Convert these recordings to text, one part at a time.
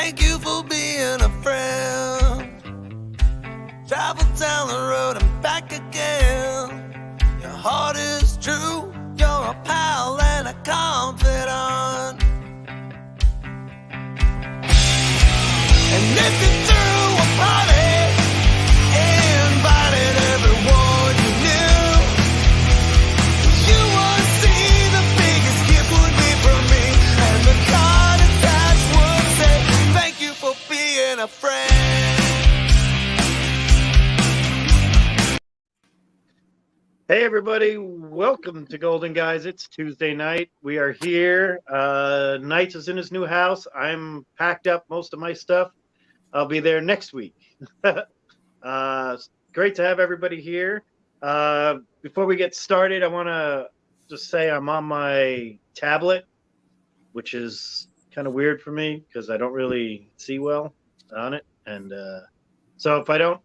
Thank you for being a friend. Travel down the road and back again. Your heart is true. You're a pal and a confidant. And if you threw a party, invited everyone you knew, you would see the biggest gift would be from me, and the card attached would say, thank you for being a friend. Hey everybody, welcome to Golden Guys. It's Tuesday night. We are here. Knights is in his new house. I'm packed up most of my stuff. I'll be there next week. Great to have everybody here. Before we get started, I want to just say I'm on my tablet, which is kind of weird for me because I don't really see well on it. And so if I don't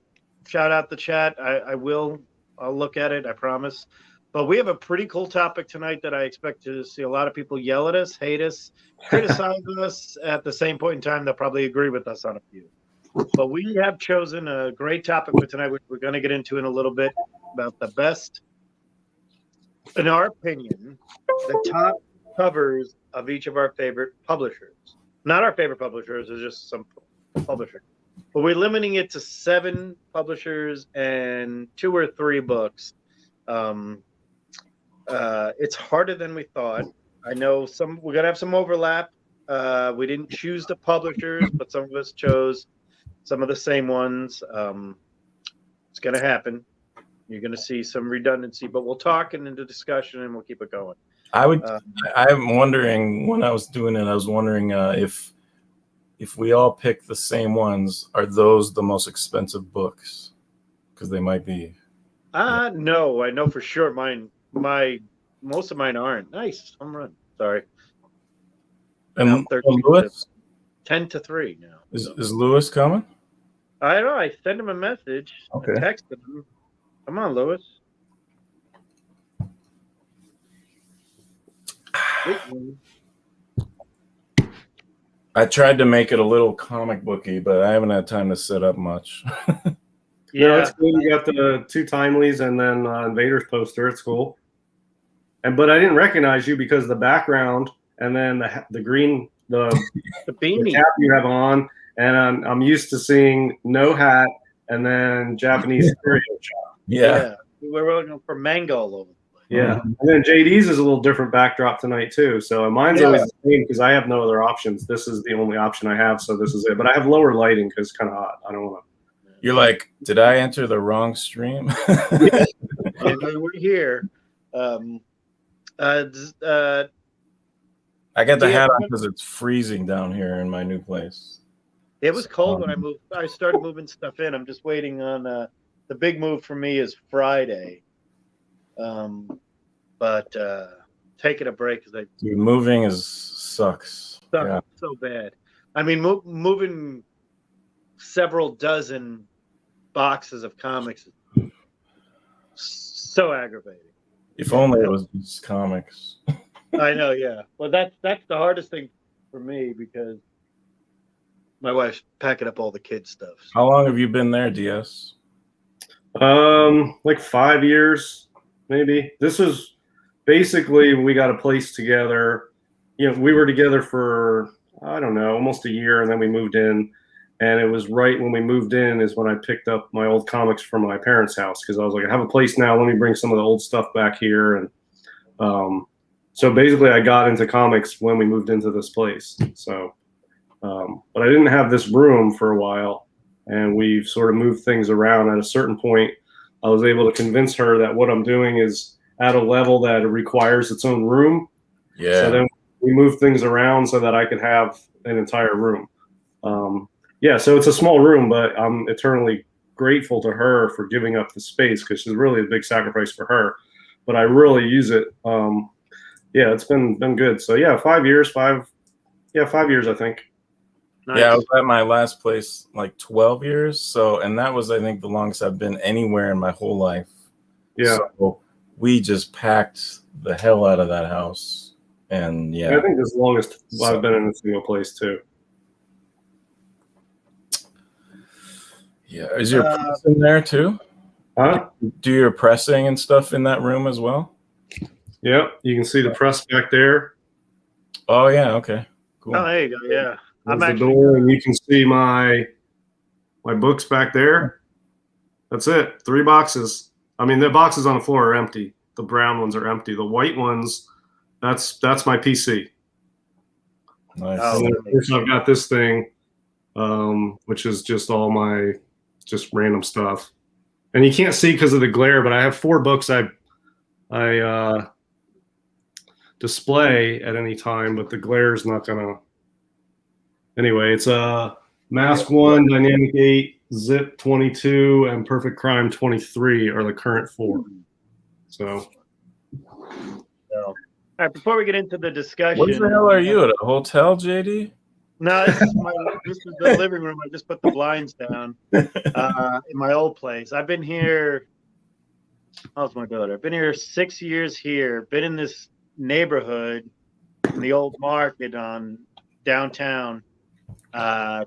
shout out the chat, I will. I'll look at it, I promise. But we have a pretty cool topic tonight that I expect to see a lot of people yell at us, hate us, criticize us. At the same point in time, they'll probably agree with us on a few. But we have chosen a great topic for tonight, which we're going to get into in a little bit, about the best, in our opinion, the top covers of each of our favorite publishers. Not our favorite publishers, it's just some publishers. But we're limiting it to 7 publishers and 2 or 3 books. It's harder than we thought. I know we're gonna have some overlap. We didn't choose the publishers, but some of us chose some of the same ones. It's gonna happen. You're gonna see some redundancy, but we'll talk and into discussion, and we'll keep it going. I'm wondering, when I was doing it, I was wondering if we all pick the same ones, are those the most expensive books? Because they might be. No, I know for sure. Most of mine aren't. Nice home run. Sorry. And Lewis? 10-3 now. Is Lewis coming? I don't know. I sent him a message. Okay. I texted him. Come on, Lewis. I tried to make it a little comic booky, but I haven't had time to set up much. Yeah, it's cool. You got the 2 timelies and then Invaders poster. It's cool. But I didn't recognize you because the background and then the green the beanie the cap you have on, and I'm used to seeing no hat and then Japanese stereo shot. Yeah, we're looking for mango all over. Yeah, and then JD's is a little different backdrop tonight too. So mine's always the same because I have no other options. This is the only option I have, so this is it. But I have lower lighting because it's kind of hot. I don't want to. You're like, did I enter the wrong stream? We're here. I got the hat on because it's freezing down here in my new place. It was cold when I moved. I started moving stuff in. I'm just waiting on the big move for me is Friday. But taking a break because Dude, moving sucks. So bad. I mean, moving several dozen boxes of comics is so aggravating. If only it was just comics. I know, yeah. Well, that's the hardest thing for me because my wife's packing up all the kids' stuff. So. How long have you been there, DS? Like 5 years. Maybe. This was basically we got a place together. You know, we were together for, I don't know, almost a year, and then we moved in. And it was right when we moved in is when I picked up my old comics from my parents' house because I was like, I have a place now. Let me bring some of the old stuff back here. And so basically I got into comics when we moved into this place. So, but I didn't have this room for a while, and we've sort of moved things around. At a certain point, I was able to convince her that what I'm doing is at a level that it requires its own room. Yeah. So then we moved things around so that I could have an entire room. Yeah, so it's a small room, but I'm eternally grateful to her for giving up the space because it's really a big sacrifice for her. But I really use it. Yeah, it's been good. So yeah, 5 years, 5 years, I think. Nice. Yeah, I was at my last place like 12 years. So, and that was, I think, the longest I've been anywhere in my whole life. Yeah. So we just packed the hell out of that house. And yeah. I think it's the longest I've been in a single place too. Yeah. Is your press in there too? Huh? Do your pressing and stuff in that room as well? Yep. You can see the press back there. Oh yeah. Okay. Cool. Oh, there you go. Yeah. There's the door, and you can see my books back there. That's it. 3 boxes. I mean, the boxes on the floor are empty. The brown ones are empty. The white ones, that's my PC. Nice. Oh, And then, of course, I've got this thing, which is just all my just random stuff. And you can't see because of the glare, but I have 4 books I display at any time, but the glare is not gonna. Anyway, it's a Mask 1, Dynamic 8, Zip 22, and Perfect Crime 23 are the current 4. So. All right, before we get into the discussion. What the hell are you at a hotel, JD? No, this is the living room. I just put the blinds down in my old place. I've been here. How's my daughter? I've been here 6 years here. Been in this neighborhood in the old market on downtown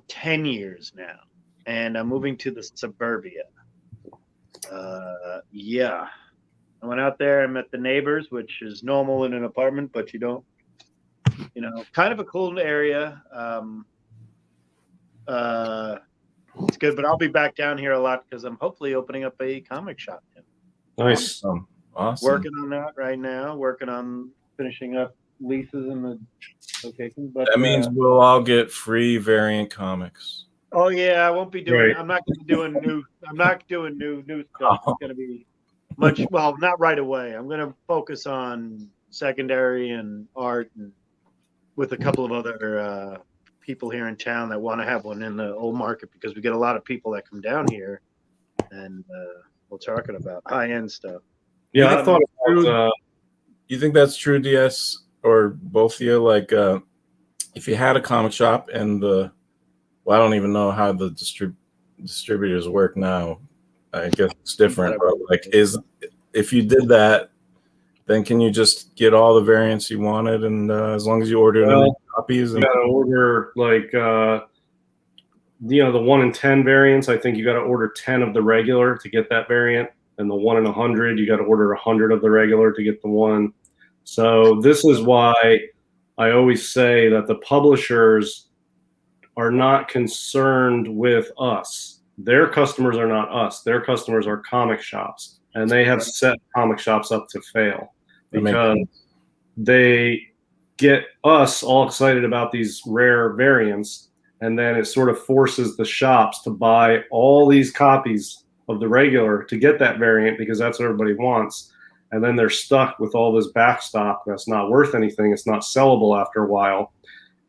10 years now, and I'm moving to the suburbia. Yeah, I went out there and met the neighbors, which is normal in an apartment, but you don't. Kind of a cool area. It's good, but I'll be back down here a lot because I'm hopefully opening up a comic shop. Nice. Awesome. Working on that right now. Working on finishing up leases in the location. But that means we'll all get free variant comics. Oh yeah, I won't be doing. Right. I'm not going to be doing new. I'm not doing new stuff. It's going to be much. Well, not right away. I'm going to focus on secondary and art, and with a couple of other people here in town that want to have one in the old market because we get a lot of people that come down here, and we're talking about high-end stuff. Yeah, I thought about, you think that's true, DS, or both of you? Like, if you had a comic shop and I don't even know how the distributors work now. I guess it's different. But like, if you did that, then can you just get all the variants you wanted, and as long as you order them copies? You got to order like the 1 in 10 variants. I think you got to order 10 of the regular to get that variant, and the 1 in 100 you got to order 100 of the regular to get the one. So this is why I always say that the publishers are not concerned with us. Their customers are not us. Their customers are comic shops, and they have set comic shops up to fail because they get us all excited about these rare variants, and then it sort of forces the shops to buy all these copies of the regular to get that variant because that's what everybody wants. And then they're stuck with all this backstock that's not worth anything. It's not sellable after a while.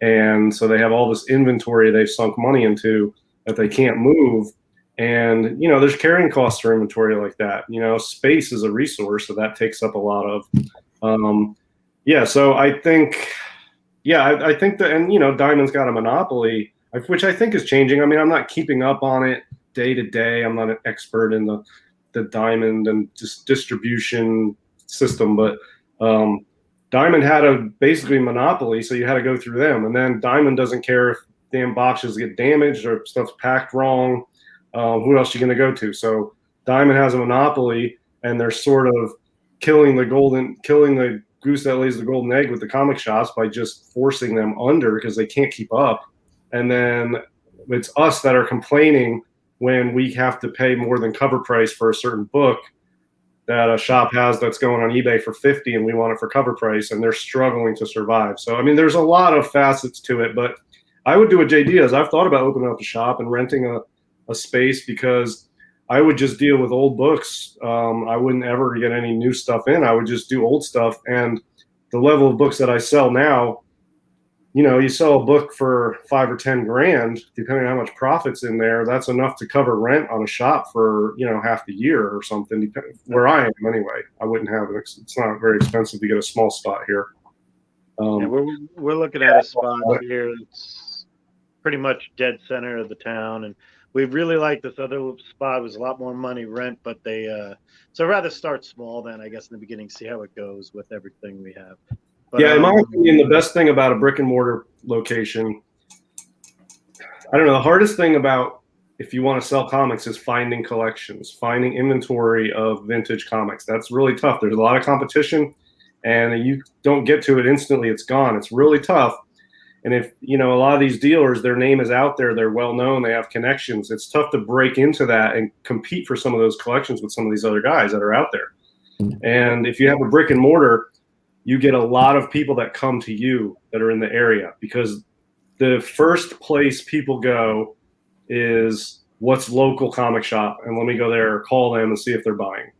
And so they have all this inventory they've sunk money into that they can't move. And, there's carrying costs for inventory like that. Space is a resource, so that takes up a lot of. So I think, I think that, and, Diamond's got a monopoly, which I think is changing. I mean, I'm not keeping up on it day to day. I'm not an expert in the Diamond and distribution system, but Diamond had a basically monopoly, so you had to go through them. And then Diamond doesn't care if damn boxes get damaged or stuff's packed wrong. Who else are you going to go to? So Diamond has a monopoly, and they're sort of killing the goose that lays the golden egg with the comic shops by just forcing them under because they can't keep up. And then it's us that are complaining when we have to pay more than cover price for a certain book that a shop has that's going on eBay for $50 and we want it for cover price, and they're struggling to survive. So, I mean, there's a lot of facets to it, but I would do what JD does. I've thought about opening up a shop and renting a space because I would just deal with old books. I wouldn't ever get any new stuff in. I would just do old stuff. And the level of books that I sell now, you sell a book for $5 or $10 grand, depending on how much profit's in there. That's enough to cover rent on a shop for, half the year or something, where I am anyway. I wouldn't have it. It's not very expensive to get a small spot here. We're looking at a spot here that's pretty much dead center of the town, and we really like this other spot. It was a lot more money rent, but they so I'd rather start small then, I guess, in the beginning, see how it goes with everything we have. But, in my opinion, the best thing about a brick and mortar location, I don't know, the hardest thing about if you want to sell comics, is finding collections, finding inventory of vintage comics. That's really tough. There's a lot of competition, and you don't get to it instantly. It's gone. It's really tough. And if, a lot of these dealers, their name is out there, they're well known, they have connections. It's tough to break into that and compete for some of those collections with some of these other guys that are out there. And if you have a brick and mortar, you get a lot of people that come to you that are in the area, because the first place people go is what's local comic shop, and let me go there or call them and see if they're buying.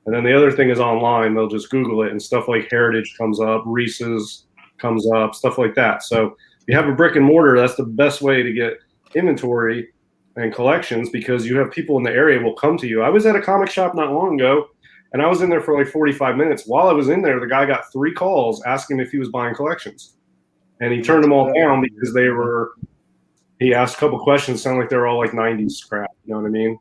And then the other thing is online. They'll just Google it, and stuff like Heritage comes up, Reese's comes up, stuff like that. So if you have a brick and mortar, that's the best way to get inventory and collections, because you have people in the area will come to you. I was at a comic shop not long ago, and I was in there for like 45 minutes. While I was in there, the guy got 3 calls asking if he was buying collections, and he turned them all down because he asked a couple questions, sounded like they were all like 90s crap. You know what I mean?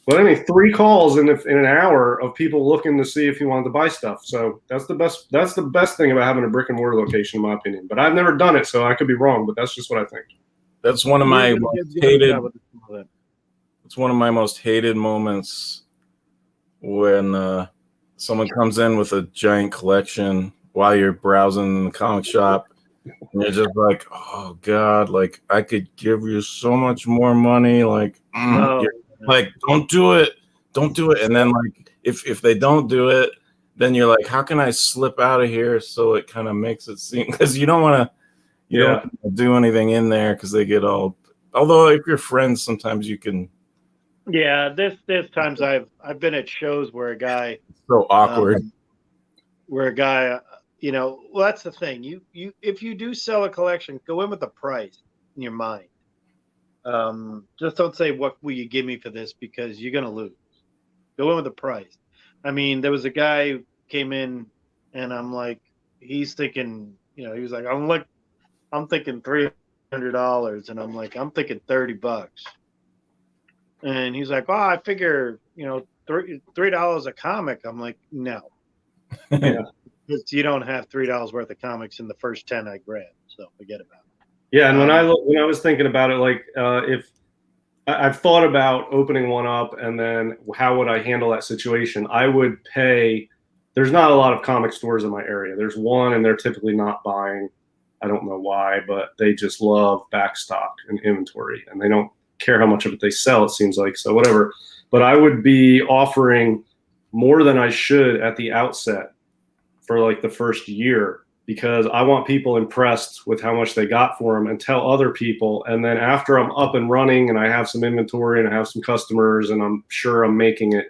But I mean, 3 calls in an hour of people looking to see if he wanted to buy stuff. So that's the best thing about having a brick and mortar location, in my opinion. But I've never done it, so I could be wrong. But that's just what I think. That's one of my most hated. It's one of my most hated moments when someone comes in with a giant collection while you're browsing in the comic shop, and you're just like, "Oh God, like I could give you so much more money." Like, like, don't do it. And then like, if they don't do it, then you're like, how can I slip out of here so it kind of makes it seem, because you don't want to do anything in there because they get all. Although if you're friends, sometimes you can. Yeah, there's times I've been at shows where a guy so awkward. Well, that's the thing. You if you do sell a collection, go in with a price in your mind. Just don't say, what will you give me for this, because you're gonna lose. Go in with a price. I mean, there was a guy who came in, and I'm like, he's thinking, he was like, I'm thinking $300, and I'm like, I'm thinking $30. And he's like, oh, I figure, $3 a comic. I'm like, no. Because you don't have $3 worth of comics in the first 10 I grab, so forget about it. Yeah, and when I was thinking about it, like if I've thought about opening one up, and then how would I handle that situation? I would pay. There's not a lot of comic stores in my area. There's one, and they're typically not buying. I don't know why, but they just love backstock and inventory, and they don't care how much of it they sell, it seems like. So whatever. But I would be offering more than I should at the outset for like the first year, because I want people impressed with how much they got for them and tell other people. And then after I'm up and running and I have some inventory and I have some customers and I'm sure I'm making it,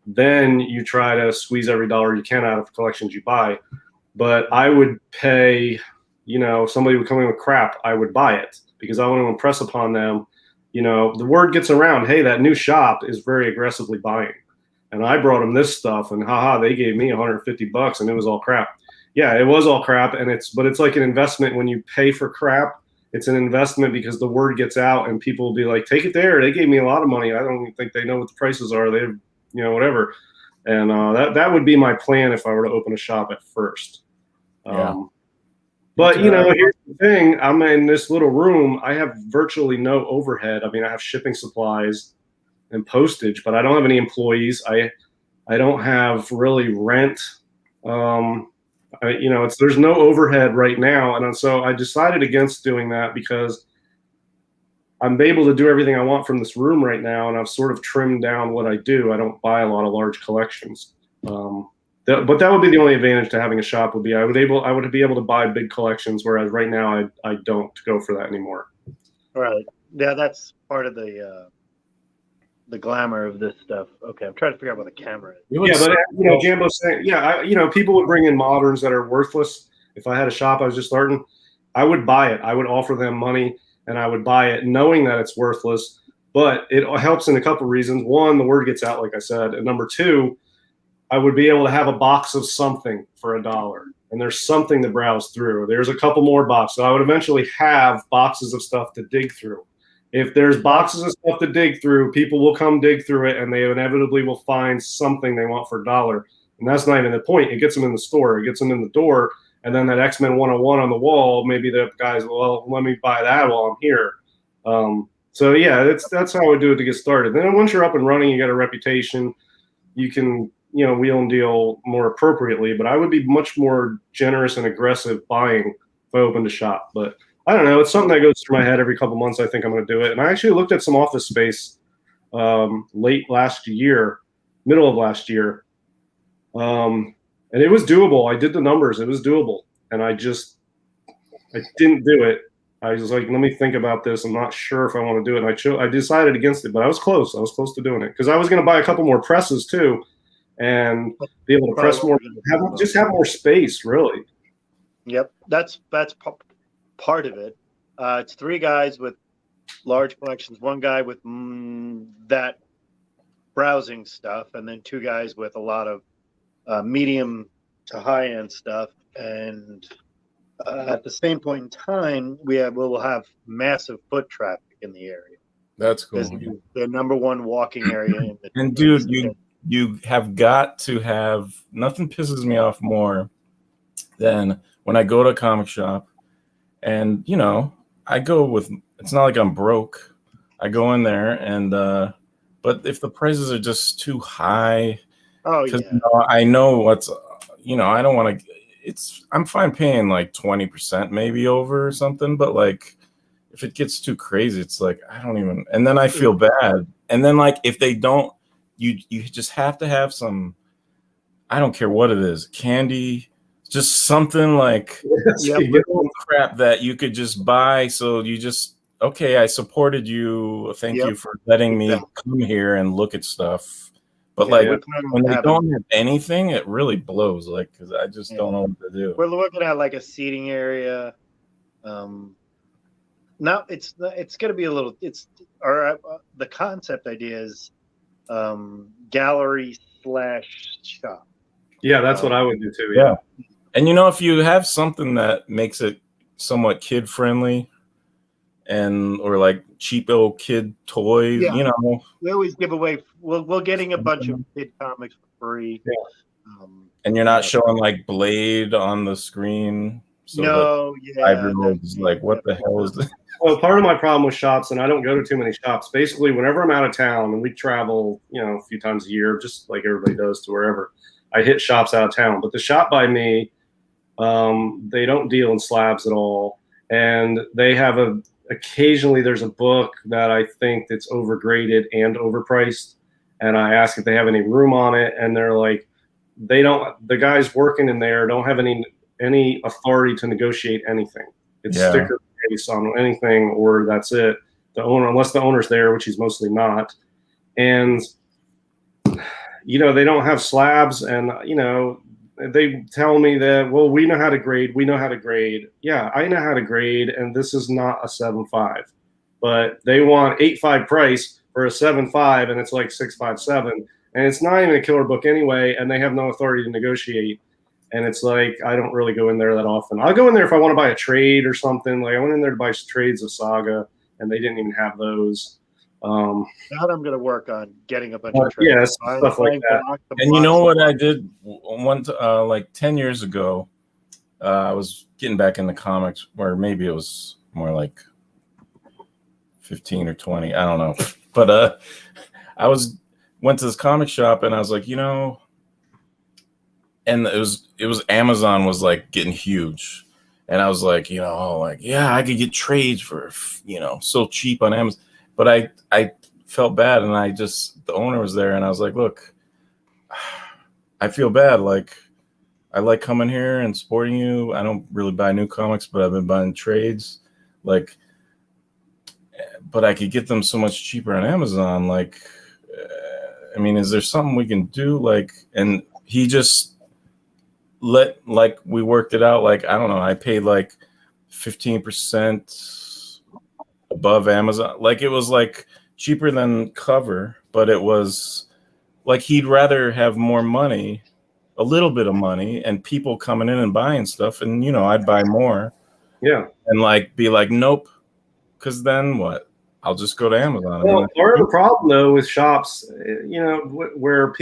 then you try to squeeze every dollar you can out of collections you buy. But I would pay, somebody would come in with crap, I would buy it because I want to impress upon them. The word gets around, hey, that new shop is very aggressively buying. And I brought them this stuff, and they gave me $150 and it was all crap. Yeah, it was all crap, but it's like an investment. When you pay for crap, it's an investment because the word gets out and people will be like, take it there. They gave me a lot of money. I don't even think they know what the prices are. They, whatever. And that would be my plan if I were to open a shop at first. But here's the thing. I'm in this little room. I have virtually no overhead. I mean, I have shipping supplies and postage, but I don't have any employees. I don't have really rent. There's no overhead right now. And so I decided against doing that because I'm able to do everything I want from this room right now. And I've sort of trimmed down what I do. I don't buy a lot of large collections. But that would be the only advantage to having a shop would be I would be able to buy big collections, whereas right now I don't go for that anymore. All right. Yeah, that's part of the glamour of this stuff. Okay, I'm trying to figure out what the camera is. Yeah, but Jambo's saying, people would bring in moderns that are worthless. If I had a shop I was just starting, I would buy it. I would offer them money and I would buy it knowing that it's worthless. But it helps in a couple of reasons. One, the word gets out, like I said. And number two, I would be able to have a box of something for $1. And there's something to browse through. There's a couple more boxes. So I would eventually have boxes of stuff to dig through. If there's boxes of stuff to dig through, people will come dig through it, and they inevitably will find something they want for $1. And that's not even the point. It gets them in the store. It gets them in the door. And then that X-Men 101 on the wall, maybe the guys, well, let me buy that while I'm here. So yeah, that's how I would do it to get started. Then once you're up and running, you got a reputation, you can, wheel and deal more appropriately. But I would be much more generous and aggressive buying if I opened a shop. But I don't know. It's something that goes through my head every couple months. I think I'm going to do it. And I actually looked at some office space late last year, middle of last year. And it was doable. I did the numbers. It was doable. And I didn't do it. I was like, let me think about this. I'm not sure if I want to do it. And I decided against it, but I was close. I was close to doing it because I was going to buy a couple more presses too, and be able to press more, have more space, really. Yep, that's part of it. It's 3 guys with large collections, 1 guy with that browsing stuff, and then 2 guys with a lot of medium to high end stuff. And at the same point in time, we'll have massive foot traffic in the area. That's cool. It's the number 1 walking area in the and dude, you have got to have, nothing pisses me off more than when I go to a comic shop and I go with, it's not like I'm broke. I go in there and but if the prices are just too high, I know what's, I don't want to. I'm fine paying like 20% maybe over or something, but like if it gets too crazy, it's like I don't even, and then I feel bad. And then like if they don't, you just have to have some, I don't care what it is, candy, just something like crap that you could just buy. So you just, okay, I supported you. Thank you for letting me come here and look at stuff. But like when they don't have anything, it really blows. Like, because I just don't know what to do. We're looking at like a seating area. Now it's going to be a little. The concept idea is gallery / shop. Yeah, that's what I would do too. Yeah, and if you have something that makes it somewhat kid friendly, or like cheapo kid toys, we always give away. We're getting a bunch of kid comics for free. Yeah. And you're not showing like Blade on the screen. So everyone's like, what the hell is this? Well, part of my problem with shops, and I don't go to too many shops. Basically, whenever I'm out of town, and we travel, a few times a year, just like everybody does to wherever, I hit shops out of town. But the shop by me, they don't deal in slabs at all, and they have occasionally there's a book that I think that's overgraded and overpriced, and I ask if they have any room on it, and they're like, the guys working in there don't have any authority to negotiate anything. It's sticker price on anything, or that's it. The owner, unless the owner's there, which he's mostly not, and they don't have slabs, and they tell me that, well, we know how to grade. Yeah, I know how to grade, and this is not a 7.5. But they want 8.5 price for a 7.5, and it's like 6.57, and it's not even a killer book anyway, and they have no authority to negotiate. And it's like, I don't really go in there that often. I'll go in there if I want to buy a trade or something. Like I went in there to buy trades of Saga, and they didn't even have those. That I'm going to work on getting a bunch of trades. Yeah, stuff like that. And you know what I did like 10 years ago? I was getting back into comics, or maybe it was more like 15 or 20. I don't know. But I went to this comic shop, and I was like, and it was Amazon was like getting huge, and I was like, I could get trades for so cheap on Amazon. But I felt bad, and the owner was there, and I was like, look, I feel bad. Like, I like coming here and supporting you. I don't really buy new comics, but I've been buying trades. Like, but I could get them so much cheaper on Amazon. Like, is there something we can do? Like, and he just we worked it out. Like, I don't know. I paid like 15% above Amazon. Like, it was like cheaper than cover, but it was like he'd rather have more money, a little bit of money, and people coming in and buying stuff, and I'd buy more. Yeah. And like be like, nope, because then what? I'll just go to Amazon. Well, part of the problem though with shops, where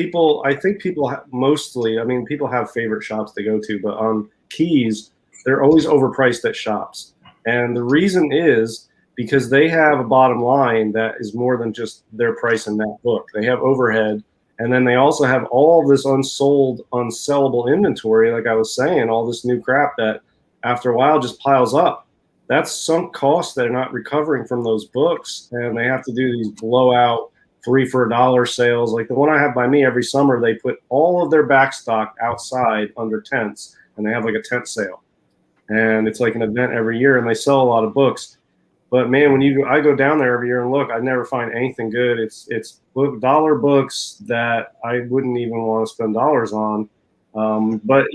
I think people mostly, people have favorite shops they go to, but on keys, they're always overpriced at shops. And the reason is because they have a bottom line that is more than just their price in that book. They have overhead, and then they also have all this unsold, unsellable inventory, like I was saying, all this new crap that after a while just piles up. That's sunk costs that are not recovering from those books, and they have to do these blowout 3 for $1 sales. Like the one I have by me every summer, they put all of their back stock outside under tents, and they have like a tent sale. And it's like an event every year, and they sell a lot of books. But man, I go down there every year and look, I never find anything good. It's dollar books that I wouldn't even want to spend dollars on. But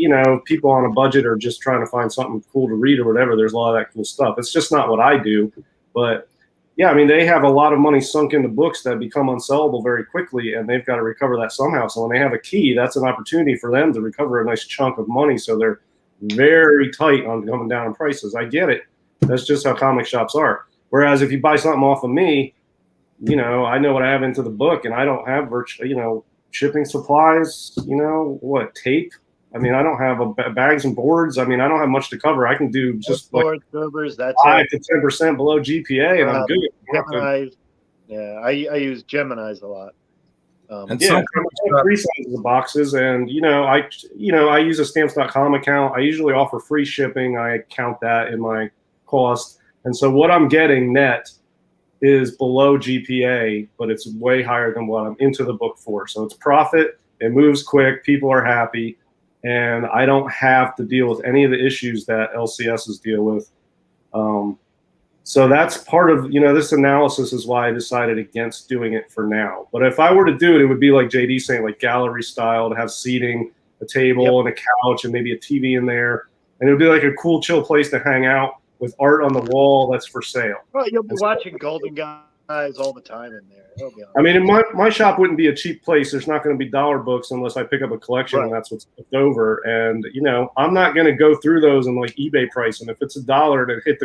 people on a budget are just trying to find something cool to read or whatever. There's a lot of that cool stuff. It's just not what I do. But yeah, I mean, they have a lot of money sunk into books that become unsellable very quickly, and they've got to recover that somehow. So when they have a key, that's an opportunity for them to recover a nice chunk of money. So they're very tight on coming down in prices. I get it. That's just how comic shops are. Whereas if you buy something off of me, I know what I have into the book, and I don't have shipping supplies, tape. I mean, I don't have bags and boards. I mean, I don't have much to cover. I can do just boards, servers, that's 5 to 10% below GPA, and I'm good. Gemini, yeah, I use Geminis a lot. And Yeah, three sizes of boxes, and I use a stamps.com account. I usually offer free shipping. I count that in my cost, and so what I'm getting net is below GPA, but it's way higher than what I'm into the book for. So it's profit. It moves quick. People are happy, and I don't have to deal with any of the issues that LCSs deal with. So that's part of, this analysis is why I decided against doing it for now. But if I were to do it, it would be like JD saying, like gallery style, to have seating, a table and a couch and maybe a TV in there. And it would be like a cool, chill place to hang out with art on the wall that's for sale. Well, you'll be watching Golden Guys all the time in there. I mean, my shop wouldn't be a cheap place. There's not going to be dollar books unless I pick up a collection and that's what's left over. And, I'm not going to go through those and like eBay price. And if it's $1 to hit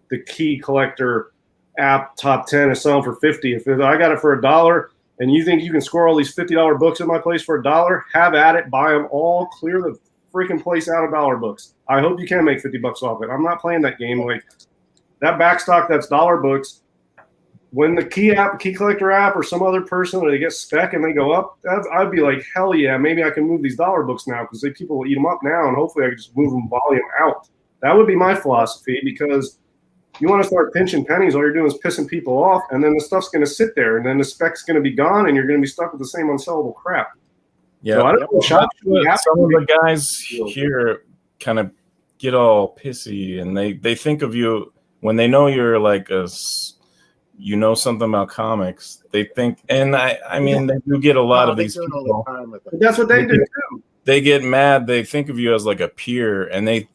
the key collector app top 10 is selling for 50. If I got it for $1 and you think you can score all these $50 books in my place for $1, have at it, buy them all, clear the freaking place out of dollar books. I hope you can make $50 off it. I'm not playing that game. Like that backstock, that's dollar books. When the key collector app or some other person, or they get spec and they go up, I'd be like, hell yeah, maybe I can move these dollar books now because people will eat them up now, and hopefully I can just move them volume out. That would be my philosophy, because you want to start pinching pennies, all you're doing is pissing people off, and then the stuff's going to sit there, and then the spec's going to be gone, and you're going to be stuck with the same unsellable crap. Yeah, so I don't know. Some of the guys here kind of get all pissy, and they think of you when they know you're like something about comics. They think, and I mean, they do get a lot of these people. But that's what they do too. They get mad. They think of you as like a peer, and they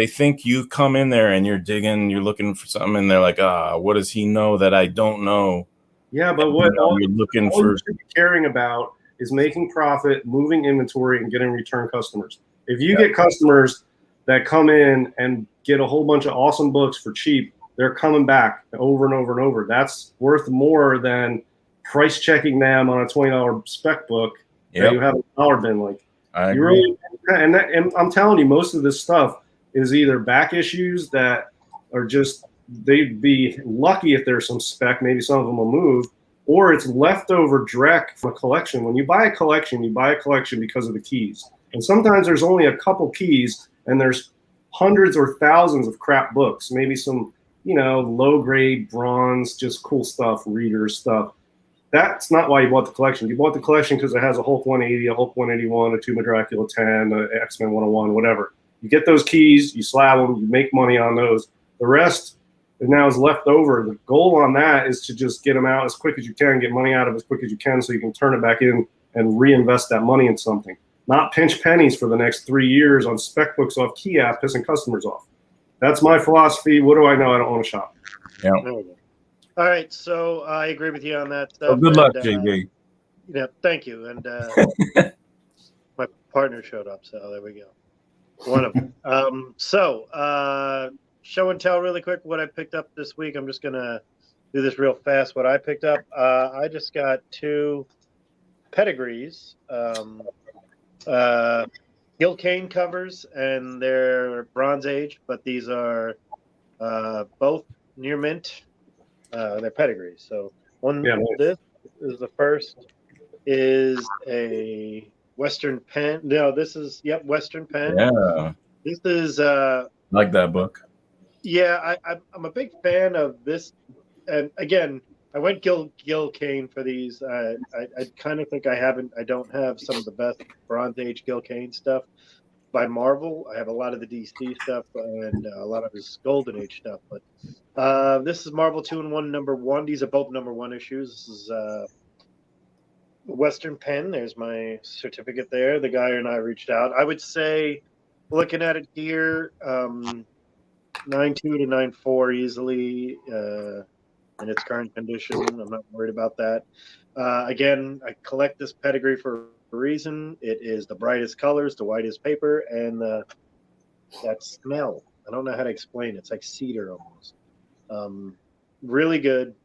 think you come in there and you're digging, you're looking for something, and they're like, what does he know that I don't know? Yeah, but what you're looking for, you should be caring about is making profit, moving inventory, and getting return customers. If you get customers that come in and get a whole bunch of awesome books for cheap, they're coming back over and over and over. That's worth more than price checking them on a $20 spec book that you have a dollar bin. Like, I agree. And I'm telling you, most of this stuff is either back issues that are just, they'd be lucky if there's some spec, maybe some of them will move, or it's leftover dreck from a collection. When you buy a collection, because of the keys. And sometimes there's only a couple keys and there's hundreds or thousands of crap books, maybe some, low grade bronze, just cool stuff, reader stuff. That's not why you bought the collection. You bought the collection because it has a Hulk 180, a Hulk 181, a Tomb of Dracula 10, a X-Men 101, whatever. You get those keys, you slab them, you make money on those. The rest now is left over. The goal on that is to just get them out as quick as you can, get money out of it as quick as you can so you can turn it back in and reinvest that money in something. Not pinch pennies for the next 3 years on spec books off Key app, pissing customers off. That's my philosophy. What do I know? I don't own a shop. Yeah. All right, so I agree with you on that stuff. Well, good luck, JB. Yeah, thank you. And my partner showed up, so there we go. One of them. Show and tell really quick what I picked up this week. I'm just going to do this real fast. What I picked up, I just got 2 pedigrees, Gil Kane covers, and they're Bronze Age, but these are both near mint. Their pedigrees. So Yeah, nice. this is the first is a Western pen. No, this is Western pen. Yeah, This is like that book. yeah. I'm a big fan of this. And again, I went Gil Kane for these. I kind of think I don't have some of the best Bronze Age Gil Kane stuff by Marvel. I have a lot of the DC stuff and a lot of his Golden Age stuff. But this is Marvel 2-in-1 #1. These are both #1 issues. This is Western pen. There's my certificate there. The guy and I reached out. I would say, looking at it here, 9.2 to 9.4 easily in its current condition. I'm not worried about that. Again, I collect this pedigree for a reason. It is the brightest colors, the whitest paper, and that smell. I don't know how to explain it. It's like cedar almost. Really good,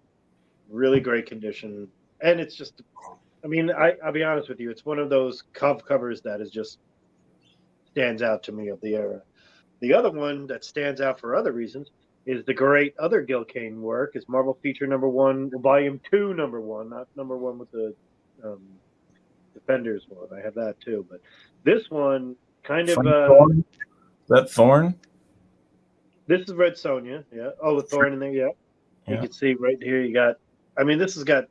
really great condition. And it's just, I mean, I'll be honest with you. It's one of those covers that is just stands out to me of the era. The other one that stands out for other reasons is the great other Gil Kane work is Marvel Feature #1, Volume 2 #1, not #1 with the Defenders one. I have that too, but this one kind of Thorn? That Thorn? this is Red Sonja, yeah. Oh, the Thorn in there, yeah. You can see right here you got, I mean, this has got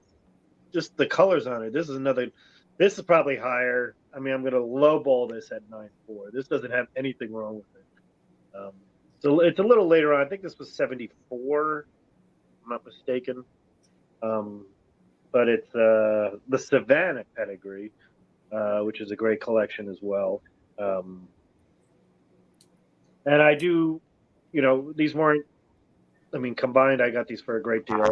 just the colors on it. This is probably higher. I mean, I'm going to lowball this at 9.4. This doesn't have anything wrong with it. So it's a little later on. I think this was 74, if I'm not mistaken. But it's the Savannah pedigree, which is a great collection as well. And I do, these weren't, I mean, combined, I got these for a great deal.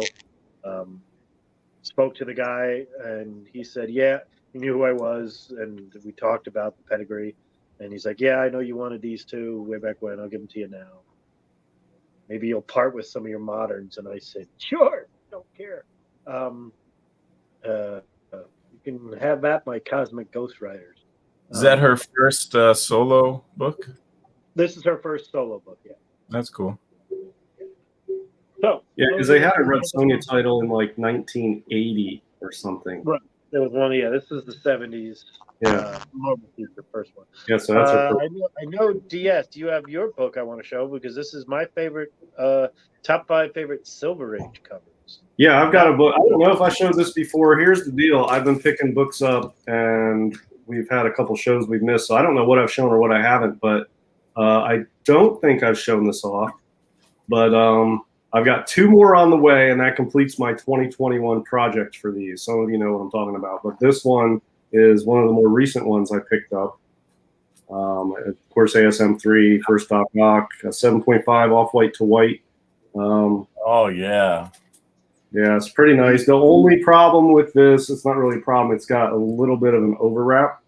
Spoke to the guy, and he said, yeah, he knew who I was, and we talked about the pedigree. And he's like, yeah, I know you wanted these too way back when. I'll give them to you now. Maybe you'll part with some of your moderns. And I said, sure, don't care. You can have that, my Cosmic Ghost Riders. Is that her first solo book? This is her first solo book, yeah. That's cool. So yeah, because they had a Red Sonja title in like 1980 or something. Right. There was one, yeah. This is the 70s. Yeah. Marvel Feature, first one. Yeah, so that's I know, DS, you have your book I want to show because this is my favorite, top 5 favorite Silver Age covers. Yeah, I've got a book. I don't know if I showed this before. Here's the deal. I've been picking books up, and we've had a couple shows we've missed, so I don't know what I've shown or what I haven't, but I don't think I've shown this off. But I've got 2 more on the way, and that completes my 2021 project for these. Some of you know what I'm talking about. But this one is one of the more recent ones I picked up. Of course, ASM 3, first Doc Ock, 7.5 off-white to white. Oh, yeah. Yeah, it's pretty nice. The only problem with this, it's not really a problem. It's got a little bit of an overwrap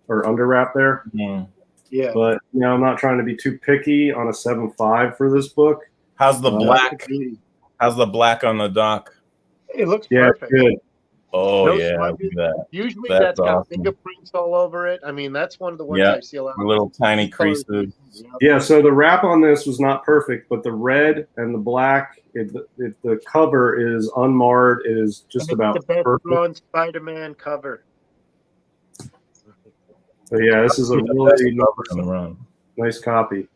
or underwrap there. Mm. Yeah. But, I'm not trying to be too picky on a 7.5 for this book. How's the black? How's the black on the dock? It looks Yeah, perfect. good. Oh, No yeah. smudges. Look at that. Usually That's that's got awesome. fingerprints all over it. I mean, that's one of the ones Yeah. I see a lot. Little tiny creases. Yeah, so the wrap on this was not perfect, but the red and the black, the cover is unmarred. It is just about the best perfect. drawn Spider-Man cover. So yeah, this is a Best really cover in the run. nice copy.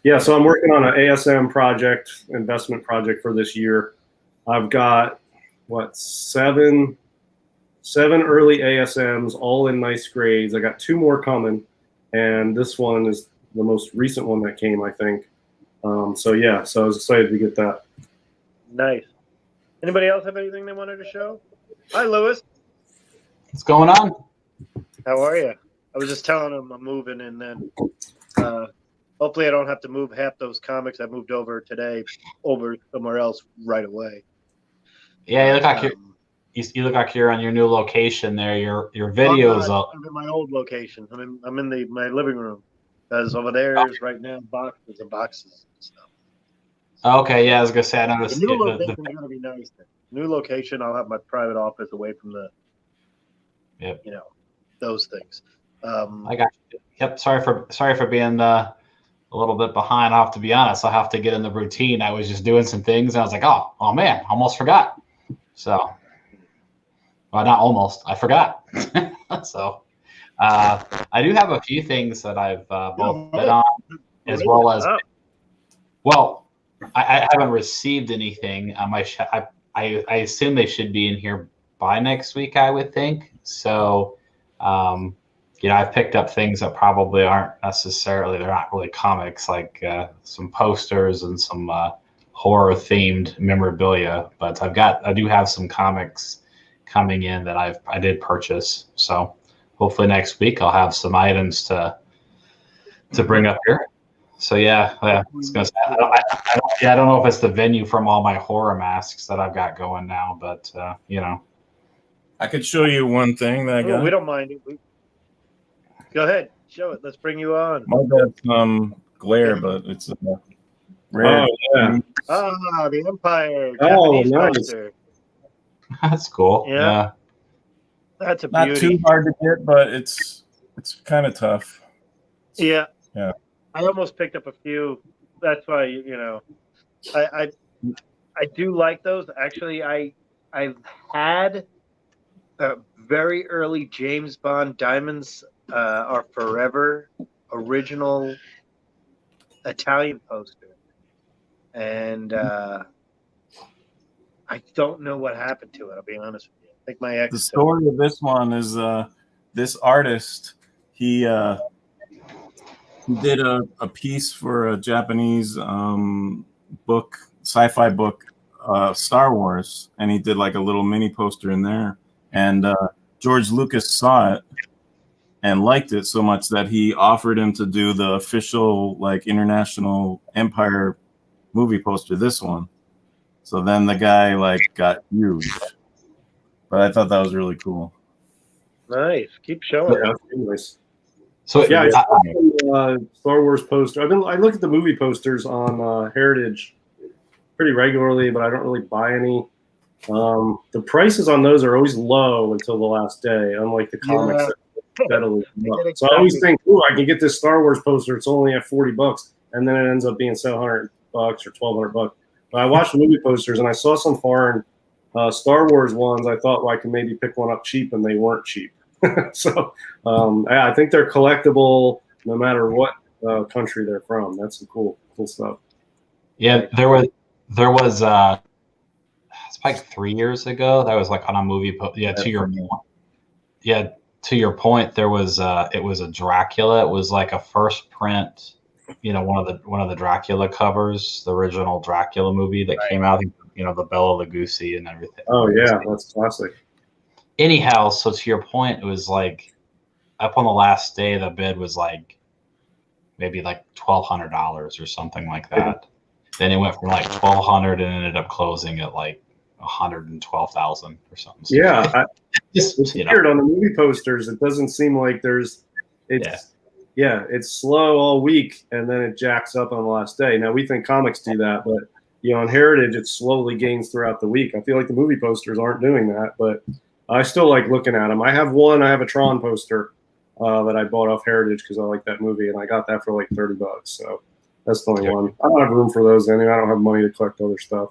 Yeah, so I'm working on an ASM project, investment project for this year. I've got, seven early ASMs, all in nice grades. I got 2 more coming, and this one is the most recent one that came, I think. So yeah, so I was excited to get that. Nice. Anybody else have anything they wanted to show? Hi, Lewis. What's going on? How are you? I was just telling him I'm moving, and then hopefully I don't have to move half those comics I moved over today over somewhere else right away. Yeah, you look like you look like you're on your new location there. Your videos up. I'm in my old location. I'm in my living room because over there is right now boxes and boxes and stuff. Okay, yeah, I was gonna say I noticed. The new location is gonna be nice. New location, I'll have my private office away from the, those things. I got you. Yep. Sorry for being a little bit behind. I'll have to be honest. I'll have to get in the routine. I was just doing some things, and I was like, oh man, almost forgot. So, well, not almost. I forgot. So, I do have a few things that I've both bid on, as well as. Well, I haven't received anything. I assume they should be in here by next week, I would think. So, I've picked up things that probably aren't necessarily, they're not really comics, like some posters and some horror themed memorabilia. But I do have some comics coming in that I did purchase. So hopefully next week I'll have some items to bring up here. So I was gonna say, I don't know if it's the venue from all my horror masks that I've got going now, but I could show you one thing that I got. We don't mind it. Go ahead, show it. Let's bring you on. Might have some glare, but it's rare. Oh, yeah. The Empire. Oh, Japanese nice. poster. that's cool. Yeah. That's a Not beauty. too hard to get, but it's kind of tough. Yeah. Yeah. I almost picked up a few. That's why I do like those. Actually, I've had a very early James Bond Diamonds Are Forever original Italian poster, and I don't know what happened to it. I'll be honest with you. I think my ex. The story of this one is this artist, he did a piece for a Japanese book, sci-fi book, Star Wars, and he did like a little mini poster in there. And George Lucas saw it and liked it so much that he offered him to do the official like International Empire movie poster, this one. So then the guy like got huge. But I thought that was really cool. Nice. Keep showing. Yeah, anyways. So Yeah, Star Wars poster. I look at the movie posters on Heritage pretty regularly, but I don't really buy any. The prices on those are always low until the last day, unlike the comics that steadily come up. So I always think, I can get this Star Wars poster. It's only at $40, and then it ends up being $700 or $1,200. But I watched movie posters, and I saw some foreign Star Wars ones. I thought, I can maybe pick one up cheap, and they weren't cheap. So I think they're collectible no matter what country they're from. That's some cool stuff. Yeah, there was it's like 3 years ago. That was like on a movie. To your point, there was it was a Dracula. It was like a first print, one of the Dracula covers, the original Dracula movie that came out. The Bela Lugosi and everything. Oh yeah, that's classic. Anyhow, so to your point, it was like up on the last day, the bid was like maybe like $1,200 or something like that. Then it went from like $1,200 and ended up closing at like $112,000 or something. So Yeah, it's weird on the movie posters. It doesn't seem like it's slow all week and then it jacks up on the last day. Now we think comics do that, but on Heritage it slowly gains throughout the week. I feel like the movie posters aren't doing that, but I still like looking at them. I have a Tron poster that I bought off Heritage because I like that movie, and I got that for like $30. So that's the only one. I don't have room for those anyway. I don't have money to collect other stuff.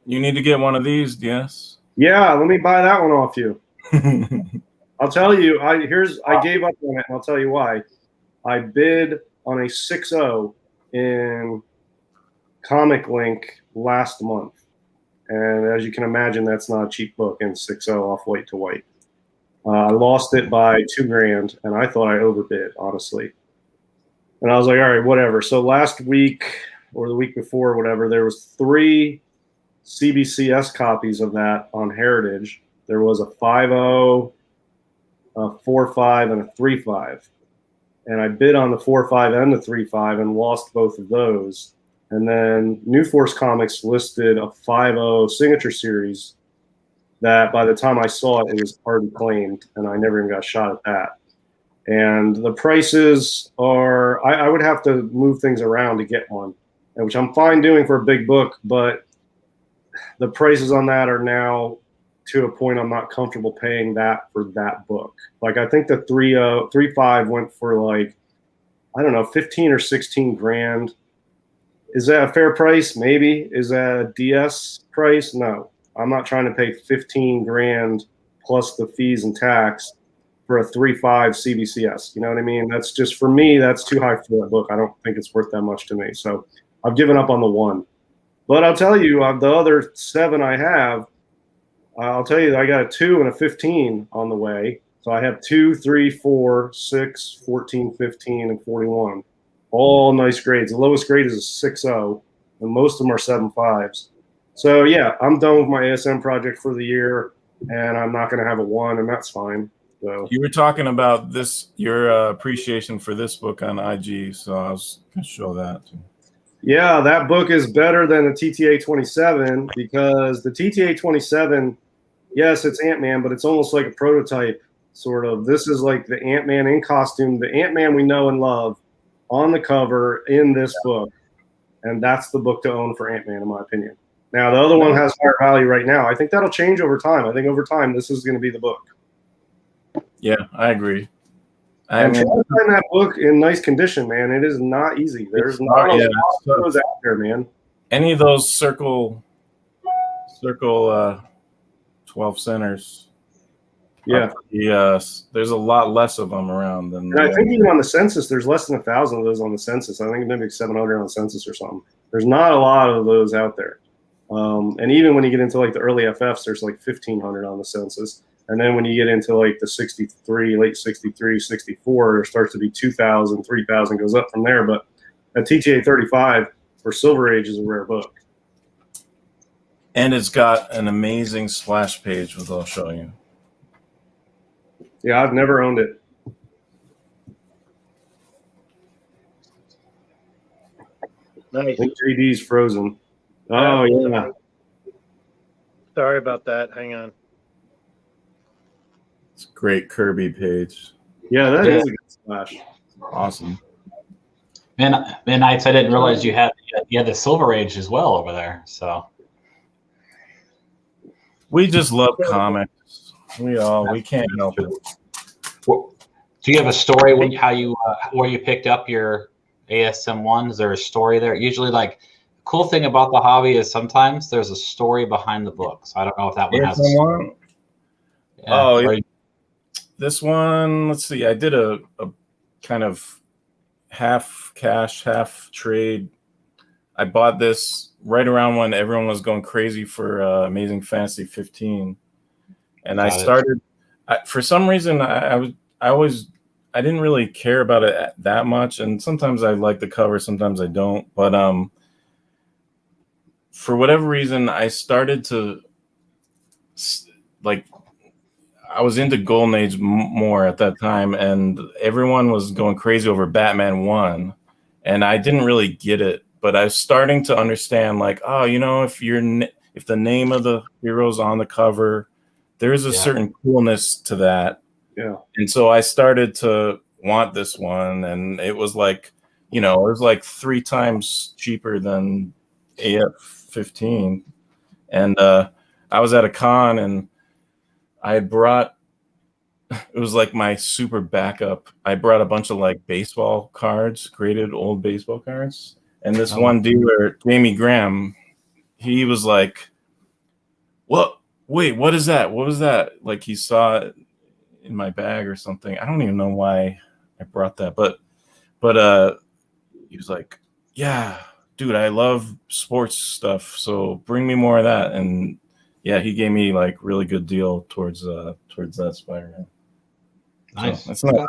You need to get one of these, yes? Yeah, let me buy that one off you. I'll tell you. I gave up on it, and I'll tell you why. I bid on a 6.0 in Comic Link last month. And as you can imagine, that's not a cheap book in 6.0 off white to white. I lost it by $2,000, and I thought I overbid, honestly. And I was like, all right, whatever. So last week or the week before, or whatever, there was 3 CBCS copies of that on Heritage. There was a 5.0, a 4.5, and a 3.5. And I bid on the 4.5 and the 3.5 and lost both of those. And then New Force Comics listed a 5.0 signature series that by the time I saw it was already claimed, and I never even got a shot at that. And the prices are, I would have to move things around to get one, which I'm fine doing for a big book, but the prices on that are now to a point I'm not comfortable paying that for that book. Like I think the 3.5 went for like I don't know, 15 or 16 grand. Is that a fair price? Maybe. Is that a DS price? No. I'm not trying to pay 15 grand plus the fees and tax for a 3.5 CBCS. You know what I mean? That's just, for me, that's too high for that book. I don't think it's worth that much to me. So I've given up on the one. But I'll tell you, the other 7 I have, I'll tell you, I got a 2 and a 15 on the way. So I have 2, 3, 4, 6, 14, 15, and 41. All nice grades. The lowest grade is a 6.0, and most of them are 7.5s. So yeah, I'm done with my ASM project for the year, and I'm not going to have a 1, and that's fine. So You were talking about this, your appreciation for this book on IG, so I was going to show that too. yeah, that book is better than the TTA 27 because the TTA 27, yes, it's Ant-Man, but it's almost like a prototype, sort of. This is like the Ant-Man in costume, the Ant-Man we know and love on the cover in this book. And that's the book to own for Ant-Man, in my opinion. Now, the other one has higher value right now. I think that'll change over time. I think over time, this is going to be the book. Yeah, I agree. And try to find that book in nice condition, man. It is not easy. There's not a lot of those out there, man. Any of those circle 12 centers. Yeah. There's a lot less of them around than. And I think even on the census, there's less than 1,000 of those on the census. I think maybe 700 on the census or something. There's not a lot of those out there. And even when you get into like the early FFs, there's like 1,500 on the census. And then when you get into like the 63, late 63, 64, there starts to be 2,000, 3,000, goes up from there. But at TTA 35 for Silver Age is a rare book. And it's got an amazing splash page, which I'll show you. Yeah, I've never owned it. Nice. I think JD's frozen. Oh, yeah. Sorry about that. Hang on. It's a great Kirby page. Yeah, that is a good splash. Awesome. And Knights, I didn't realize you had the Silver Age as well over there. So We just love comics. We can't help it. do you have a story when where you picked up your ASM one? Is there a story there? Usually, like, cool thing about the hobby is sometimes there's a story behind the book. So I don't know if that one has a story. Yeah, this one, let's see. I did a kind of half cash, half trade. I bought this right around when everyone was going crazy for Amazing Fantasy 15, and I started. For some reason, I didn't really care about it that much, and sometimes I like the cover, sometimes I don't. But for whatever reason, I started to like. I was into Golden Age more at that time, and everyone was going crazy over Batman 1, and I didn't really get it. But I was starting to understand, like, oh, if the name of the hero's on the cover, there's a certain coolness to that. Yeah. And so I started to want this one, and it was like, it was like 3 times cheaper than AF-15. And I was at a con, and I had brought, it was like my super backup. I brought a bunch of like baseball cards, graded old baseball cards. And this one dealer, Jamie Graham, he was like, "What? Wait, what is that? What was that?" Like he saw it in my bag or something. I don't even know why I brought that, but he was like, "Yeah, dude, I love sports stuff, so bring me more of that." And yeah, he gave me like really good deal towards that Spider-Man. Nice. So, it's not an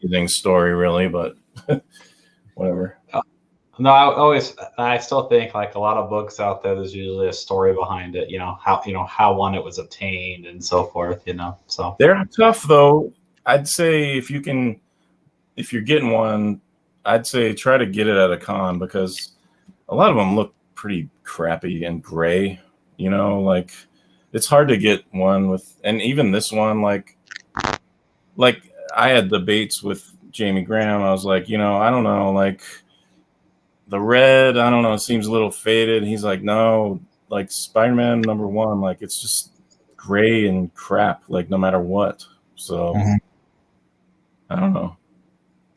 amazing story, really, but whatever. No, I still think like a lot of books out there, there's usually a story behind it. How one it was obtained and so forth. So They're tough though. I'd say if you're getting one, I'd say try to get it at a con because a lot of them look pretty crappy and gray. Like it's hard to get one with, and even this one, like I had debates with Jamie Graham. I was like, I don't know, like the red, I don't know, it seems a little faded. He's like, no, like Spider-Man #1, like it's just gray and crap, like no matter what. So I don't know.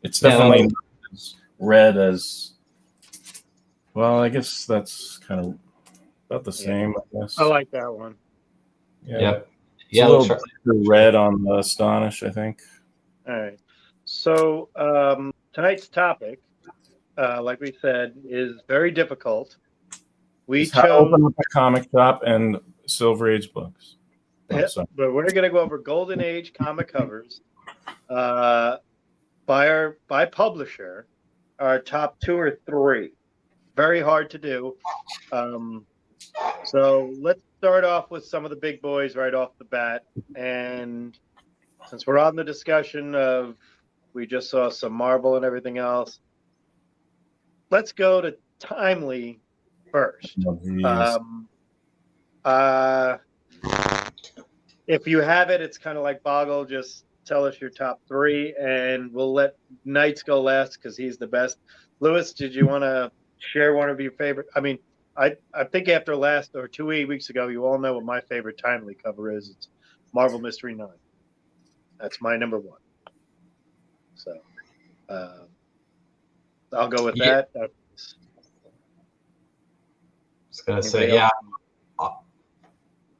It's definitely not as red as. Well, I guess that's kind of about the same. I guess. I like that one. Yeah. Yep. It's a little red on the Astonish, I think. All right. So tonight's topic, like we said, is very difficult. We It's how to open up a comic shop and Silver Age books. Yeah, but we're going to go over Golden Age comic covers by publisher, our top 2 or 3. Very hard to do. So let's start off with some of the big boys right off the bat. And since we're on the discussion of we just saw some Marvel and everything else, let's go to Timely first. If you have it, it's kind of like Boggle. Just tell us your top 3, and we'll let Knights go last because he's the best. Lewis, did you want to share one of your favorite? I mean, I think after last or 2 weeks ago, you all know what my favorite Timely cover is. It's Marvel Mystery 9. That's my number 1. So I'll go with that. I was gonna say, yeah.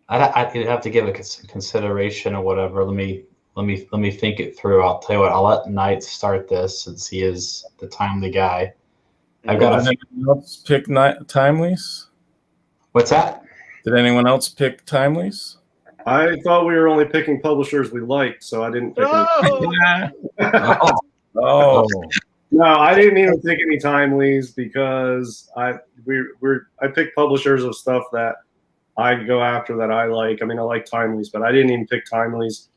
I'd have to give it consideration or whatever. Let me think it through. I'll tell you what. I'll let Knight start this since he is the Timely guy. I've got. Did anyone else pick Timelies? What's that? Did anyone else pick Timelies? I thought we were only picking publishers we liked, so I didn't pick Oh. No, I didn't even pick any Timelies because I picked publishers of stuff that I go after that I like. I mean, I like Timelies, but I didn't even pick Timelies.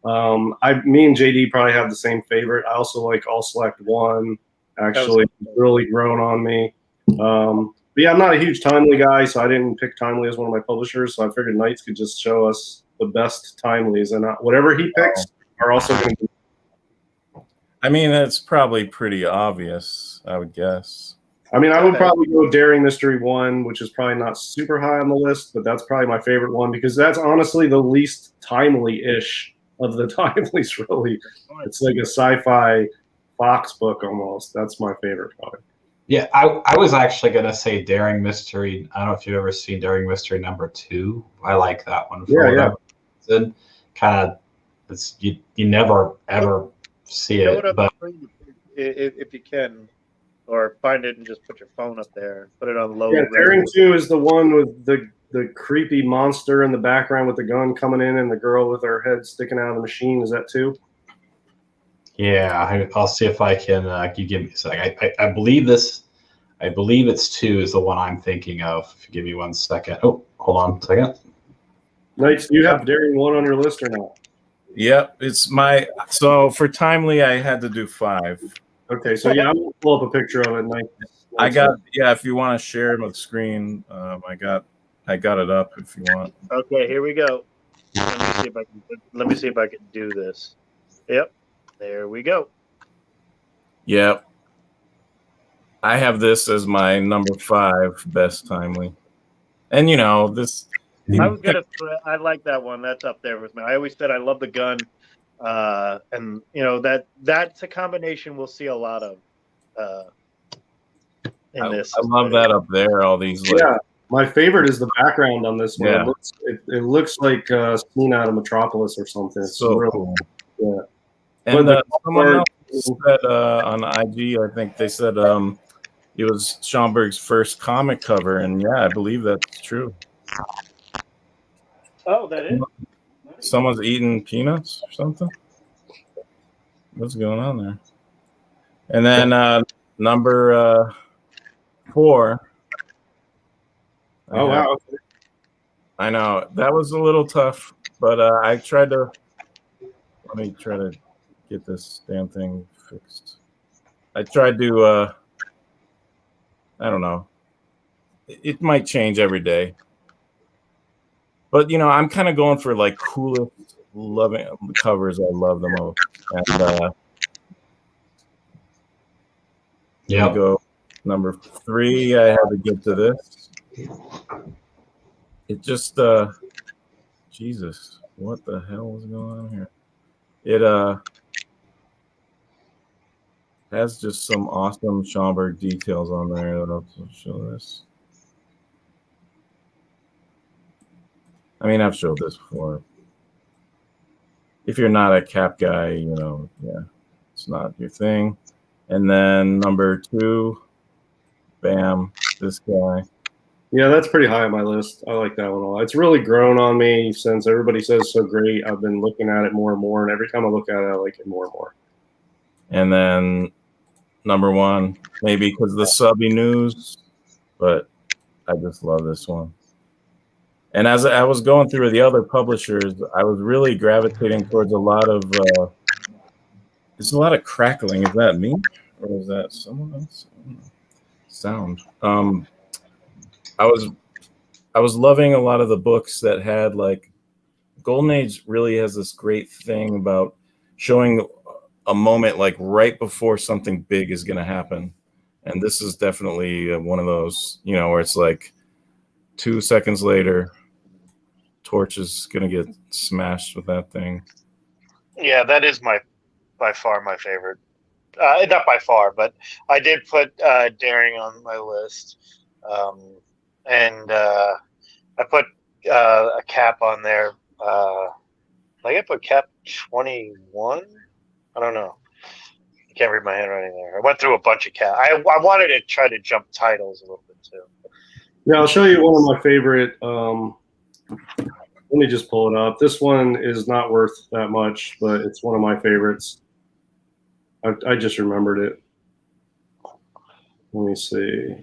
Me and JD probably have the same favorite. I also like All Select One. Actually, really grown on me. But yeah, I'm not a huge Timely guy, so I didn't pick Timely as one of my publishers. So I figured Knights could just show us the best Timelies, and whatever he picks are also going to be. I mean, it's probably pretty obvious, I would guess. I mean, I would probably go Daring Mystery 1, which is probably not super high on the list, but that's probably my favorite one because that's honestly the least timely-ish of the Timelies, really. It's like a sci-fi Fox book almost. That's my favorite probably. Yeah, I was actually going to say Daring Mystery. I don't know if you've ever seen Daring Mystery number 2. I like that one. Yeah. Kind of, you never, ever see it. But if you can, or find it and just put your phone up there, put it on low. Yeah, Daring 2 is the one with the creepy monster in the background with the gun coming in and the girl with her head sticking out of the machine. Is that 2? Yeah, I'll see if I can. You give me a second. I believe this. I believe it's 2 is the one I'm thinking of. If you give me 1 second. Oh, hold on a second. Knights, do you have Daring 1 on your list or not? Yep, it's my. So for Timely, I had to do 5. Okay, so yeah, I'm gonna pull up a picture of it. I got if you want to share the screen, I got it up if you want. Okay, here we go. Let me see if I can do this. Yep, there we go. Yep, I have this as my number 5 best Timely, and you know this. I like that one. That's up there with me. I always said I love the gun. And you know that's a combination we'll see a lot of in this. I love that up there. All these. Yeah, my favorite is the background on this one. Yeah. It looks like a scene out of Metropolis or something. It's so really cool. Yeah. And someone else said on IG, I think they said it was Schomburg's first comic cover, and yeah, I believe that's true. Oh, that is. Someone's eating peanuts or something. What's going on there? And then number 4. Oh wow! I know that was a little tough, but I tried to. Let me try to get this damn thing fixed. I tried to. I don't know. It might change every day. But, you know, I'm kind of going for, like, coolest loving covers I love the most. And yeah, go number 3. I had to get to this. It just, Jesus, what the hell is going on here? has just some awesome Schomburg details on there. I'll show this. I mean, I've showed this before. If you're not a Cap guy, yeah, it's not your thing. And then number 2, bam, this guy. Yeah, that's pretty high on my list. I like that one a lot. It's really grown on me since everybody says it's so great. I've been looking at it more and more, and every time I look at it, I like it more and more. And then number 1, maybe because of the subby news, but I just love this one. And as I was going through the other publishers, I was really gravitating towards a lot of there's a lot of crackling. Is that me? Or is that someone else? Sound. I was loving a lot of the books that had like Golden Age really has this great thing about showing a moment like right before something big is going to happen. And this is definitely one of those, where it's like 2 seconds later, Torch is going to get smashed with that thing. Yeah, that is by far my favorite. Not by far, but I did put Daring on my list. And I put a Cap on there. I put Cap 21. I don't know. I can't read my handwriting there. I went through a bunch of Cap. I wanted to try to jump titles a little bit too. Yeah, I'll show you one of my favorite. Let me just pull it up. This one is not worth that much, but it's one of my favorites. I just remembered it. Let me see.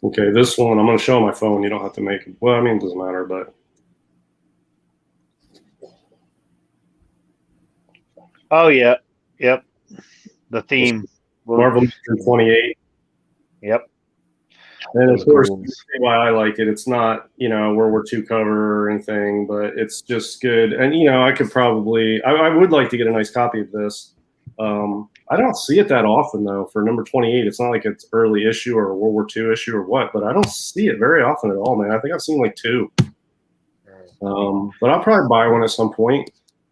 Okay, this one, I'm going to show on my phone. You don't have to make it. Well, I mean, it doesn't matter, but. Oh, yeah. Yep. The theme. Marvel Mystery 28. Yep. And of course, why I like it. It's not, World War II cover or anything, but it's just good. And, I could probably, I would like to get a nice copy of this. I don't see it that often, though, for number 28. It's not like it's early issue or a World War II issue or what, but I don't see it very often at all, man. I think I've seen like 2. But I'll probably buy one at some point.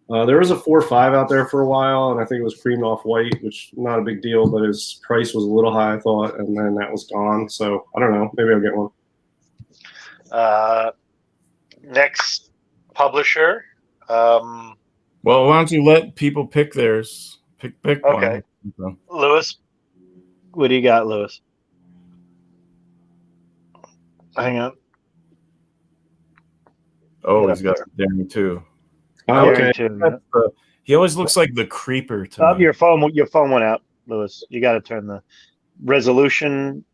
There was a 4.5 out there for a while, and I think it was creamed off white, which not a big deal, but his price was a little high, I thought, and then that was gone. So I don't know. Maybe I'll get one. Next publisher. Well, why don't you let people pick theirs? Pick okay. one. Lewis, what do you got, Lewis? Hang on. Oh, he's got Daring too. Okay. He always looks like the creeper to me. Your phone went out, Lewis. You got to turn the resolution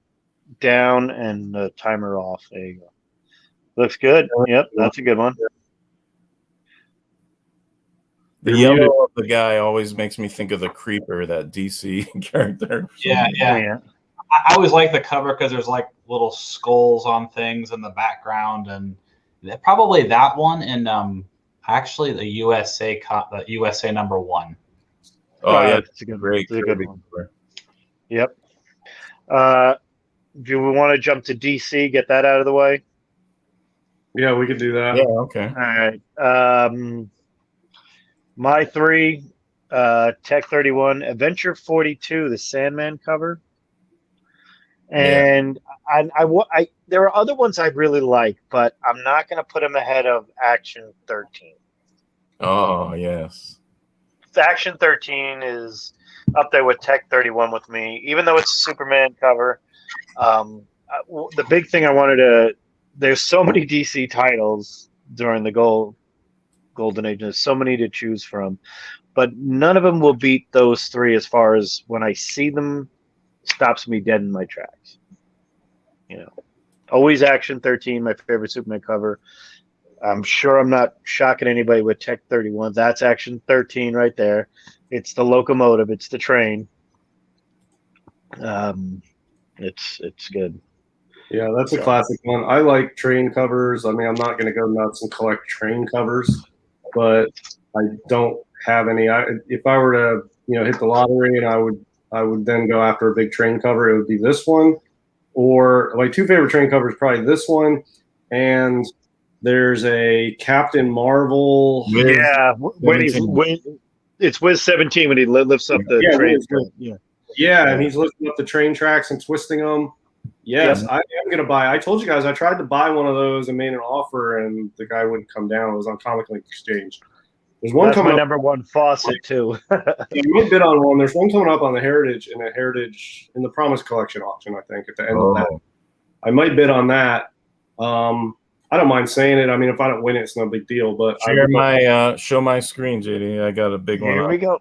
down and the timer off. There you go. Looks good. Yep, that's a good one. The yellow of the guy always makes me think of the creeper, that DC character. Yeah. I always like the cover because there's like little skulls on things in the background, and probably that one and actually the USA number 1. Oh yeah, it's a good, great, it's a good one. Yep. Do we want to jump to DC? Get that out of the way. Yeah, we could do that. Yeah. Okay. All right. My 3, Tech 31, Adventure 42, the Sandman cover. And I there are other ones I really like, but I'm not going to put them ahead of Action 13. Oh, yes. Action 13 is up there with Tech 31 with me, even though it's a Superman cover. The big thing I wanted to – there's so many DC titles during the Golden Age. There's so many to choose from, but none of them will beat those 3 as far as when I see them, stops me dead in my tracks. Always Action 13, my favorite Superman cover. I'm sure I'm not shocking anybody with Tech 31. That's Action 13 right there. It's the locomotive. It's the train. It's good. Yeah, that's a classic one. I like train covers. I mean, I'm not going to go nuts and collect train covers, but I don't have any. If I were to, hit the lottery and I would then go after a big train cover, it would be this one. Or my 2 favorite train covers, probably this one and There's a Captain Marvel. Yeah, it's with 17 when he lifts up the Yeah, train. yeah. Yeah, and he's lifting up the train tracks and twisting them. Yes, I am going to buy. I told you guys I tried to buy one of those and made an offer, and the guy wouldn't come down. It was on Comic Link Exchange. There's one That's coming my up. number one faucet too. You might bid on one. There's one coming up on the Heritage in the Promise Collection auction. I think at the end of that, I might bid on that. I don't mind saying it. I mean, if I don't win it, it's no big deal. But show my screen, JD. I got a big one. Here we go.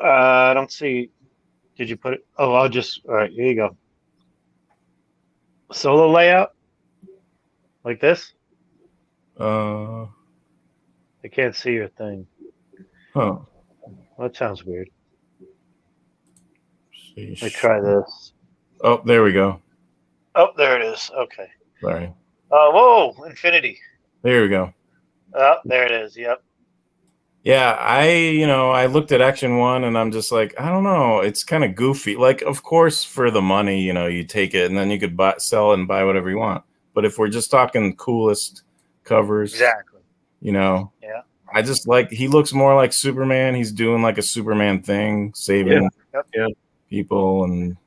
I don't see. Did you put it? Oh, all right. Here you go. Solo layout, like this. I can't see your thing. Huh. Well, that sounds weird. Sheesh. Let me try this. Oh, there we go. Oh, there it is. Okay. Sorry. Whoa, infinity. There we go. Oh, there it is. Yep. Yeah, I looked at Action 1 and I'm just like, I don't know. It's kind of goofy. Like, of course, for the money, you take it and then you could sell it and buy whatever you want. But if we're just talking coolest covers, Exactly. Yeah. I just he looks more like Superman. He's doing like a Superman thing, saving people, and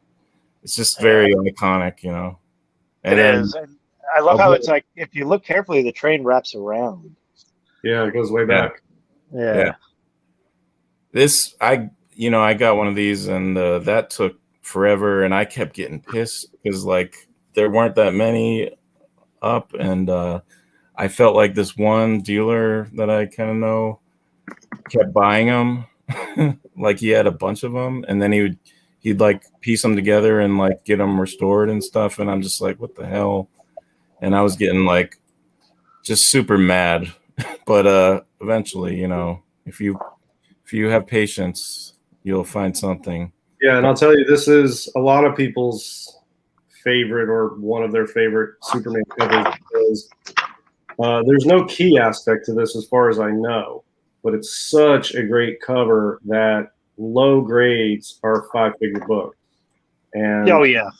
it's just very iconic, And it is. And I love how it's like, if you look carefully, the train wraps around. Yeah, it goes way back. Yeah. This, I got one of these, and that took forever, and I kept getting pissed because there weren't that many up, and I felt like this one dealer that I kind of know kept buying them, like he had a bunch of them, and then he'd piece them together and get them restored and stuff, and I'm just like, what the hell? And I was getting just super mad. But eventually, if you have patience, you'll find something. Yeah, and I'll tell you, this is a lot of people's favorite or one of their favorite Superman covers because there's no key aspect to this as far as I know, but it's such a great cover that low grades are 5-figure books. And oh yeah.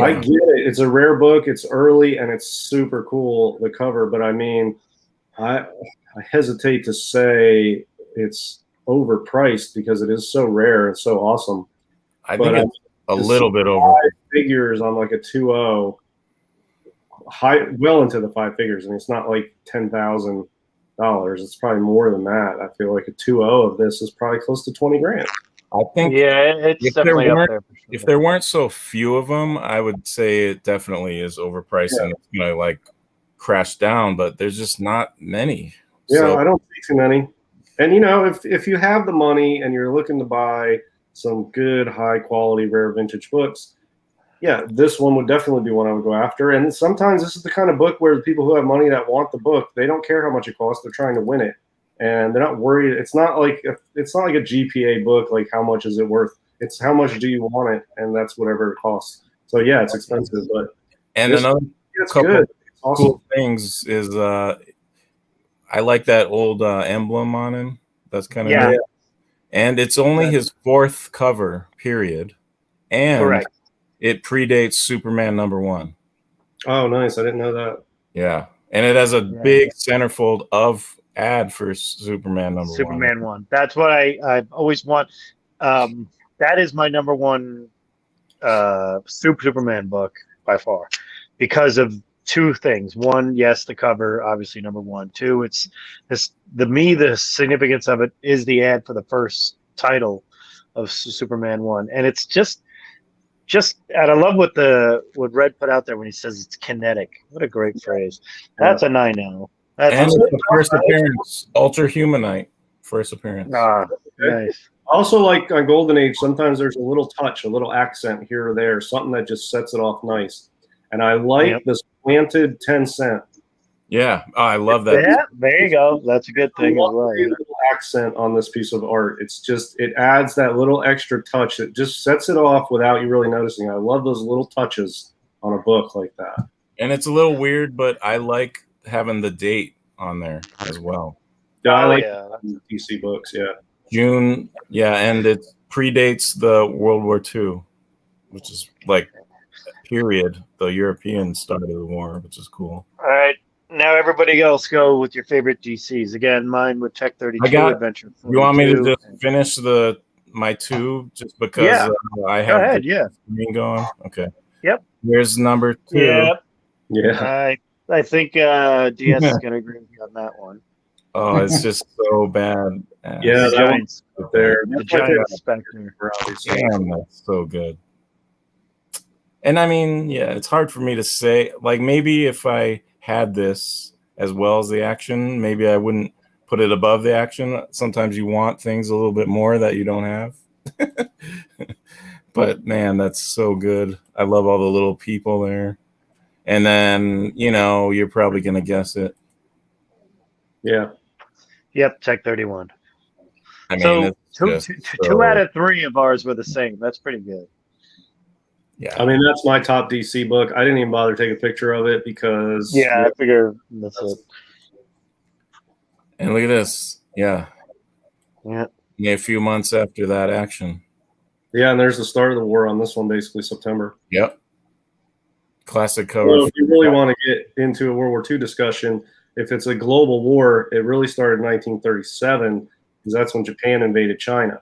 I get it. It's a rare book. It's early and it's super cool, the cover, but I mean, I hesitate to say it's overpriced because it is so rare and so awesome. I think it's a little bit over. 5 figures on a 2.0, well into the 5 figures. I mean, it's not like $10,000. It's probably more than that. I feel like a 2.0 of this is probably close to 20 grand. I think it's definitely up there. For sure. If there weren't so few of them, I would say it definitely is overpriced and it's gonna crash down. But there's just not many. Yeah, so. I don't see too many. And if you have the money and you're looking to buy some good, high quality, rare vintage books, yeah, this one would definitely be one I would go after. And sometimes this is the kind of book where the people who have money that want the book, they don't care how much it costs. They're trying to win it, and they're not worried. It's not like a GPA book. Like, how much is it worth? It's how much do you want it, and that's whatever it costs. So yeah, it's expensive, but another couple awesome. Cool things is I like that old emblem on him. That's kind of neat. And it's only his 4th cover, period. And correct. It predates Superman #1. Oh, nice. I didn't know that. Yeah. And it has a big centerfold of ad for Superman #1. Superman 1. That's what I always want. That is my #1 Superman book by far because of 2 things. 1, yes, the cover, obviously #1. 2, it's the significance of it is the ad for the first title of Superman 1, and it's just and I love what Red put out there when he says it's kinetic. What a great phrase. That's a 9-0. And it's the first appearance, Ultra Humanite, first appearance. Nice. Also, like on Golden Age, sometimes there's a little touch, a little accent here or there, something that just sets it off nice. And I like this planted 10-cent. Yeah, I love that. Yeah, there you go. That's a good thing as well. Little accent on this piece of art. It's just, it adds that little extra touch that just sets it off without you really noticing. I love those little touches on a book like that. And it's a little weird, but I like having the date on there as well. Yeah, I like DC books. Yeah, June. Yeah, and it predates the World War II, which is period, the European start of the war, which is cool. All right. Now now everybody else go with your favorite DCs. Again, mine with Tech 32, I got- Adventure 42. You want me to just finish my two just because Yeah. I Go have ahead, the yeah. screen going? Okay. Yep. Here's number 2. Yeah. Yeah. I think DS is going to agree with you on that one. Oh, it's just so bad. Yeah, The that Giants. one's up there. The That's my Giant favorite Spectre. for obviously. Damn, that's so good. And I mean, yeah, it's hard for me to say. Like, maybe if I had this as well as the action, maybe I wouldn't put it above the action. Sometimes you want things a little bit more that you don't have. But man, that's so good. I love all the little people there. And then, you're probably going to guess it. Yeah. Yep, Tech 31. I mean, So it's two so- out of 3 of ours were the same. That's pretty good. Yeah. I mean, that's my top DC book. I didn't even bother to take a picture of it because I figure that's it. And look at this. Yeah. Yeah. A few months after that action. Yeah, and there's the start of the war on this one, basically September. Yep. Classic cover. So if you really want to get into a World War II discussion, if it's a global war, it really started in 1937 because that's when Japan invaded China.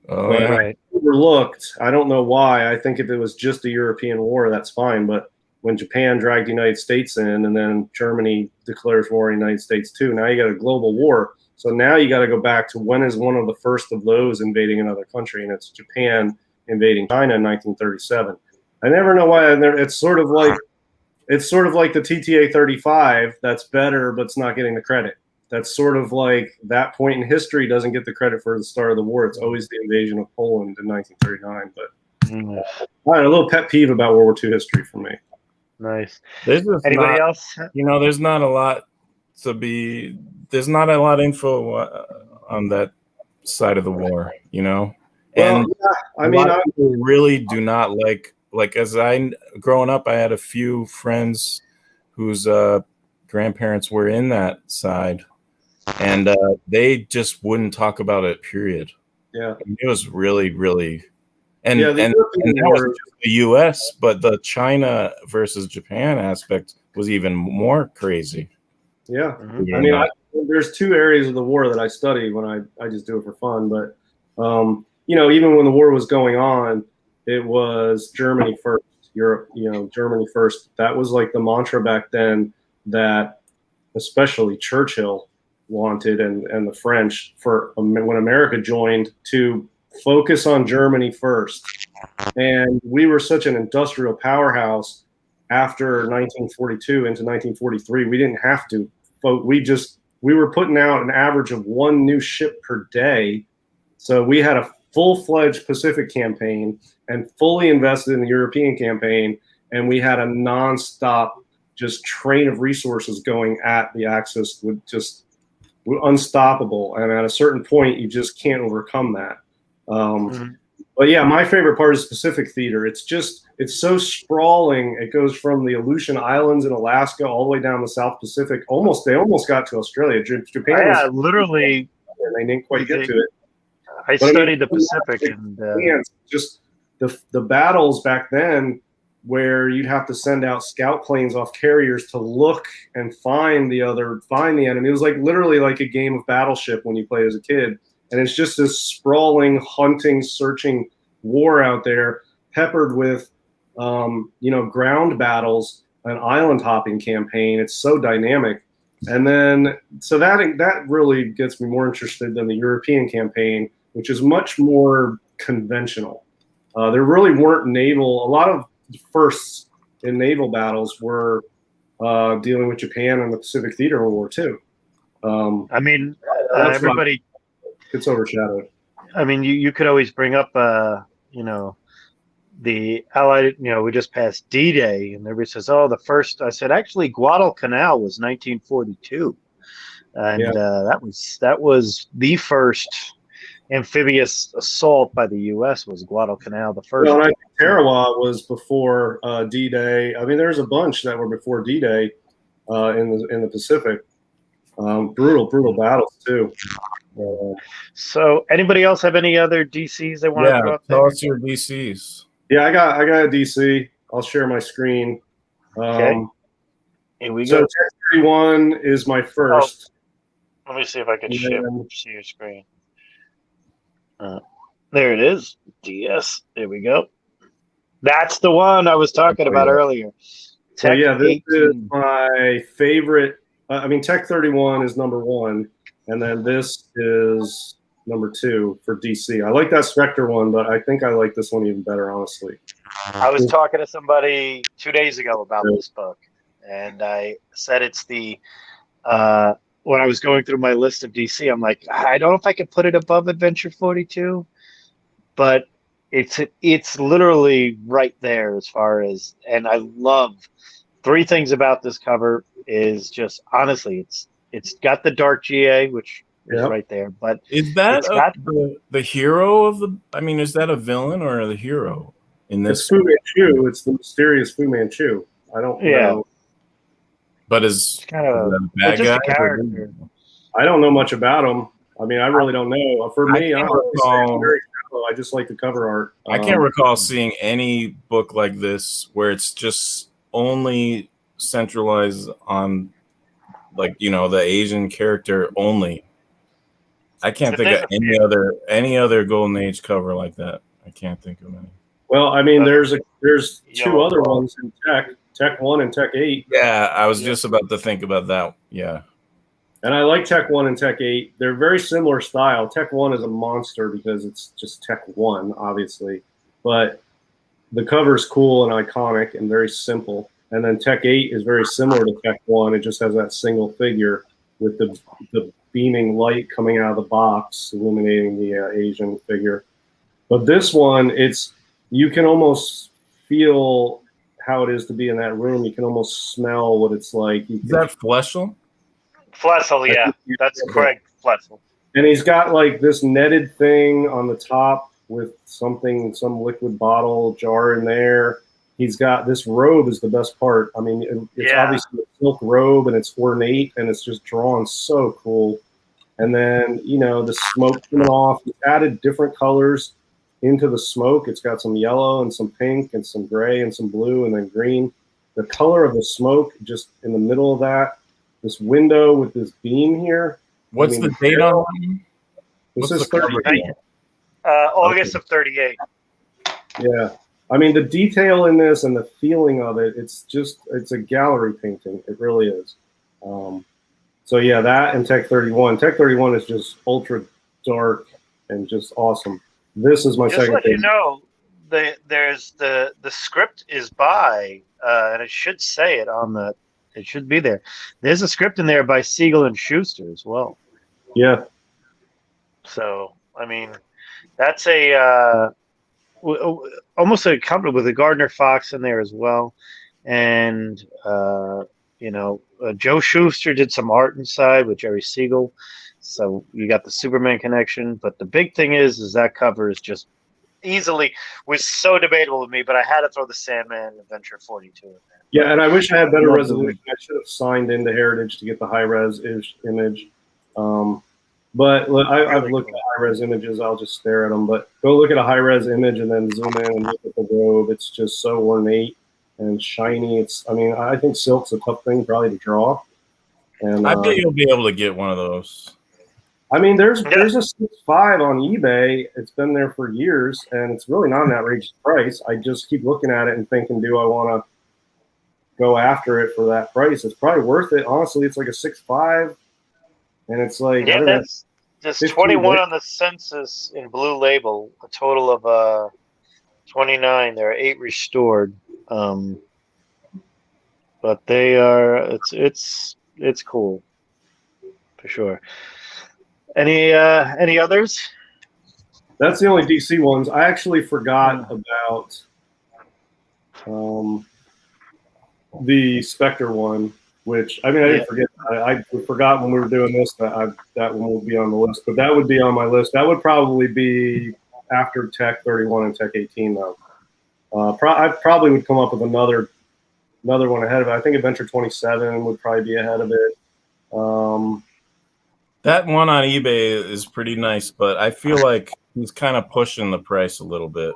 Oh, But yeah. Right. Overlooked. I don't know why. I think if it was just a European war, that's fine. But when Japan dragged the United States in, and then Germany declares war on the United States too, now you got a global war. So now you got to go back to when is one of the first of those invading another country, and it's Japan invading China in 1937. I never know why. It's sort of like the TTA 35. That's better, but it's not getting the credit. That's sort of like that point in history doesn't get the credit for the start of the war. It's always the invasion of Poland in 1939. But a little pet peeve about World War II history for me. Nice. There's just Anybody not, else? there's not a lot there's not a lot of info on that side of the war, Well, and yeah, I a mean, lot of people really do not like as growing up, I had a few friends whose grandparents were in that side, and they just wouldn't talk about it, period. yeah. It was really, really, and Yeah, and that was just the U.S., but the China versus Japan aspect was even more crazy. Yeah. Mhm. I mean, there's 2 areas of the war that I study when I just do it for fun. But, even when the war was going on, it was Germany first, Europe, Germany first. That was like the mantra back then that especially Churchill wanted and the French when America joined to focus on Germany first. And we were such an industrial powerhouse after 1942 into 1943, we didn't have to. But we were putting out an average of 1 new ship per day. So we had a full-fledged Pacific campaign and fully invested in the European campaign. And we had a nonstop just train of resources going at the Axis unstoppable. And at a certain point, you just can't overcome that. But yeah, my favorite part is Pacific theater. It's so sprawling. It goes from the Aleutian Islands in Alaska all the way down the South Pacific. They almost got to Australia. Japan Literally. And they didn't quite get to it. I studied the Pacific, and just the battles back then, where you'd have to send out scout planes off carriers to look and find the enemy. It was like literally like a game of Battleship when you play as a kid. And it's just this sprawling, hunting, searching war out there, peppered with, ground battles, an island hopping campaign. It's so dynamic. And then, so that really gets me more interested than the European campaign, which is much more conventional. There really weren't a lot of firsts in naval battles were dealing with Japan and the Pacific theater in World War II. Everybody gets overshadowed. I mean, you could always bring up, the Allied, we just passed D-Day, and everybody says, oh, the first, I said, actually, Guadalcanal was 1942. And that was the first amphibious assault by the U.S. was Guadalcanal, the first. Well, I think Tarawa was before D-Day. I mean, there's a bunch that were before D-Day in the Pacific. Brutal battles, too. So, anybody else have any other DCs they want to throw up there? Tell us your DCs. Yeah, I got a DC. I'll share my screen. Okay. Here we So go. Tech 31 is my first. Let me see if I can Yeah. see your screen. There it is. DS. There we go. That's the one I was talking about earlier. So Tech yeah, this 18. is my favorite. I mean, Tech 31 is number 1, and then this is number 2 for DC. I like that Spectre one, but I think I like this one even better, honestly. I was talking to somebody 2 days ago about this book, and I said it's the when I was going through my list of DC, I'm like, I don't know if I could put it above Adventure 42, but it's literally right there as far as, and I love 3 things about this cover is just honestly, it's got the dark GA, which is right there, but is that it's got the hero of the? I mean, is that a villain or the hero in this? It's Fu Manchu. It's the mysterious Fu Manchu. I don't know. But is kind of a bad just guy? a character. I don't know much about him. I mean, I really don't know. For me, I'm very shallow. I just like the cover art. I can't recall seeing any book like this where it's just only centralized on, like, you know, the Asian character only. I can't think of any other Golden Age cover like that. I can't think of any. Well, I mean, there's 2 other ones in Tech 1 and Tech 8. Yeah, I was just about to think about that. Yeah. And I like Tech 1 and Tech 8. They're very similar style. Tech 1 is a monster because it's just Tech 1, obviously. But the cover is cool and iconic and very simple. And then Tech 8 is very similar to Tech 1. It just has that single figure with the beaming light coming out of the box, illuminating the Asian figure. But this one, you can almost feel how it is to be in that room. You can almost smell what it's like. Is that Fleshel? Flessel, yeah, that's correct, Flessel. And he's got like this netted thing on the top with some liquid bottle jar in there. He's got this robe is the best part. I mean, it's obviously a silk robe and it's ornate and it's just drawn so cool. And then, you know, the smoke coming off. He added different colors into the smoke. It's got some yellow and some pink and some gray and some blue and then green. The color of the smoke just in the middle of that. This window with this beam here. What's the date on that? This is 38. August of 38. Yeah. I mean, the detail in this and the feeling of it, it's a gallery painting. It really is. So, yeah, that and Tech 31. Tech 31 is just ultra dark and just awesome. This is my second favorite. Just let you know, there's the script is by, and it should say it on the, it should be there. There's a script in there by Siegel and Schuster as well. Yeah. So, I mean, that's almost a company with a Gardner Fox in there as well. And, you know, Joe Schuster did some art inside with Jerry Siegel. So you got the Superman connection. But the big thing is that cover is just was so debatable with me, but I had to throw the Sandman Adventure 42 in there. Yeah, and I wish I had better resolution. I should have signed into Heritage to get the high-res image. But I've looked at high-res images. I'll just stare at them. But go look at a high-res image and then zoom in and look at the robe. It's just so ornate and shiny. I think silk's a tough thing probably to draw. And I bet you'll be able to get one of those. I mean, there's a 6.5 on eBay. It's been there for years, and it's really not an outrageous price. I just keep looking at it and thinking, do I want to go after it for that price? It's probably worth it. Honestly, it's like a 6.5, and it's like there's 21 on the census in Blue Label, a total of 29. There are 8 restored, but they are it's cool for sure. Any others? That's the only DC ones. I actually forgot about the Spectre one, which I didn't forget. I forgot when we were doing this that one will be on the list, but that would be on my list. That would probably be after Tech 31 and Tech 18, though. I probably would come up with another one ahead of it. I think Adventure 27 would probably be ahead of it. That one on eBay is pretty nice, but I feel like he's kind of pushing the price a little bit.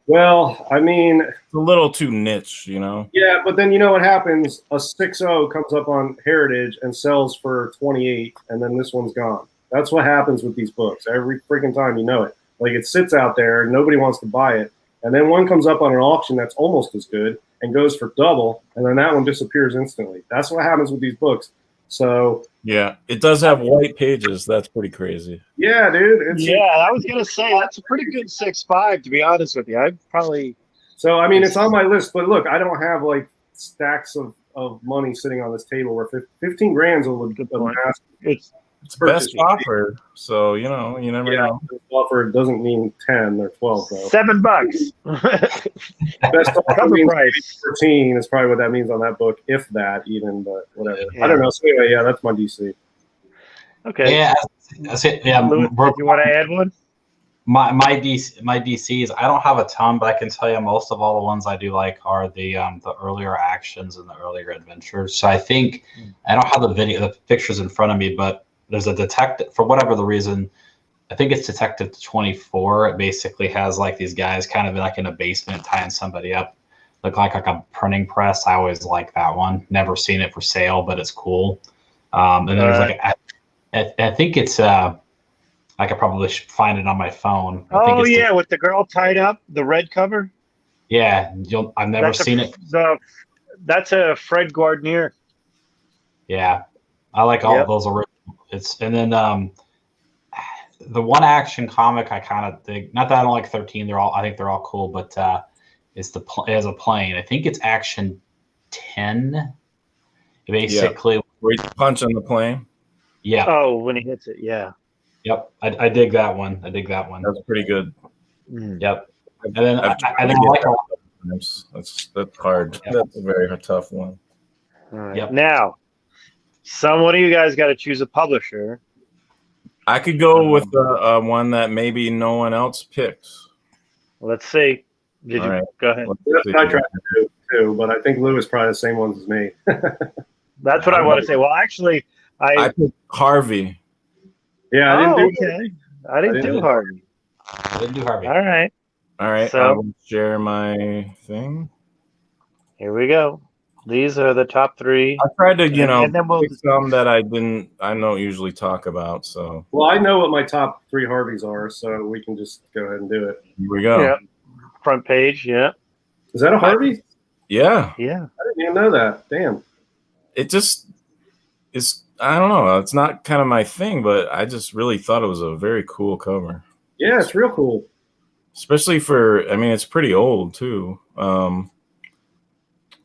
Well, I mean, It's a little too niche, you know. yeah, but then you know what happens? A 6.0 comes up on Heritage and sells for 28, and then this one's gone. That's what happens with these books. Every freaking time, you know it. Like it sits out there, nobody wants to buy it, and then one comes up on an auction that's almost as good and goes for double, and then that one disappears instantly. That's what happens with these books. So Yeah, it does have white pages. That's pretty crazy. yeah, dude. Yeah, I was gonna say that's a pretty good 6.5. To be honest with you, I'd probably. So I mean, it's on my list, but look, I don't have like stacks of money sitting on this table where 15 grand's a massive. It's Best offer, so you know, you never know. Offer doesn't mean 10 or 12 though. $7. Best offer Cover means price. 13 is probably what that means on that book, if that even, but whatever. Yeah. I don't know. So anyway, yeah, that's my DC. Okay. Yeah, that's it. Yeah, Louis, do you want to add one? my DCs. I don't have a ton, but I can tell you most of all the ones I do like are the earlier actions and the earlier adventures. So I think I don't have the pictures in front of me, but there's a detective for whatever the reason. I think it's Detective 24. It basically has like these guys kind of like in a basement tying somebody up, look like a printing press. I always like that one. Never seen it for sale, but it's cool. And then there's like I think it's I could probably find it on my phone. I think it's with the girl tied up, the red cover. Yeah, I've never seen it. That's a Fred Gardner. Yeah, I like all of those original. And then the one action comic I kind of dig. Not that I don't like 13. I think they're all cool, but it's it has a plane. I think it's Action 10. Basically, where he's punching the plane. Yeah. Oh, when he hits it, yeah. Yep. I dig that one. That's pretty good. Yep. And then I like that's hard. Yep. That's a very tough one. All right. Yep. Now, one of you guys got to choose a publisher. I could go with one that maybe no one else picks. Let's see. Did All you right. go ahead? That's what I tried to do too, but I think Lou is probably the same ones as me. That's what I want to say. Well, actually, I picked Harvey. Yeah, I didn't do okay. I didn't do Harvey. I didn't do Harvey. All right. All right. So- I will share my thing. Here we go. These are the top three. I tried to, and then we'll pick some that I don't usually talk about. So Well, I know what my top 3 Harveys are, so we can just go ahead and do it. here we go. Yeah. Front page. Yeah. Is that a Harvey? Yeah. Yeah. I didn't even know that. Damn. It just is. I don't know. It's not kind of my thing, but I just really thought it was a very cool cover. Yeah, it's real cool. Especially it's pretty old too.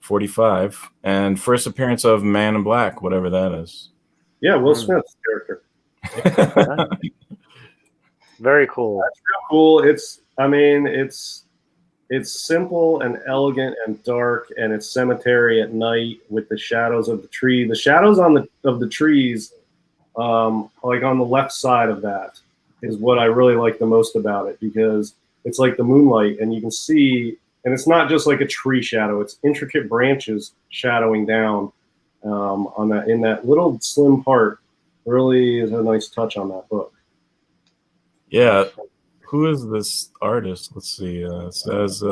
45 and first appearance of Man in Black, whatever that is. Yeah, Will Smith's character. Very cool. That's real cool. It's simple and elegant and dark, and it's cemetery at night with the shadows of the tree. The shadows of the trees, like on the left side of that, is what I really like the most about it, because it's like the moonlight, and you can see. And it's not just like a tree shadow; it's intricate branches shadowing down in that little slim part. Really is a nice touch on that book. Yeah. Who is this artist? Let's see. It says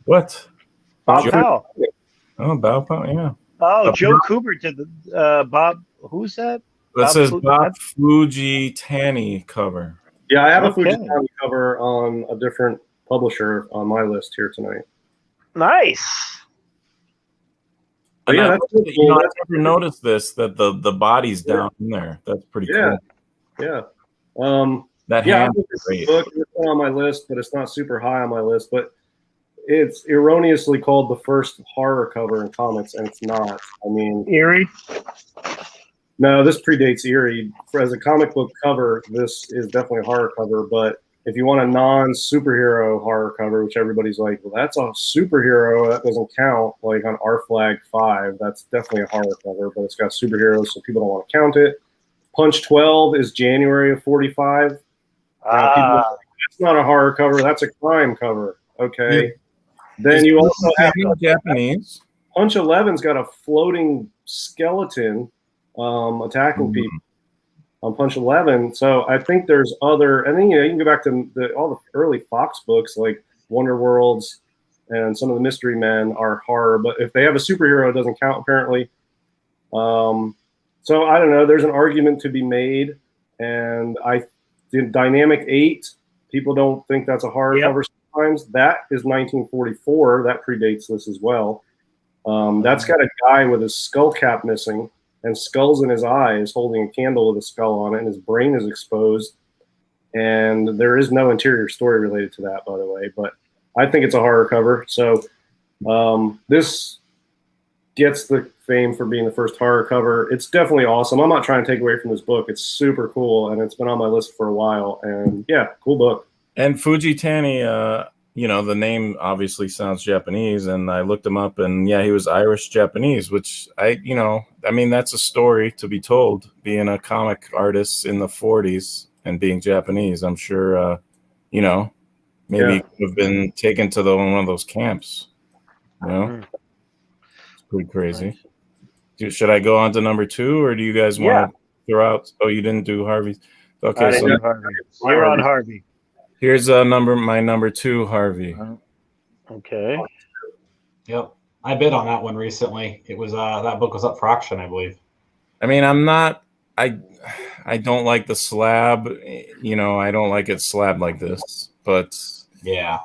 what? Bob Joe- Powell. Oh, Bob Powell, yeah. Oh, Joe Cooper did the Bob. Who's that? It says Bob Bob Fujitani cover. Yeah, I have Okay. a Fujitani cover on a different publisher on my list here tonight. Nice. But yeah, that's cool. I never noticed this, that the body's down in there. That's pretty Yeah. cool. Yeah. That Yeah, I hand think is this great. book is on my list, but it's not super high on my list. But it's erroneously called the first horror cover in comics, and it's not. I mean, Eerie. no, this predates Eerie. As a comic book cover, this is definitely a horror cover. But if you want a non-superhero horror cover, which everybody's like, well, that's a superhero, that doesn't count. Like on R Flag 5, that's definitely a horror cover, but it's got superheroes, so people don't want to count it. Punch 12 is January of 45. That's not a horror cover. That's a crime cover. Okay. Yeah. Then you also have Japanese. Punch 11's got a floating skeleton attacking people. on Punch 11. So I think there's other, and then you can go back to all the early Fox books like Wonder Worlds and some of the Mystery Men are horror. But if they have a superhero, it doesn't count apparently. So I don't know. There's an argument to be made, and the Dynamic 8. People don't think that's a hardcover sometimes. That is 1944. That predates this as well. That's got a guy with his skull cap missing and skulls in his eyes holding a candle with a skull on it, and his brain is exposed. And there is no interior story related to that, by the way. But I think it's a horror cover. So this gets the fame for being the first horror cover. It's definitely awesome. I'm not trying to take away from this book. It's super cool, and it's been on my list for a while. And yeah, cool book. And Fujitani, the name obviously sounds Japanese, and I looked him up, and yeah, he was Irish Japanese, which that's a story to be told. Being a comic artist in the 40s and being Japanese, I'm sure, maybe he could have been taken to one of those camps. It's pretty crazy. Should I go on to number 2, or do you guys want to throw out? Oh, you didn't do Harvey's. Okay, so You're on Harvey. Here's my number 2, Harvey. Okay. Yep. I bid on that one recently. It was that book was up for auction, I believe. I mean, I don't like the slab. I don't like it slabbed like this, but yeah,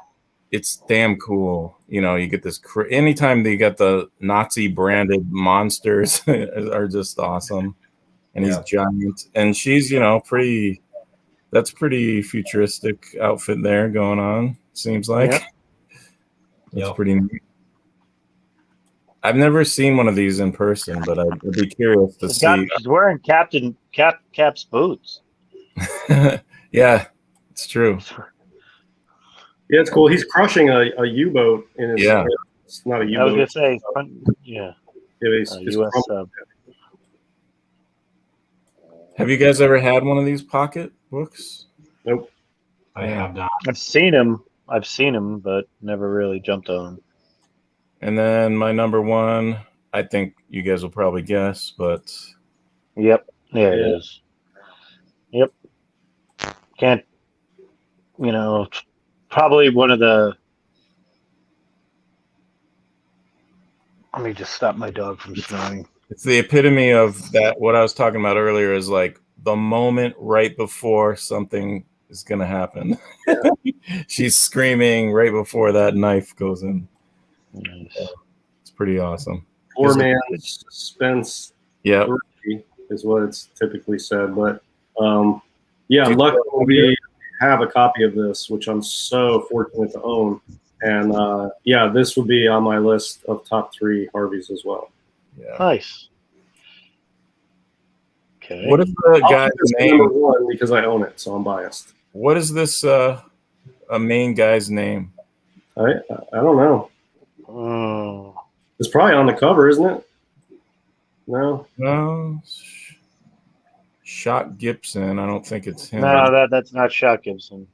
it's damn cool. You get this anytime they get the Nazi branded monsters are just awesome. And he's giant, and she's, pretty. That's pretty futuristic outfit there going on. Seems like that's pretty neat. I've never seen one of these in person, but I'd be curious to see. He's wearing Cap's boots. Yeah, it's true. Yeah, it's cool. He's crushing a U-boat in his. Yeah, it's not a U-boat. I was gonna say, it's U.S. sub. Have you guys ever had one of these pocket books? Nope. I have not. I've seen him, but never really jumped on him. And then my number 1, I think you guys will probably guess, but yep, there it is. Yep, can't. Probably one of the. Let me just stop my dog from snoring. It's the epitome of that. What I was talking about earlier is like the moment right before something is going to happen. She's screaming right before that knife goes in. Nice. It's pretty awesome. Poor man's suspense. Yeah, is what it's typically said. But luckily we have a copy of this, which I'm so fortunate to own. And this would be on my list of top 3 Harveys as well. Yeah. Nice. Okay. What is the guy's name? Number 1 because I own it, so I'm biased. What is this a main guy's name? I don't know. Oh. It's probably on the cover, isn't it? No. Shock Gibson. I don't think it's him. No, that's not Shock Gibson.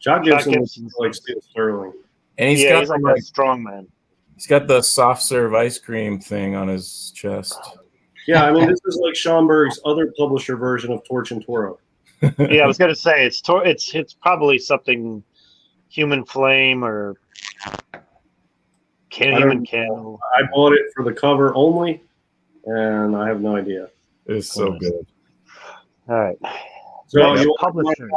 Shock Gibson's like Steve Sterling. And he's like a strong man. He's got the soft serve ice cream thing on his chest. Yeah, I mean, this is like Schomburg's other publisher version of Torch and Toro. Yeah, I was gonna say it's probably something Human Flame or Human Candle. I bought it for the cover only, and I have no idea. It's so good. All right. So publisher.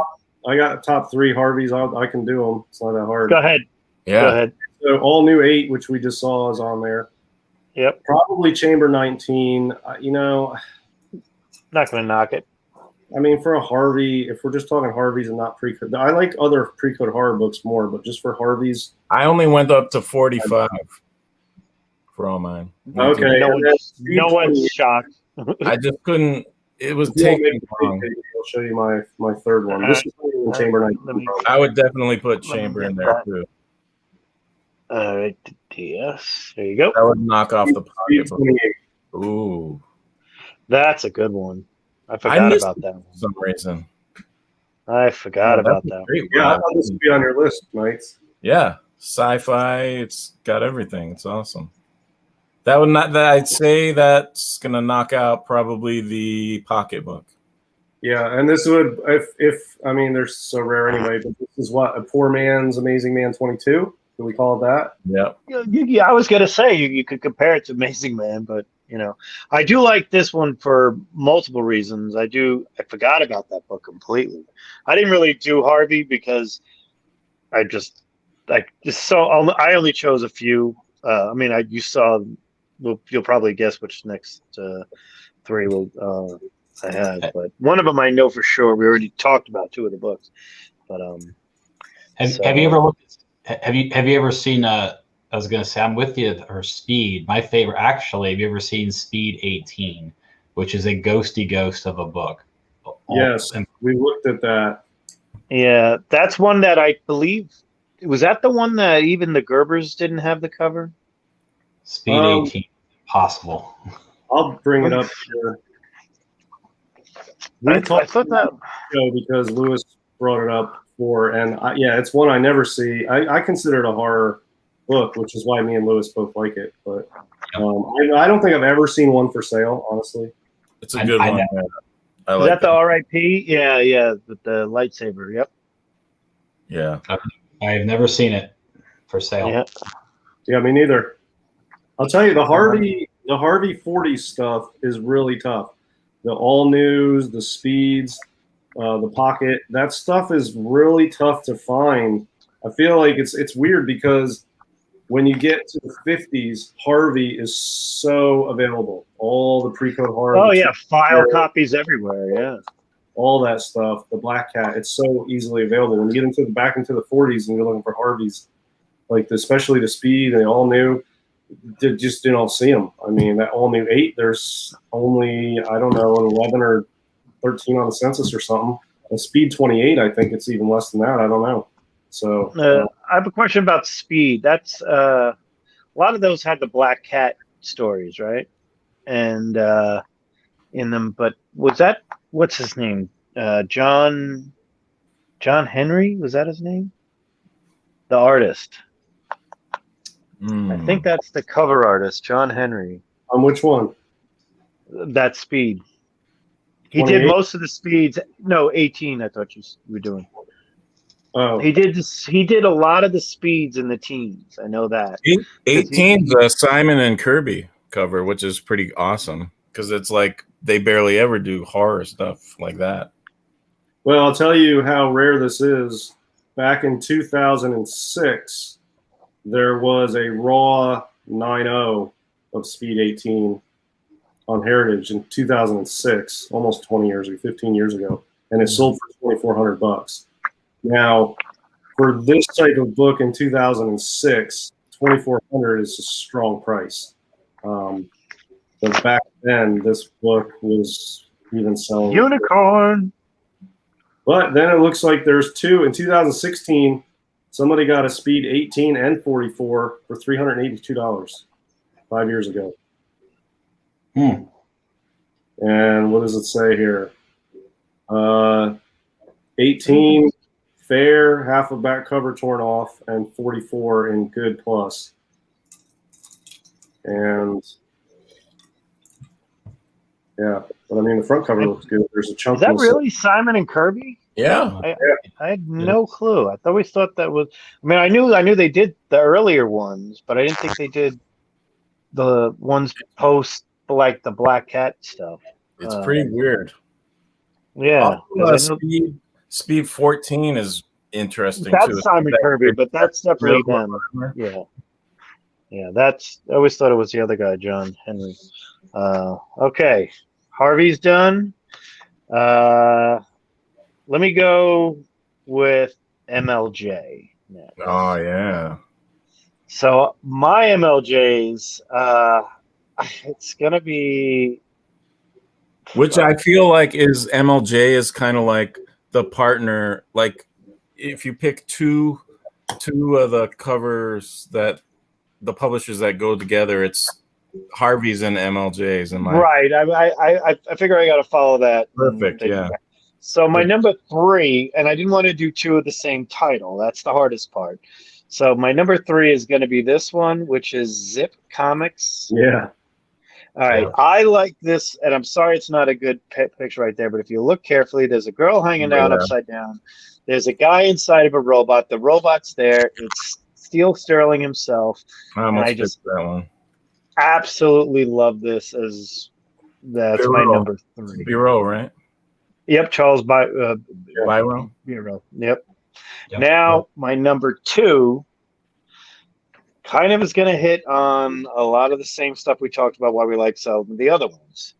I got top 3 Harveys. I can do them. It's not that hard. Go ahead. Yeah. Go ahead. So all new 8, which we just saw, is on there. Yep. Probably Chamber 19. Not going to knock it. I mean, for a Harvey, if we're just talking Harveys and not pre-code, I like other pre-code horror books more, but just for Harveys. I only went up to 45 for all mine. Okay. No one's shocked. I just couldn't. It was taking long. I'll show you my third one. This is in Chamber 19. I would definitely put Chamber in there too. All right, yes. There you go. That would knock off the pocket book. Ooh. That's a good one. I forgot about that one. For some reason. I forgot about that one. Yeah, I thought this would be on your list, Knights. Yeah. Sci-fi, it's got everything. It's awesome. That would not. I'd say that's gonna knock out probably the pocketbook. Yeah, and this would if I mean they're so rare anyway, but this is what, a poor man's Amazing Man 22. Do we call it that? Yeah. Yeah, I was gonna say you could compare it to Amazing Man, but I do like this one for multiple reasons. I forgot about that book completely. I didn't really do Harvey because I just saw. I only chose a few. I mean, you saw. You'll probably guess which next three I had, but one of them I know for sure. We already talked about two of the books, but have you ever looked? Have you ever seen? I was gonna say, I'm with you. Or Speed, my favorite. Actually, have you ever seen Speed 18, which is a ghosty ghost of a book? Yes, we looked at that. Yeah, that's one that I believe. Was that the one that even the Gerbers didn't have the cover? Speed 18, possible. I'll bring it up here. I thought that because Lewis brought it up before, and it's one I never see. I consider it a horror book, which is why me and Lewis both like it. But I don't think I've ever seen one for sale, honestly. It's a good one. Is that the R.I.P.? Yeah, with the lightsaber. Yep. Yeah. I've never seen it for sale. Yeah, me neither. I'll tell you, the Harvey 40 stuff is really tough. The all news, the speeds, the pocket, that stuff is really tough to find. I feel like it's weird because when you get to the 50s, Harvey is so available. All the pre-code Harvey. Oh yeah, file copies everywhere. Yeah, all that stuff. The Black Cat, it's so easily available. When you get back into the 40s and you're looking for Harveys, like especially the speed and the all new, you just don't see them. I mean, that all new 8, there's only, I don't know, 11 or 13 on the census or something. And Speed 28, I think it's even less than that. I don't know. So I have a question about Speed. That's a lot of those had the Black Cat stories, right? And in them, but was that, what's his name? John Henry, was that his name? The artist. I think that's the cover artist, John Henry. On which one? That Speed. He 28? did most of the speeds. No, 18. I thought you were doing. Oh, he did a lot of the speeds in the teens. I know that. 18's a Simon and Kirby cover, which is pretty awesome because it's like they barely ever do horror stuff like that. Well, I'll tell you how rare this is. Back in 2006, there was a raw 9.0 of Speed 18 on Heritage in 2006, almost 20 years or 15 years ago, and it sold for $2,400. Now, for this type of book in 2006, $2,400 is a strong price. But back then, this book was even selling. Unicorn. But then it looks like there's two. In 2016, somebody got a Speed 18 and 44 for $382 5 years ago. And what does it say here? 18 fair, half of back cover torn off, and 44 in good plus. And yeah, but I mean, the front cover looks good. There's a chunk. Is that really Simon and Kirby? Yeah. I had no clue. I always thought that was. I mean, I knew they did the earlier ones, but I didn't think they did the ones post like the Black Cat stuff. It's pretty weird. Yeah. Speed 14 is interesting that's too. That's Simon Kirby, but that's definitely them. Yeah. Yeah, I always thought it was the other guy, John Henry. Okay. Harvey's done. Let me go with MLJ next. Oh yeah. So my MLJs, it's gonna be, which I feel like is MLJ is kind of like the partner. Like if you pick two of the covers that the publishers that go together, it's Harvey's and MLJ's. In my right. I figure I got to follow that. Perfect. Yeah. So my number 3, and I didn't want to do 2 of the same title. That's the hardest part. So my number 3 is going to be this one, which is Zip Comics. Yeah. All right, Yeah. I like this, and I'm sorry it's not a good picture right there, but if you look carefully, there's a girl hanging down Yeah. upside down. There's a guy inside of a robot. The robot's there. It's Steel Sterling himself. I And almost I picked just that one. absolutely love this that's my Bureau. number 3. Bureau, right? Yep, Charles Biro. Bureau. Yep. Yep. Now, my number 2 kind of is going to hit on a lot of the same stuff we talked about why we like some of the other ones.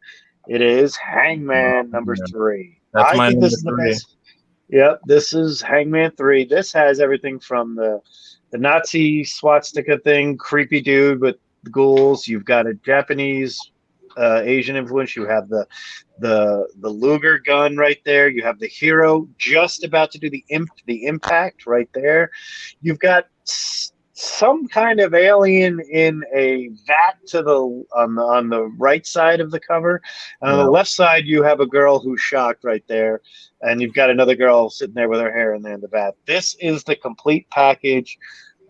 It is Hangman number 3. That's I my think this number is the 3. best. Yep, this is Hangman 3. This has everything from the Nazi swastika thing, creepy dude with the ghouls. You've got a Japanese Asian influence. You have the Luger gun right there. You have the hero just about to do the impact right there. You've got some kind of alien in a vat to the on the right side of the cover. On the left side, you have a girl who's shocked right there, and you've got another girl sitting there with her hair in the vat. This is the complete package.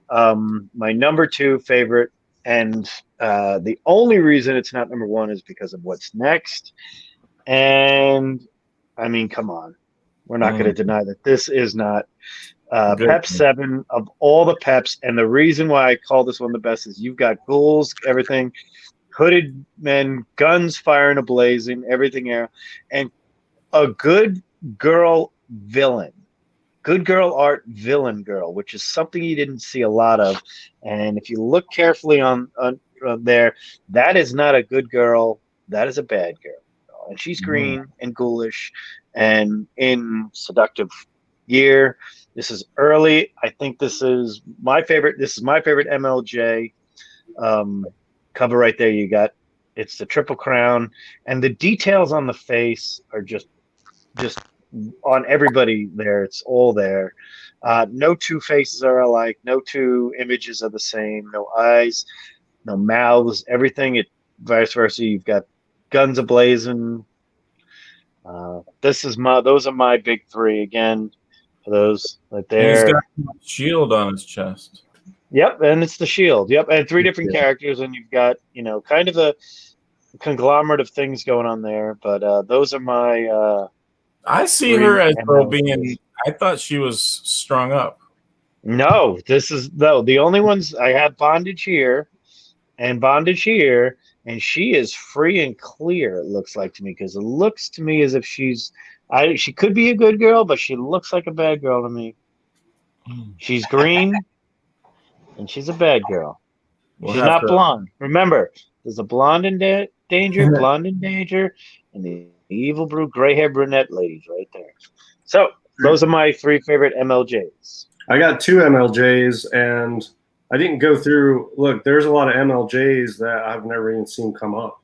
My number 2 favorite, and the only reason it's not number 1 is because of what's next. And I mean, come on, we're not going to deny that this is not. Pep 7 of all the Peps, and the reason why I call this one the best is you've got ghouls, everything, hooded men, guns firing ablazing, everything there, and a good girl villain, good girl art villain girl, which is something you didn't see a lot of. And if you look carefully on there, that is not a good girl, that is a bad girl, and she's green and ghoulish and in seductive gear. This is early. I think this is my favorite. This is my favorite MLJ cover right there. You got it's the Triple Crown, and the details on the face are just on everybody there. It's all there. No two faces are alike. No two images are the same. No eyes, no mouths. Everything. Vice versa. You've got guns ablazing. Those are my big 3 again. Those right there. And he's got a shield on his chest. Yep, and it's the shield. Yep, and 3 different characters, and you've got kind of a conglomerate of things going on there. But those are my. I see her as though being. I thought she was strung up. No, the only ones I have bondage here, and bondage here, and she is free and clear. It looks like to me because it looks to me as if she could be a good girl, but she looks like a bad girl to me. She's green, and she's a bad girl. She's not blonde. Remember, there's a blonde in danger, blonde in danger, and the evil gray-haired brunette ladies right there. So those are my 3 favorite MLJs. I got 2 MLJs, and I didn't go through. Look, there's a lot of MLJs that I've never even seen come up,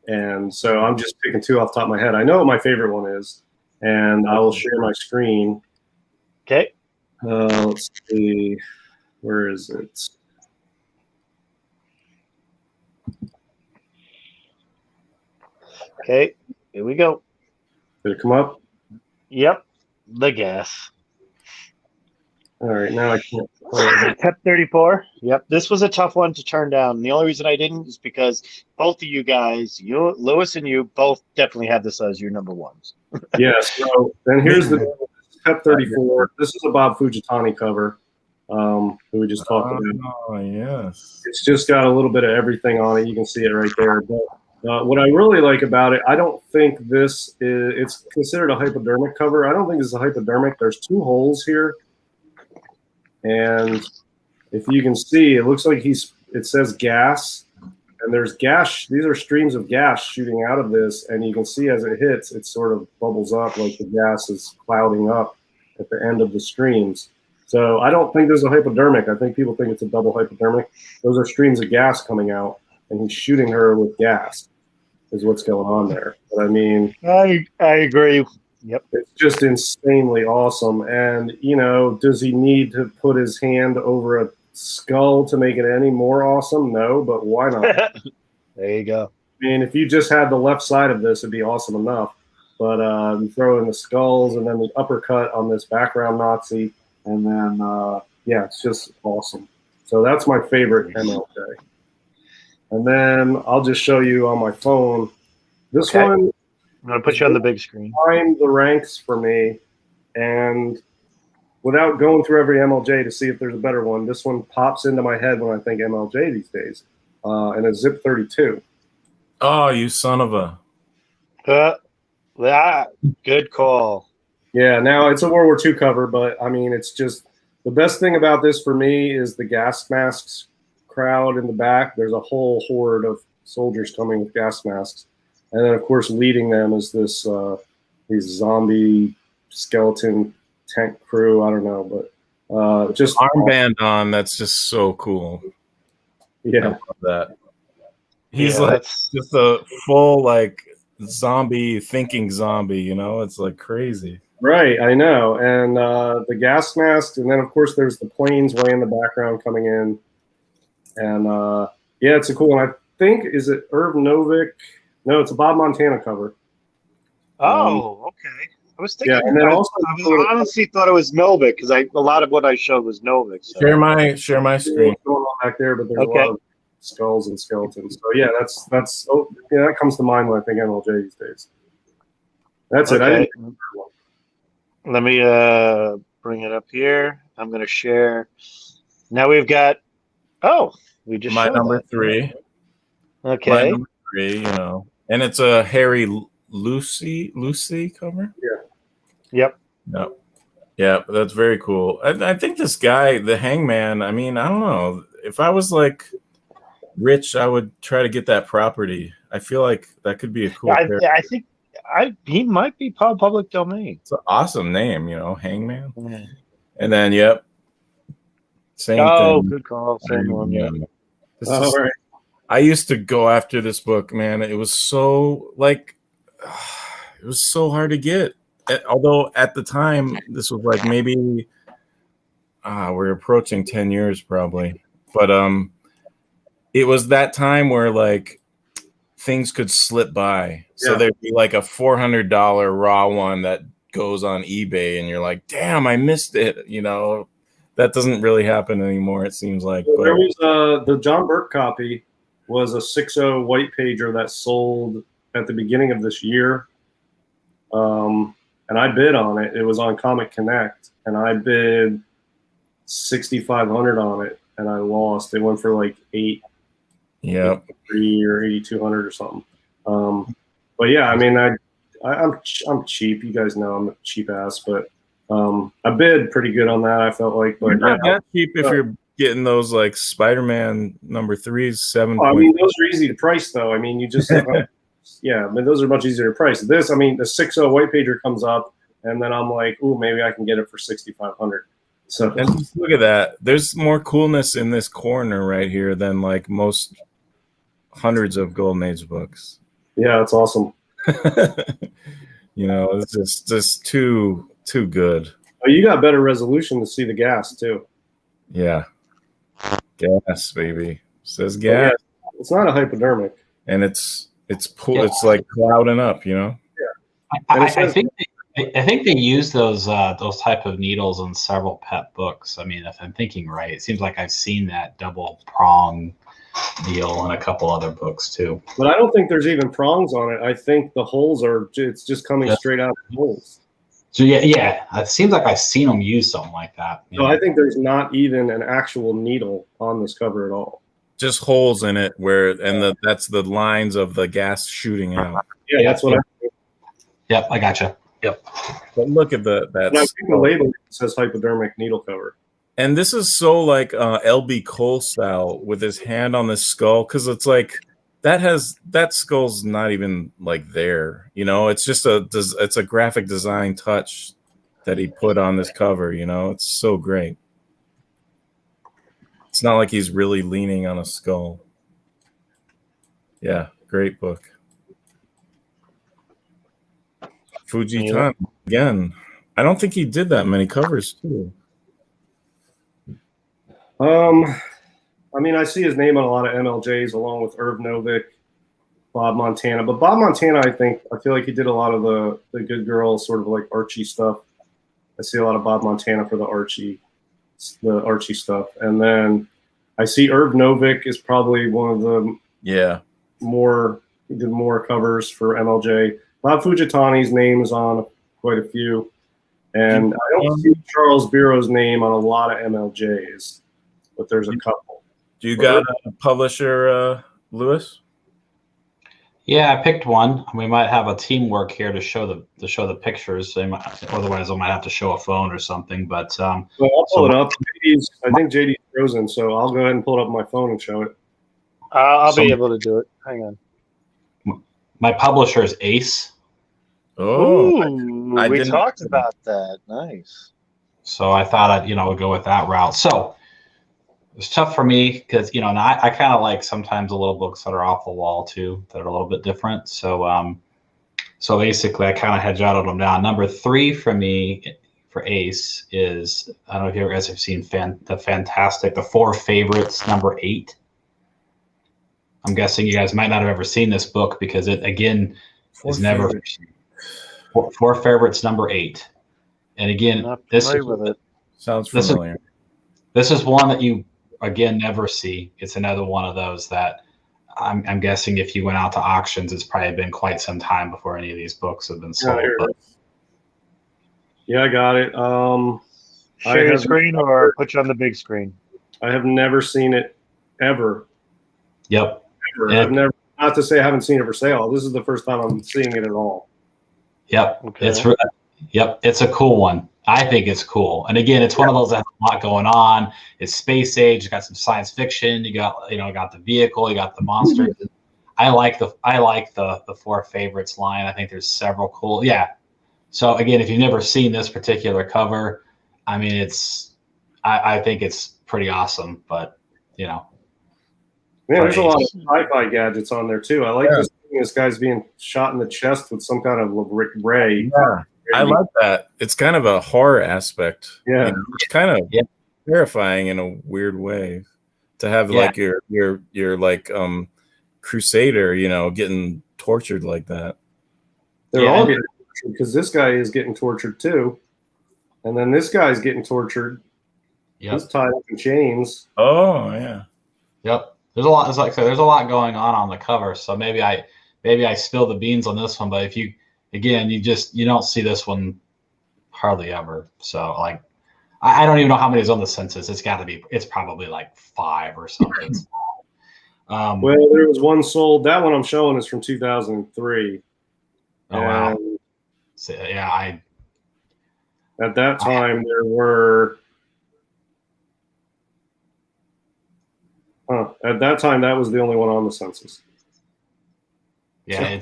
and so I'm just picking 2 off the top of my head. I know what my favorite one is. And I will share my screen. Okay. Let's see. Where is it? Okay. Here we go. Did it come up? Yep. The gas. All right. Now I can't. Pep 34. Yep. This was a tough one to turn down. The only reason I didn't is because both of you guys, Lewis and you, both definitely have this as your number 1s. Yes. So then here's the Pep 34. This is a Bob Fujitani cover that we just talked about. Oh, yes. It's just got a little bit of everything on it. You can see it right there. But what I really like about it, I don't think it's considered a hypodermic cover. I don't think it's a hypodermic. There's 2 holes here. And if you can see, it looks like it says gas. And there's gas. These are streams of gas shooting out of this, and you can see as it hits, it sort of bubbles up like the gas is clouding up at the end of the streams. So I don't think there's a hypodermic. I think people think it's a double hypodermic. Those are streams of gas coming out, and he's shooting her with gas is what's going on there. But I mean, I agree. Yep. It's just insanely awesome. And, does he need to put his hand over a skull to make it any more awesome? No, but why not? There you go. I mean, if you just had the left side of this, it'd be awesome enough. But you throw in the skulls and then the uppercut on this background Nazi, and then it's just awesome. So that's my favorite MLJ. And then I'll just show you on my phone. This Okay. one I'm gonna put you on the big screen. climbed the ranks for me, and without going through every MLJ to see if there's a better one, this one pops into my head when I think MLJ these days, and it's Zip 32. Oh, you son of a. That good call. Yeah, now it's a World War II cover, but I mean, it's just the best thing about this for me is the gas masks crowd in the back. There's a whole horde of soldiers coming with gas masks, and then of course leading them is this these zombie skeleton tank crew. I don't know, but just Armband on. That's just so cool. I yeah, love that. He's Yeah, like that's- just a full like zombie thinking zombie, you know? It's like crazy. right. I know, and the gas mask, and then of course there's the planes way in the background coming in, and yeah, it's a cool one. I think is it Irv Novick? No, it's a Bob Montana cover. Oh, okay. I was thinking. Yeah, and then also I honestly thought it was Novik because a lot of what I showed was Novik. So. Share my screen. going on back there, but there's Okay. a lot of skulls and skeletons. So yeah, that's oh yeah, that comes to mind when I think MLJ these days. That's it. I Okay. didn't Let me bring it up here. I'm going to share. Now we've got. Oh, we just My showed number that. 3. My Okay. number 3, you know. And it's a Harry Lucy cover. Yep. Yep. Yeah, that's very cool. I think this guy, the Hangman, I mean, I don't know. If I was like rich, I would try to get that property. I feel like that could be a cool character. I think he might be public domain. It's an awesome name, you know, Hangman. Yeah. And then, yep. Same Oh, thing. good call. Same one. Yeah. Yeah. This All is- right. I used to go after this book, man. It was so like it was so hard to get. Although at the time this was like maybe we're approaching 10 years probably. But it was that time where like things could slip by. So Yeah. there'd be like a $400 raw one that goes on eBay and you're like, "Damn, I missed it." You know, that doesn't really happen anymore, it seems like. Well, But there was the John Burke copy was a 6.0 white pager that sold at the beginning of this year. And I bid on it. It was on Comic Connect, and I bid $6,500 on it, and I lost. It went for like yeah. $8,300 or $8,200 or something. But yeah, I mean, I'm cheap. You guys know I'm a cheap ass, but I bid pretty good on that. I felt like, but You're not yeah, that cheap if you're getting those like Spider-Man number 3s, 7. I mean, those are easy to price, though. I mean, you just, yeah, I mean, those are much easier to price. This, I mean, the 6.0 white pager comes up, and then I'm like, ooh, maybe I can get it for $6,500. So, And just look at that. There's more coolness in this corner right here than like most hundreds of Golden Age books. yeah, it's awesome. You know, it's just too good. Oh, you got better resolution to see the gas too. Yeah. Gas, baby. Says gas. Yeah, it's not a hypodermic. And it's like clouding up, you know? And I it says- think they use those type of needles in several pet books. I mean, if I'm thinking right, it seems like I've seen that double prong deal in a couple other books too. But I don't think there's even prongs on it. I think the holes it's just coming Yeah. straight out of the holes. So yeah, it seems like I've seen them use something like that. So I think there's not even an actual needle on this cover at all. Just holes in it that's the lines of the gas shooting out. Yeah, that's what I think. Yep, I gotcha. Yep. But look at that. And I think the label says hypodermic needle cover. And this is so like LB Cole style with his hand on the skull, because it's like that skull's not even like there, you know. It's just it's a graphic design touch that he put on this cover, you know. It's so great. It's not like he's really leaning on a skull. Yeah, great book. Fuji Tan again. I don't think he did that many covers too. I mean, I see his name on a lot of MLJs along with Irv Novick, Bob Montana. But Bob Montana, I feel like he did a lot of the Good Girl sort of like Archie stuff. I see a lot of Bob Montana for the Archie stuff. And then I see Irv Novick is probably one of the Yeah. He did more covers for MLJ. Bob Fujitani's name is on quite a few. And I don't see Charles Bureau's name on a lot of MLJs, but there's a couple. Do you got a publisher, Lewis? Yeah, I picked one. We might have a teamwork here to show the pictures. Otherwise, I might have to show a phone or something. But well, I'll pull it up. I think JD's frozen, so I'll go ahead and pull it up on my phone and show it. I'll be able to do it. Hang on. My publisher is Ace. Oh, Ooh, I we didn't- talked about that. Nice. So I thought I'd go with that route. So it's tough for me because and I kind of like sometimes the little books that are off the wall too, that are a little bit different. So so basically I kind of had jotted them down. Number 3 for me for Ace is, I don't know if you guys have seen the 4 Favorites number 8. I'm guessing you guys might not have ever seen this book because it again is never 4 Favorites number 8. And again, this is with it. Sounds familiar. This is one that you again never see. It's another one of those that I'm guessing if you went out to auctions, it's probably been quite some time before any of these books have been sold. Yeah, I got it. Share your screen or put you on the big screen. I have never seen it ever. Yep. Ever. I've never. Not to say I haven't seen it for sale. This is the first time I'm seeing it at all. Yep. Okay. It's a cool one. I think it's cool. And again, it's one of those that has a lot going on. It's space age. It's got some science fiction. You got the vehicle. You got the monsters. I like the 4 Favorites line. I think there's several cool. Yeah. So again, if you've never seen this particular cover, I mean, I think it's pretty awesome. But Man, there's a lot of sci-fi gadgets on there too. I like this guy's being shot in the chest with some kind of ray. Yeah. I like that. It's kind of a horror aspect. Yeah. It's kind of terrifying in a weird way to have like your like crusader, getting tortured like that. They're all getting tortured because this guy is getting tortured too. And then this guy's getting tortured. Yep. He's tied up in chains. Oh, yeah. Yep. There's a lot. It's like I said, there's a lot going on the cover. So maybe I spill the beans on this one, but if you don't see this one hardly ever. So like, I don't even know how many is on the census. It's probably like 5 or something. Well, there was one sold. That one I'm showing is from 2003. Oh wow. So, yeah, at that time there were. At that time, that was the only one on the census. Yeah,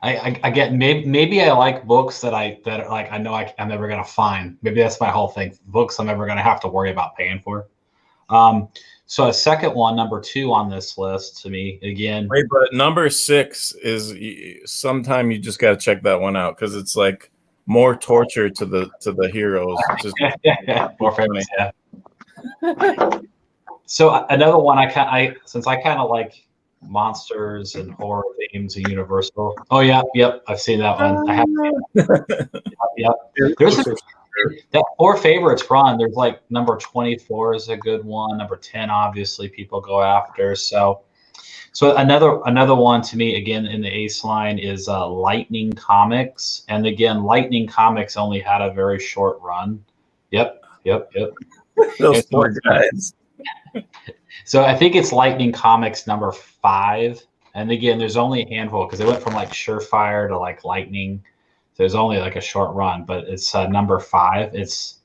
I get maybe I like books that I know I'm never gonna find. Maybe that's my whole thing. Books I'm never gonna have to worry about paying for. So a second one, number 2 on this list to me again. Wait, but number 6 is sometime you just got to check that one out because it's like more torture to the heroes. Just more famous, yeah. So another one since I kind of like monsters and horror themes and Universal. Oh yeah, yep, I've seen that one. I have seen that. Yep. There's that 4 Favorites run. There's like number 24 is a good one. Number 10, obviously, people go after. So another one to me again in the Ace line is Lightning Comics, and again, Lightning Comics only had a very short run. Yep. Those poor guys. So I think it's Lightning Comics number 5. And again, there's only a handful because they went from like Surefire to like Lightning. So there's only like a short run, but it's number 5. It's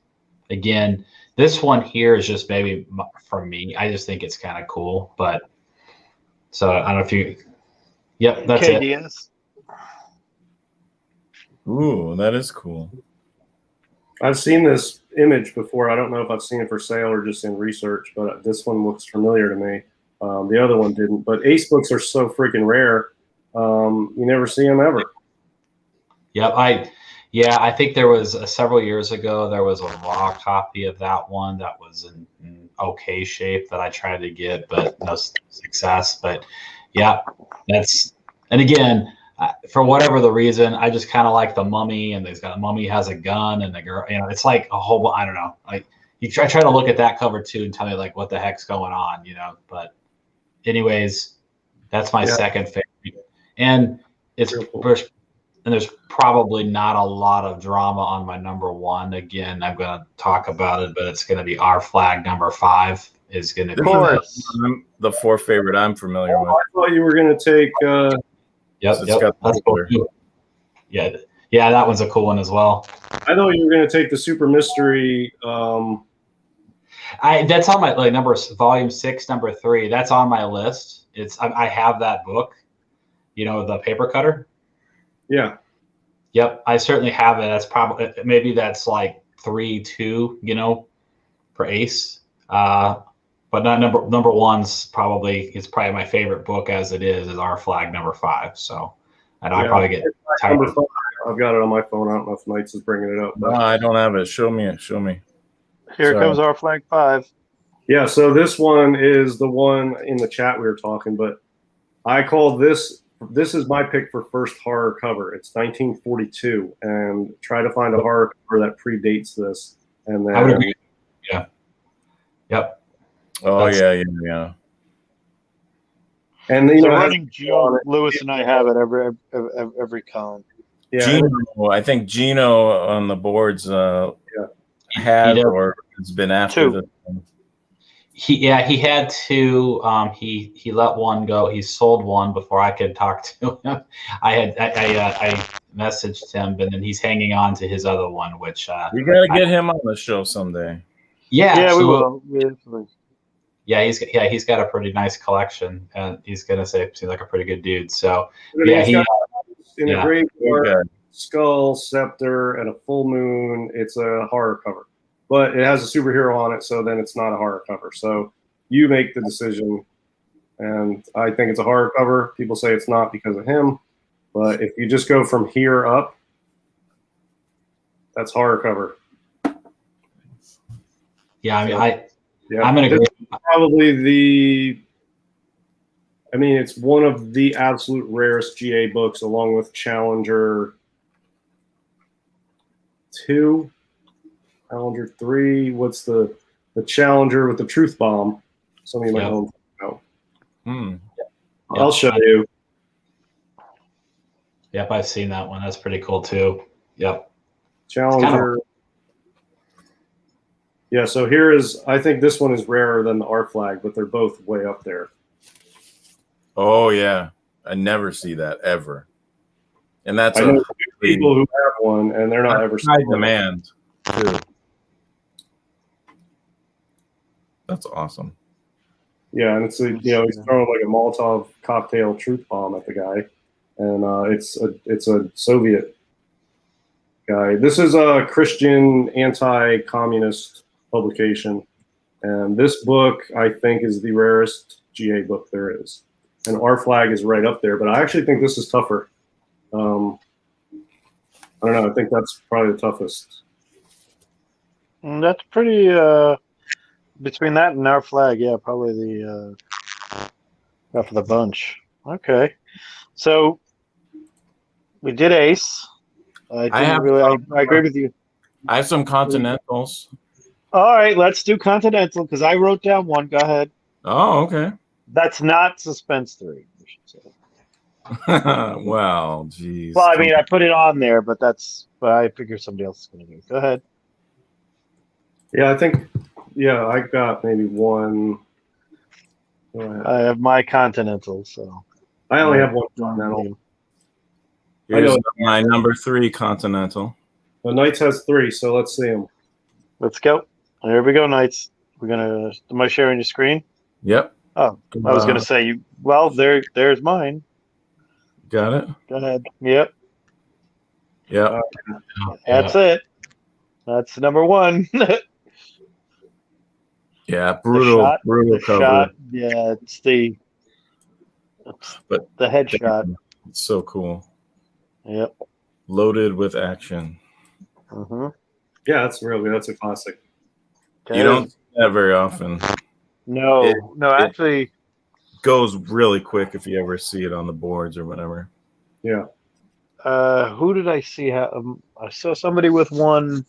again, this one here is just maybe for me. I just think it's kind of cool. But so I don't know if you, yep, that's KDS. It. Ooh, that is cool. I've seen this image before. I don't know if I've seen it for sale or just in research, but this one looks familiar to me. The other one didn't. But Ace books are so freaking rare. You never see them ever. Yep. I think there was several years ago, there was a raw copy of that one that was in okay shape that I tried to get, but no success. But yeah, and again, for whatever the reason, I just kind of like the Mummy, and Mummy has a gun, and the girl, it's like a whole, I don't know. Like you try to look at that cover too and tell me like what the heck's going on, But anyways, that's my second favorite, and there's probably not a lot of drama on my number one. Again, I'm going to talk about it, but it's going to be Our Flag number 5 is going to be the 4th favorite I'm familiar with. I thought you were going to take. Yep. That's cool. Yeah, that one's a cool one as well. I thought you were going to take the Super Mystery. That's on my volume 6, number 3. That's on my list. I have that book, the paper cutter. Yeah. Yep, I certainly have it. That's probably that's like 3-2, for Ace. But not number one's probably my favorite book as it is Our Flag number 5. So, and I probably get tired. Number 5, I've got it on my phone. I don't know if Knights is bringing it up. No, I don't have it. Show me. Here comes Our Flag 5. Yeah, so this one is the one in the chat we were talking, but I call this is my pick for first horror cover. It's 1942, and try to find a horror cover that predates this. And then I would agree. Yeah. Yep. Oh, yeah. And the running joke. Lewis and I have it every column. Yeah. Gino, I think Gino on the boards has or has been after this one. He had 2. He let one go. He sold one before I could talk to him. I messaged him, but then he's hanging on to his other one, which we gotta get him on the show someday. Yeah, we will. Yeah, he's got a pretty nice collection, and he's gonna seem like a pretty good dude. So a graveyard, skull, scepter, and a full moon. It's a horror cover, but it has a superhero on it, so then it's not a horror cover. So you make the decision, and I think it's a horror cover. People say it's not because of him, but if you just go from here up, that's horror cover. Yeah, I mean, I'm gonna agree. Probably it's one of the absolute rarest GA books, along with Challenger 2, Challenger 3. What's the Challenger with the truth bomb? Some of you might know. I'll show you. Yep, I've seen that one. That's pretty cool too. Yep. Challenger. Yeah, so I think this one is rarer than the Our Flag, but they're both way up there. Oh, yeah. I never see that, ever. And that's I know people who have one, and they're not ever high demand, too. That's awesome. Yeah, and it's he's throwing like a Molotov cocktail truth bomb at the guy, and it's a Soviet guy. This is a Christian anti-communist publication, and this book I think is the rarest GA book there is, and Our Flag is right up there, but I actually think this is tougher. I don't know, I think that's probably the toughest. That's pretty between that and Our Flag, probably the top of the bunch. Okay, so we did Ace. I agree with you. I have some Continentals. All right, let's do Continental because I wrote down one. Go ahead. Oh, okay. That's not Suspense 3, I should say. Well, geez. Well, I mean, I put it on there, but I figure somebody else is going to do it. Go ahead. Yeah, I think. Yeah, I got maybe one. I have my Continental, so I only have one Continental. Here's my number 3 Continental. The Knights has 3, so let's see them. Let's go. There we go, Knights. Am I sharing your screen? Yep. Oh, I was going to say there's mine. Got it? Go ahead. Yep. Yep. That's it. That's number 1. Yeah, brutal cover. Shot. Yeah, it's the headshot. It's so cool. Yep. Loaded with action. Mm-hmm. Yeah, that's a classic. You don't see that very often. No, actually, goes really quick if you ever see it on the boards or whatever. Yeah. Who did I see? I saw somebody with one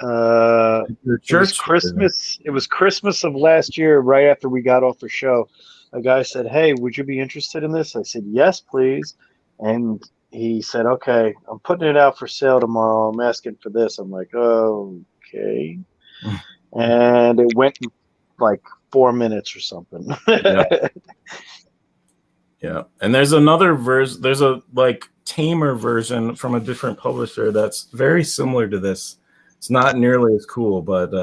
Your It was church. Christmas. It was Christmas of last year, right after we got off the show. A guy said, "Hey, would you be interested in this?" I said, "Yes, please." And he said, "Okay, I'm putting it out for sale tomorrow. I'm asking for this." I'm like, "Okay." And it went in like 4 minutes or something. Yeah. Yeah, and there's another version. There's a like tamer version from a different publisher that's very similar to this. It's not nearly as cool, but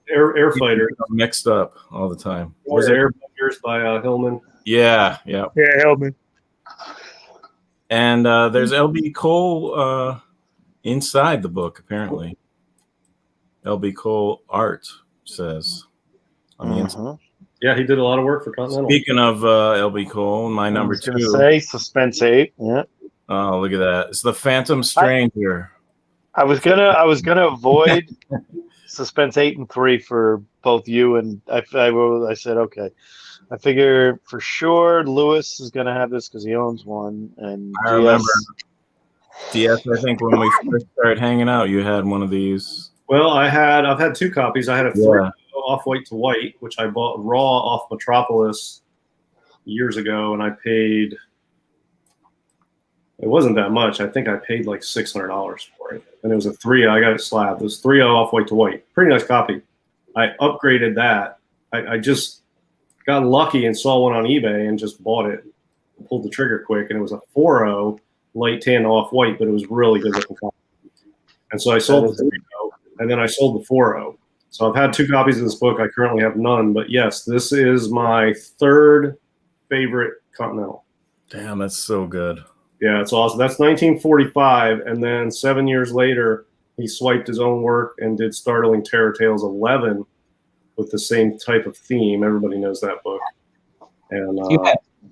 Air Fighter. mixed up all the time. Was Air Fighters by Hillman? Yeah. Yeah, help me. And there's LB Cole inside the book, apparently. LB Cole art says on the inside. Yeah, he did a lot of work for Continental. Speaking of LB Cole, my number I was gonna two. say Suspense 8. Yeah. Oh, look at that! It's the Phantom Stranger. I was gonna avoid Suspense 8 and 3 for both you and I said okay. I figure for sure Lewis is gonna have this because he owns one, and I remember DS. I think when we first started hanging out, you had one of these. Well, I've had 2 copies. I had a 3 off-white to white, which I bought raw off Metropolis years ago, and I paid. It wasn't that much. I think I paid like $600 for it, and it was a 3. I got it slabbed. It was 3 off-white to white. Pretty nice copy. I upgraded that. I just got lucky and saw one on eBay and just bought it. Pulled the trigger quick, and it was a 4.0 light tan off-white, but it was really good looking copy. And so I sold the 3.0, and then I sold the 4.0. So I've had 2 copies of this book. I currently have none, but yes, this is my 3rd favorite Continental. Damn, that's so good. Yeah, it's awesome. That's 1945, and then 7 years later, he swiped his own work and did Startling Terror Tales 11 with the same type of theme. Everybody knows that book. And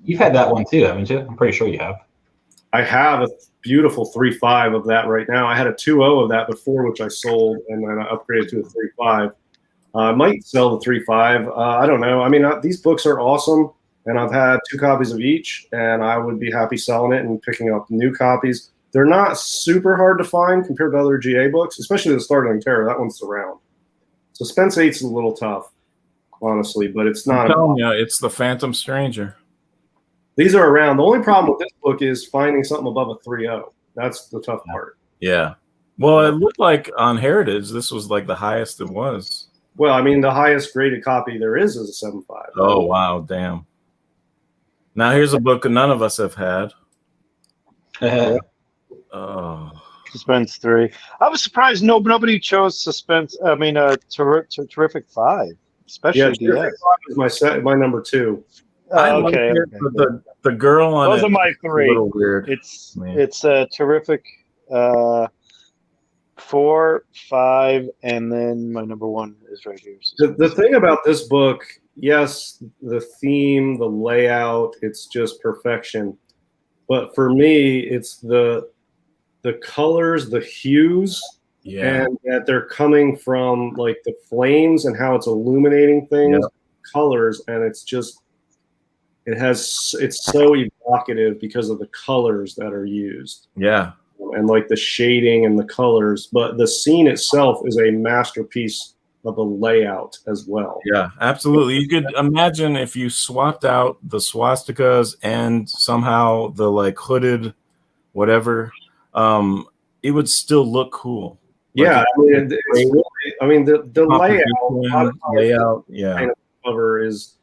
you've had that one too, haven't you? I'm pretty sure you have. I have a beautiful 3.5 of that right now. I had a 2.0 of that before, which I sold, and then I upgraded to a 3.5. I might sell the 3.5. I don't know. I mean, these books are awesome, and I've had 2 copies of each, and I would be happy selling it and picking up new copies. They're not super hard to find compared to other GA books, especially the Startling Terror. That one's around. Suspense 8's a little tough, honestly, but it's not. I'm telling you, it's the Phantom Stranger. These are around. The only problem with this book is finding something above a 3.0. That's the tough part. Yeah. Well, it looked like on Heritage, this was like the highest it was. Well, I mean, the highest graded copy there is a 7.5. Oh, wow. Damn. Now, here's a book none of us have had. Oh. Suspense 3. I was surprised nobody chose Suspense. I mean, Terrific 5, especially Yeah, DS. Terrific 5 is my number 2. I like Okay. it, but the girl on Those it are my is a 3. little weird. It's Man. it's a Terrific 4, 5, and then my number 1 is right here. The thing about this book, yes, the theme, the layout, it's just perfection. But for me, it's the colors, the hues, and that they're coming from like the flames and how it's illuminating things, colors, and it's so evocative because of the colors that are used. Yeah. And like the shading and the colors, but the scene itself is a masterpiece of a layout as well. Yeah, absolutely. You could imagine if you swapped out the swastikas and somehow the like hooded whatever, it would still look cool. Yeah, like, the layout, yeah, kind of cover is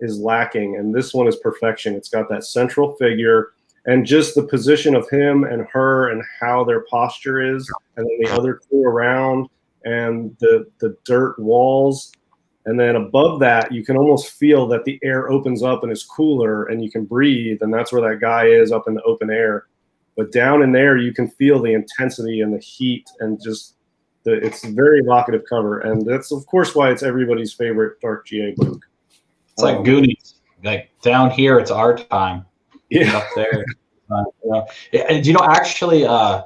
lacking, and this one is perfection. It's got that central figure and just the position of him and her and how their posture is, and then the other crew around and the dirt walls. And then above that, you can almost feel that the air opens up and is cooler and you can breathe. And that's where that guy is, up in the open air. But down in there, you can feel the intensity and the heat and just it's a very evocative cover. And that's, of course, why it's everybody's favorite Dark GA book. It's like Goonies. Like down here, it's our time. Yeah. Up there. And actually, I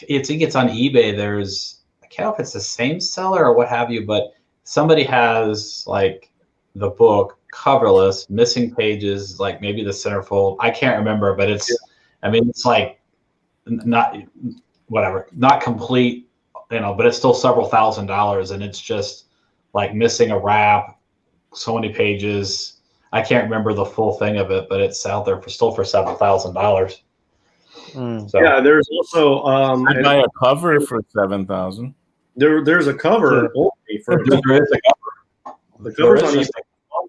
think it's on eBay. I can't know if it's the same seller or what have you, but somebody has like the book coverless, missing pages, like maybe the centerfold. I can't remember, but it's, I mean, it's like not complete. but it's still several $1,000s, and it's just like missing a wrap, so many pages. I can't remember the full thing of it, but it's out there for several $1,000s. So Yeah, there's also I'd buy a cover for $7,000. there's a cover only for there is a cover. the cover's There on is. this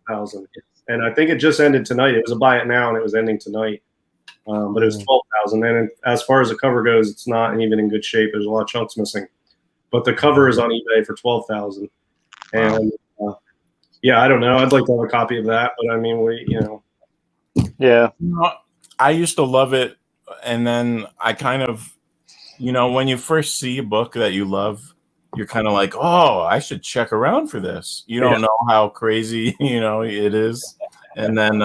12,000, and I think it just ended tonight. It was a buy it now, and it was ending tonight. But it was 12,000, and as far as the cover goes, it's not even in good shape. There's a lot of chunks missing, but the cover is on eBay for 12,000. And yeah, I don't know. I'd like to have a copy of that, but I mean, Yeah. I used to love it, and then I kind of, when you first see a book that you love, you're kind of like, oh, I should check around for this. You don't know how crazy it is, and then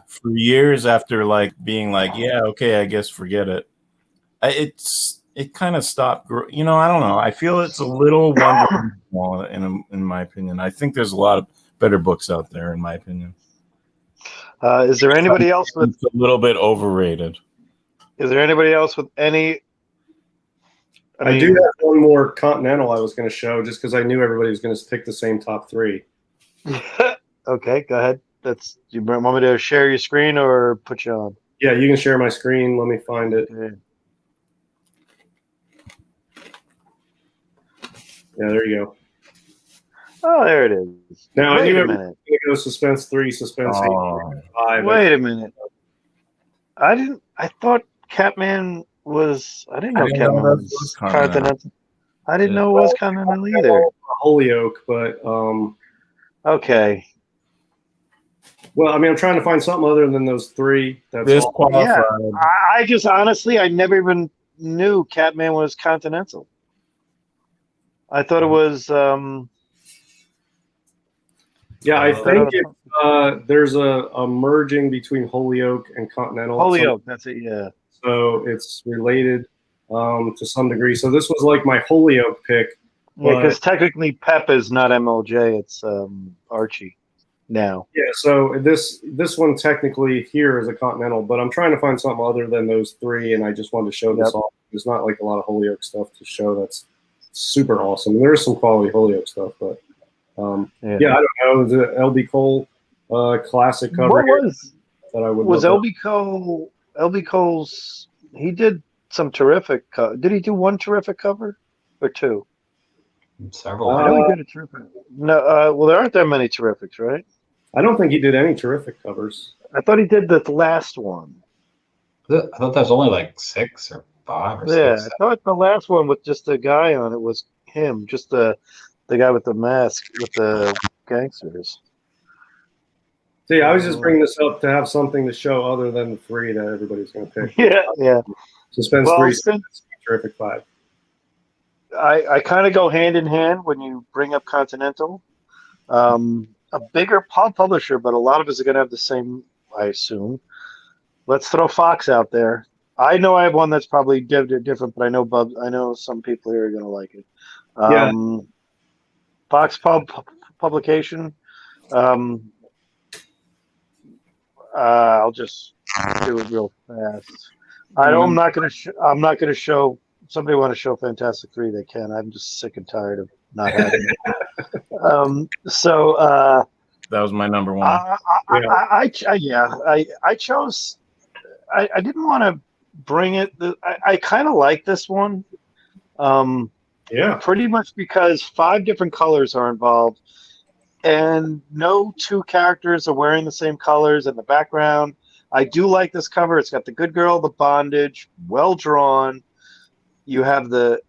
for years after being like, yeah, okay, I guess forget it. It kind of stopped. I don't know. I feel it's a little wonderful in my opinion. I think there's a lot of better books out there, in my opinion. Is there anybody else with? It's a little bit overrated. Is there anybody else with any? I do have one more Continental I was going to show, just because I knew everybody was going to pick the same top three. Okay, go ahead. You want me to share your screen or put you on? Yeah, you can share my screen. Let me find it. Yeah, there you go. Oh, there it is. Now, I Wait knew a it was minute. going to go Suspense 3, Suspense 8, 5. Wait a minute. I thought Catman was. I didn't know Catman was Continental. I didn't know it was Continental either. Holyoke, but okay. Well, I mean, I'm trying to find something other than those three. That's all. Yeah, I just honestly, I never even knew Catman was Continental. I thought it was. Yeah, I think there's a merging between Holyoke and Continental. Holyoke, that's it. Yeah. So it's related to some degree. So this was like my Holyoke pick. Yeah, because technically Pep is not MLJ; it's Archie now. Yeah, so this one technically here is a Continental, but I'm trying to find something other than those three, and I just wanted to show this off. There's not like a lot of Holyoke stuff to show that's super awesome. There is some quality Holyoke stuff, but I don't know. The LB Cole classic cover. Was LB Cole's? He did some terrific. Did he do one terrific cover or two? Several. I know he did a terrific. No, well, there aren't that many terrifics, right? I don't think he did any terrific covers. I thought he did the last one. I thought there was only like 6 or 5 or 6. Yeah, I thought the last one with just the guy on it was him, just the guy with the mask with the gangsters. See, I was just bringing this up to have something to show other than the three that everybody's going to pick. Yeah. Suspense 3, terrific 5. I kind of go hand in hand when you bring up Continental. A bigger publisher, but a lot of us are going to have the same, I assume. Let's throw Fox out there. I know I have one that's probably different, but I know some people here are going to like it. Fox publication. I'll just do it real fast. I'm not going to show. Somebody want to show Fantastic 3? They can. I'm just sick and tired of not having it. That was my number one. I chose. I didn't want to bring it. I kind of like this one. Pretty much because 5 different colors are involved, and no 2 characters are wearing the same colors in the background. I do like this cover. It's got the good girl, the bondage, well drawn. You have the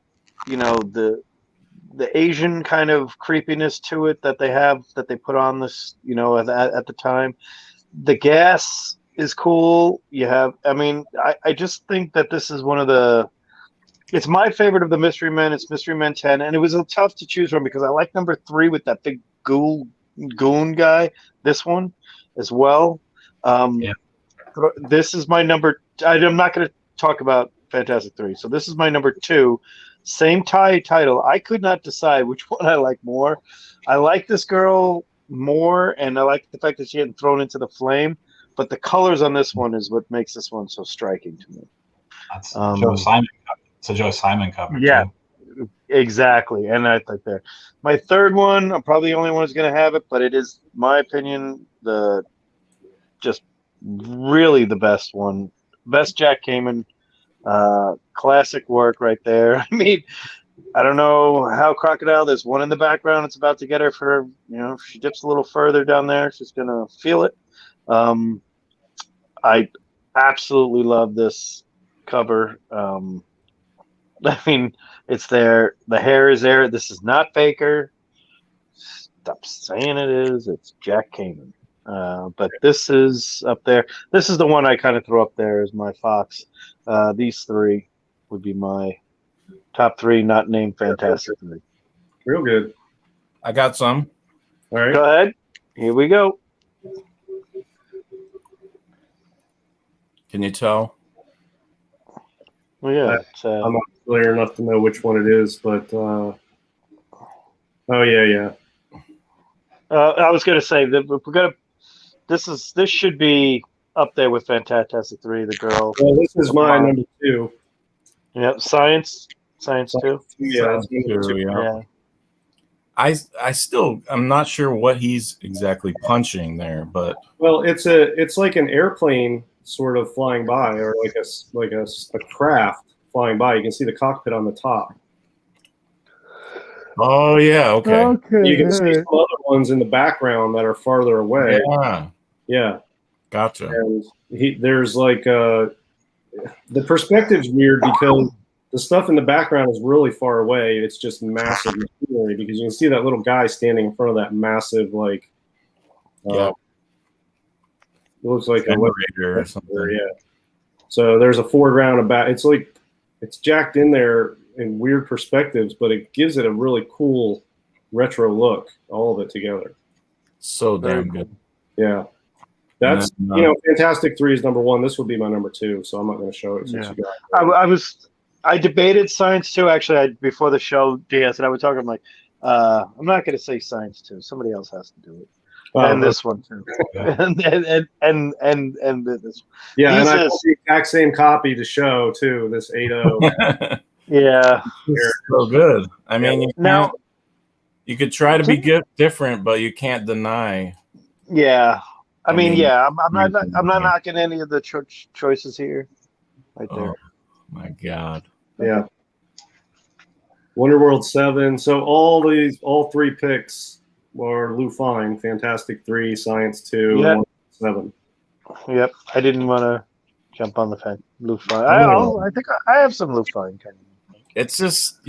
Asian kind of creepiness to it that they put on this, at the time. The gas is cool. I just think that this is one of the. It's my favorite of the Mystery Men. It's Mystery Men 10, and it was tough to choose from because I like number 3 with that big goon guy. This one as well. This is my number. I'm not going to talk about Fantastic 3. So this is my number 2. Same title. I could not decide which one I like more. I like this girl more, and I like the fact that she hadn't thrown into the flame. But the colors on this one is what makes this one so striking to me. That's Joe Simon cover. It's a Joe Simon cover. Yeah, too. Exactly, and I think there. My third one, I'm probably the only one who's going to have it, but it is my opinion the just really the best one, best Jack Kamen, classic work right there. I mean, I don't know how Crocodile. There's one in the background. It's about to get her for if she dips a little further down there, she's going to feel it. I absolutely love this cover. I mean, it's there. The hair is there. This is not Faker. Stop saying it is. It's Jack Kamen. But this is up there. This is the one I kind of throw up there as my Fox. These three would be my top three, not named Fantastic Three. Real good. I got some. All right. Go ahead. Here we go. Can you tell? Well, yeah. I'm not familiar enough to know which one it is, but oh yeah. I was going to say that we're going to. This should be up there with Fantastic Three. The girl. Well, this is my number 2. Yep. Science too. Yeah, Sounds true, Yeah. I'm not sure what he's exactly punching there, but well, it's like an airplane sort of flying by, or like a craft flying by. You can see the cockpit on the top. oh yeah, okay. You can see some other ones in the background that are farther away. Yeah. Gotcha. And there's like the perspective's weird because the stuff in the background is really far away. It's just massive machinery because you can see that little guy standing in front of that massive Yeah. It looks like Generator or something. Yeah. So there's a foreground about. It's like it's jacked in there in weird perspectives, but it gives it a really cool retro look. All of it together. So damn good. Yeah. That's then, Fantastic 3 is number 1. This would be my number 2, so I'm not going to show it since you got it. I debated Science 2 actually. Before the show, DS and I were talking. I'm like, I'm not going to say Science 2. Somebody else has to do it. And this one too. and this one. Yeah, and I got the exact same copy to show too. This 8.0. Yeah, so good. I mean, now you could try to be different, but you can't deny. Yeah, I mean, I'm not knocking any of the choices here. Right there. Oh my God. Yeah. Wonderworld 7. So all 3 picks were Lou Fine, Fantastic 3, Science 2, yeah. 7. Yep, I didn't want to jump on the Lou Fine. I think I have some Lou Fine kind of. It's just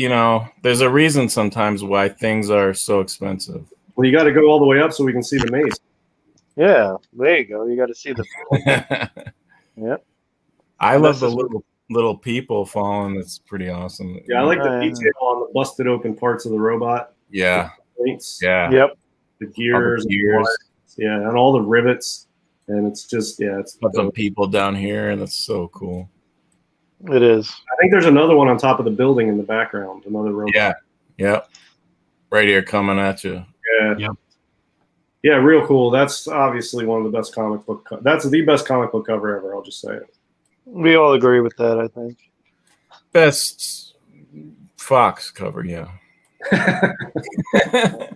there's a reason sometimes why things are so expensive. Well, you got to go all the way up so we can see the maze. Yeah, there you go. You got to see the. Yep. I love the little people falling. It's pretty awesome. Yeah, I like the detail on the busted open parts of the robot. Yeah. Yeah. Yep. The gears. And all the rivets. And it's just, it's some people down here, and it's so cool. It is. I think there's another one on top of the building in the background. Another robot. Yeah. Yep. Right here coming at you. Yeah. Yep. Yeah, real cool. That's obviously one of the best comic book. That's the best comic book cover ever. I'll just say it. We all agree with that, I think. Best Fox cover, yeah. I think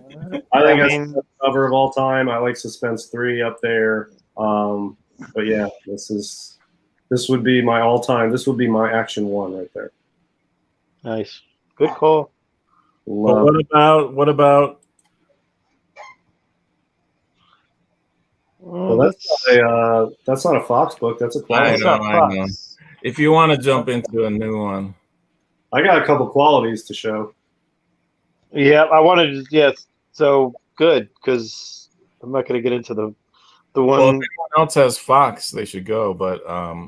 that's the best cover of all time. I like Suspense 3 up there. But yeah, this would be my all-time. This would be my Action 1 right there. Nice, good call. Well, what about? Well, that's not a Fox book. That's a quality. I know. If you want to jump into a new one, I got a couple qualities to show. Yeah, I wanted to. Yes, so good because I'm not going to get into the one. Well, if anyone else has Fox, they should go. But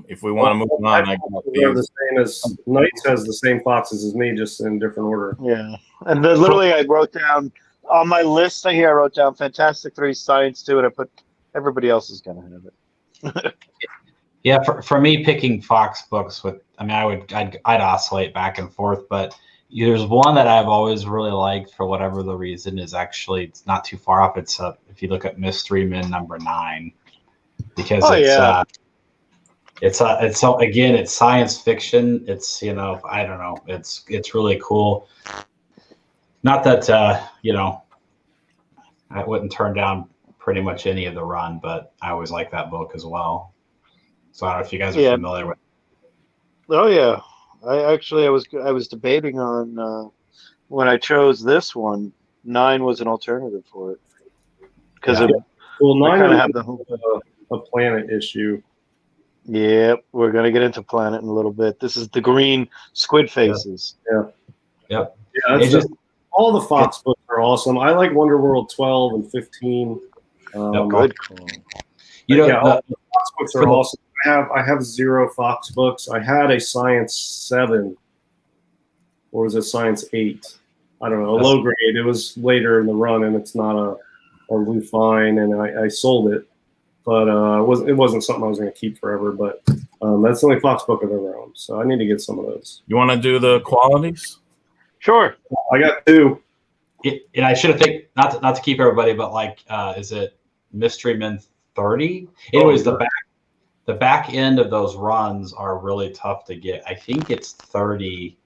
if we want to move on, I got the same as Knights has the same Foxes as me, just in different order. Yeah, and then literally I wrote down on my list here. I wrote down Fantastic 3, Science 2, and I put everybody else is going to have it. Yeah, for me, picking Fox books I'd oscillate back and forth, but there's one that I've always really liked for whatever the reason is actually it's not too far off. It's if you look at Mystery Men number 9, because it's science fiction. It's I don't know. It's really cool. Not that I wouldn't turn down pretty much any of the run, but I always like that book as well. So I don't know if you guys are familiar with. Oh yeah, I was debating on when I chose this one. 9 was an alternative for it because Well, I 9 kind of was have the whole. a planet issue. Yep, we're gonna get into Planet in a little bit. This is the green squid faces. Yep. Yeah, that's just all the Fox books are awesome. I like Wonder World 12 and 15. Good call. All the Fox books are awesome. I have 0 Fox books. I had a Science 7, or was it Science 8? I don't know, a low grade. It was later in the run, and it's not a Lou Fine, and I sold it. But it wasn't something I was going to keep forever. But that's the only Fox book I've ever owned, so I need to get some of those. You want to do the qualities? Sure. I got 2. And I should have think not to keep everybody, but like, is it Mystery Men 30? Anyways, the back end of those runs are really tough to get. I think it's 30.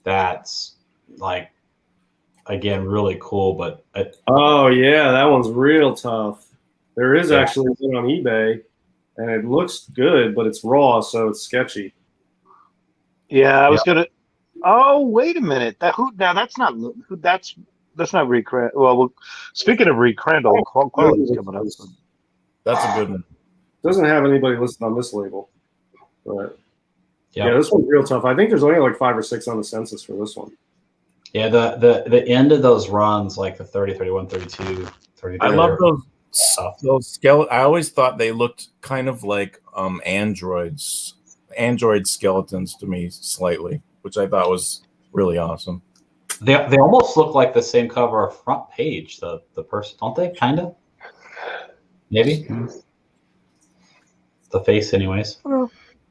That's like, again, really cool. But oh yeah, that one's real tough. There is actually one on eBay, and it looks good, but it's raw, so it's sketchy. Yeah, I was gonna. Oh, wait a minute. That's not Reed Crandall. Well, speaking of Reed Crandall, quality's coming up. That's a good one. Doesn't have anybody listed on this label, but yeah, this one's real tough. I think there's only like 5 or 6 on the census for this one. Yeah, the end of those runs, like the 30, 31, 32, 33. I love those skeleton. I always thought they looked kind of like android skeletons to me slightly, which I thought was really awesome. They almost look like the same cover or front page, the person, don't they? Kind of, maybe. The face, anyways.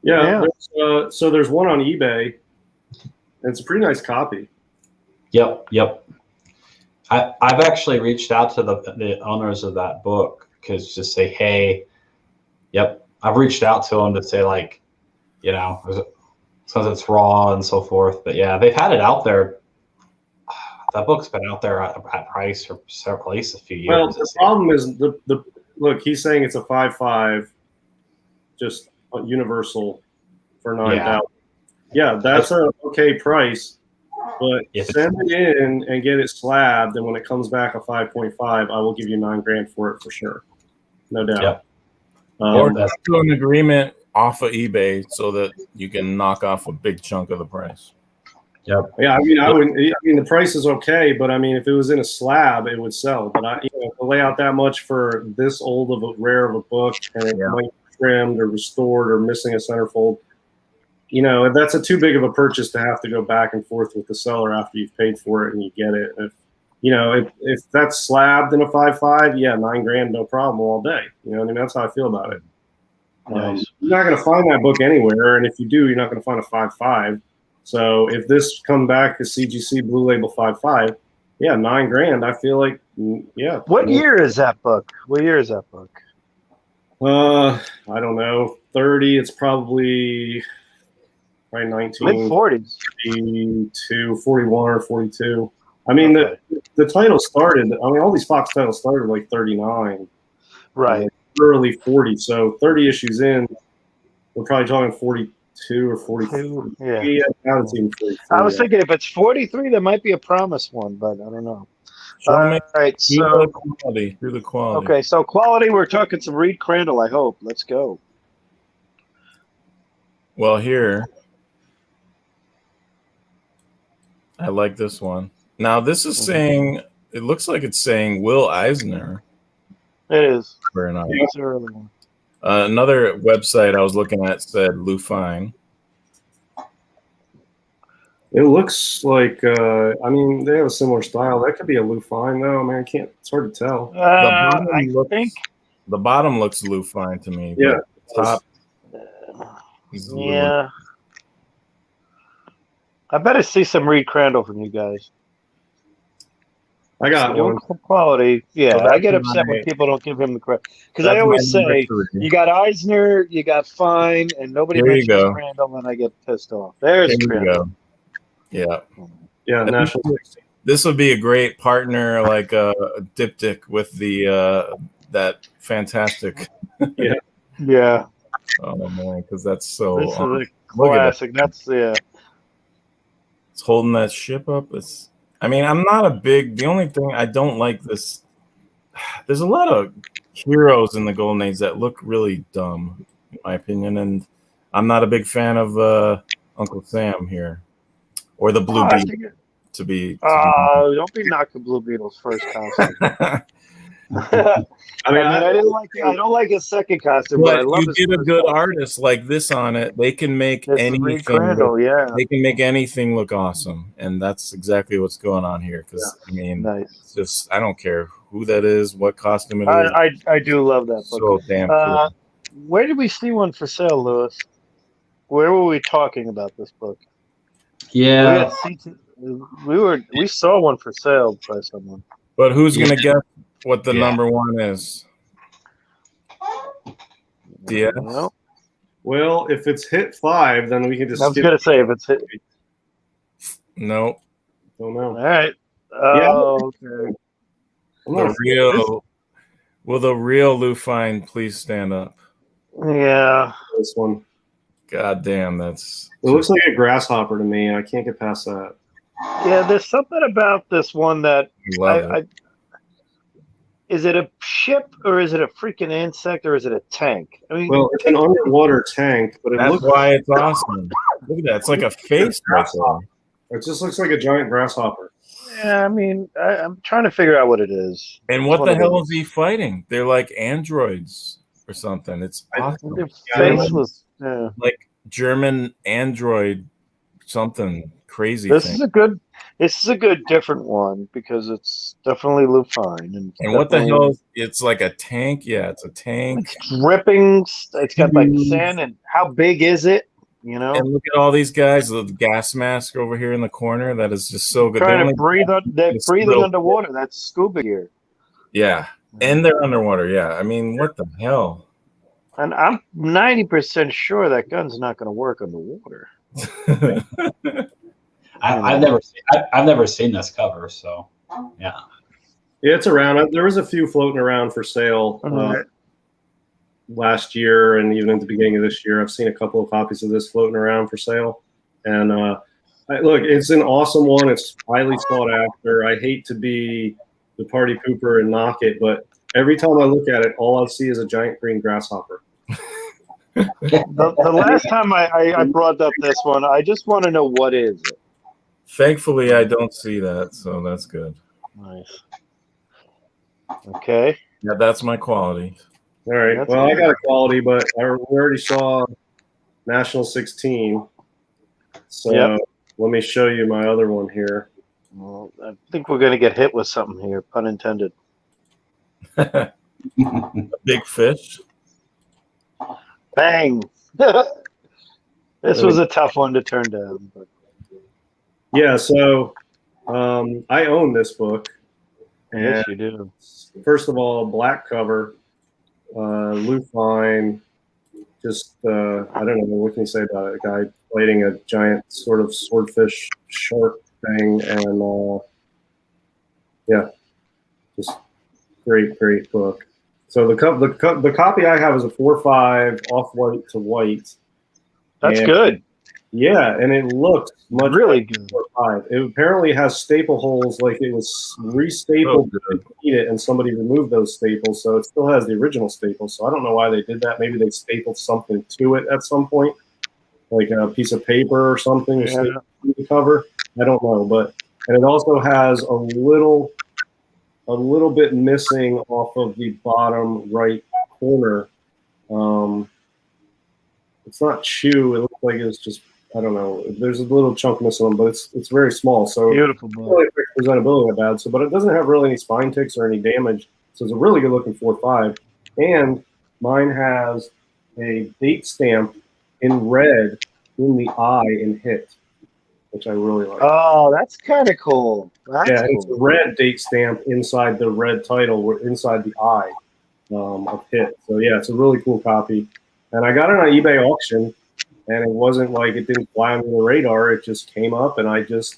Yeah. So there's one on eBay. And it's a pretty nice copy. Yep. I've actually reached out to the owners of that book because just say, hey, I've reached out to them to say, like, since it's raw and so forth. But yeah, they've had it out there. That book's been out there at price for at least a few years. Well, the problem is look, he's saying it's a 5.5, just universal for 9,000. Yeah, that's an okay price. But send it in and get it slabbed, and when it comes back a 5.5, I will give you $9,000 for it for sure, no doubt. Yep. Or do an agreement off of eBay so that you can knock off a big chunk of the price. Yep. Yeah, I mean, the price is okay, but I mean, if it was in a slab, it would sell. But to lay out that much for this old of a rare of a book, and it might be trimmed or restored or missing a centerfold. That's a too big of a purchase to have to go back and forth with the seller after you've paid for it and you get it. If that's slabbed in a 5.5, yeah, $9,000, no problem all day. That's how I feel about it. Nice. You're not going to find that book anywhere, and if you do, you're not going to find a 5.5. So if this come back as CGC Blue Label 5.5, yeah, $9,000. I feel like, yeah. What year is that book? I don't know. 30. It's probably 19. Mid-40s. 41 or 42. I mean, the title started. I mean, all these Fox titles started like 39. Right. Early 40. So 30 issues in, we're probably talking 42 or 43. Yeah. I was thinking if it's 43, there might be a Promise one, but I don't know. All right. So quality. Okay, so quality. We're talking some Reed Crandall. I hope. Let's go. Well, here. I like this one. Now, this is saying, it looks like it's saying Will Eisner. It is. Very nice. It's an early one. Another website I was looking at said Lou Fine. It looks like, I mean, they have a similar style. That could be a Lou Fine, though. I mean, it's hard to tell. The bottom looks Lou Fine to me. Yeah. The top. Yeah. I better see some Reed Crandall from you guys. I got one. Quality. Yeah, So I get upset when people don't give him the credit. Because I that's always my say, number 3. you got Eisner, you got Fine, and nobody There you mentions go. Crandall, and I get pissed off. There's There you Crandall. go. Yeah. Yeah, National 16. This would be a great partner, like a diptych with the that fantastic. Yeah. Oh man, because that's so. This is a Look at classic. That's it's holding that ship up. It's. I mean, I'm not a big. The only thing I don't like this. There's a lot of heroes in the Golden Age that look really dumb, in my opinion, and I'm not a big fan of Uncle Sam here, or the Blue Beetle. To be don't be knocking Blue Beetle's first costume. I don't like his second costume, but I love you get a good artist like this on it. They can make anything. They can make anything look awesome, and that's exactly what's going on here. Because I mean, it's just I don't care who that is, what costume it is. I do love that book. So damn cool. Where did we see one for sale, Lewis? Where were we talking about this book? Yeah, we saw one for sale by someone. But who's gonna guess what the number one is? DS? Well, if it's hit 5, then we can just. I was gonna say if it's hit. No. Don't know. All right. Okay. Will the real Lou Fine please stand up? Yeah. This one. God damn, that's. It looks like a grasshopper to me. I can't get past that. Yeah, there's something about this one that is it a ship or is it a freaking insect or is it a tank? I mean, well, it's an underwater tank, but that's why it's awesome. Look at that; it's like a face right there. It just looks like a giant grasshopper. Yeah, I mean, I'm trying to figure out what it is. And what the hell is he fighting? They're like androids or something. It's awesome. They're faceless. Yeah. Like German android something crazy. This is a good different one because it's definitely Lou Fine. And what the hell? It's like a tank. Yeah, it's a tank. It's dripping. It's got like sand. And how big is it? You know. And look at all these guys. The gas mask over here in the corner. That is just so good. Trying to breathe. They're breathing underwater. That's scuba gear. Yeah, and they're underwater. Yeah, I mean, what the hell? And I'm 90% sure that gun's not going to work underwater. I've never seen this cover, so yeah. Yeah, it's around. There was a few floating around for sale last year, and even at the beginning of this year, I've seen a couple of copies of this floating around for sale. And look, it's an awesome one. It's highly sought after. I hate to be the party pooper and knock it, but every time I look at it, all I see is a giant green grasshopper. The last time I brought up this one, I just want to know what is it. Thankfully, I don't see that, so that's good. Nice. Okay. Yeah, that's my quality. All right. That's well, good. I got a quality, but we already saw National 16. So let me show you my other one here. Well, I think we're going to get hit with something here, pun intended. Big fish. Bang! This was a tough one to turn down. But. Yeah, so I own this book. Yes, you do. First of all, black cover, Lou Fine, just, I don't know, what can you say about it? A guy fighting a giant sort of swordfish shark thing, and just great book. So the copy I have is a 4.5 off-white to white. That's good. Yeah, and it looks much really good. 4.5. It apparently has staple holes, like it was restapled to eat it, and somebody removed those staples, so it still has the original staples. So I don't know why they did that. Maybe they stapled something to it at some point, like a piece of paper or something to the cover. I don't know, and it also has a little bit missing off of the bottom right corner. It's not chew. It looks like it's just, I don't know. There's a little chunk missing on, but it's very small. So beautiful. It's really presentability that bad. So, but it doesn't have really any spine ticks or any damage. So it's a really good looking 4.5. And mine has a date stamp in red in the eye in hit, which I really like. Oh, that's kind of cool. It's a red date stamp inside the red title, inside the eye of hit. So yeah, it's a really cool copy. And I got it on eBay auction, and it wasn't like it didn't fly under the radar. It just came up, and I just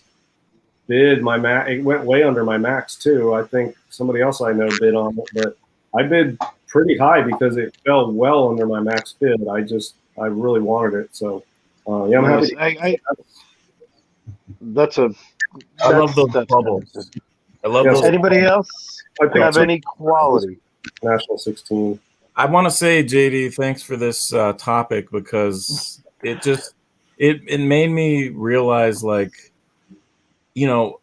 bid my max. It went way under my max too. I think somebody else I know bid on it, but I bid pretty high because it fell well under my max bid. I really wanted it. So yeah, I'm happy. I love those bubbles. I love those. Anybody else have any quality? National 16. I want to say, JD, thanks for this topic because it made me realize, like, you know,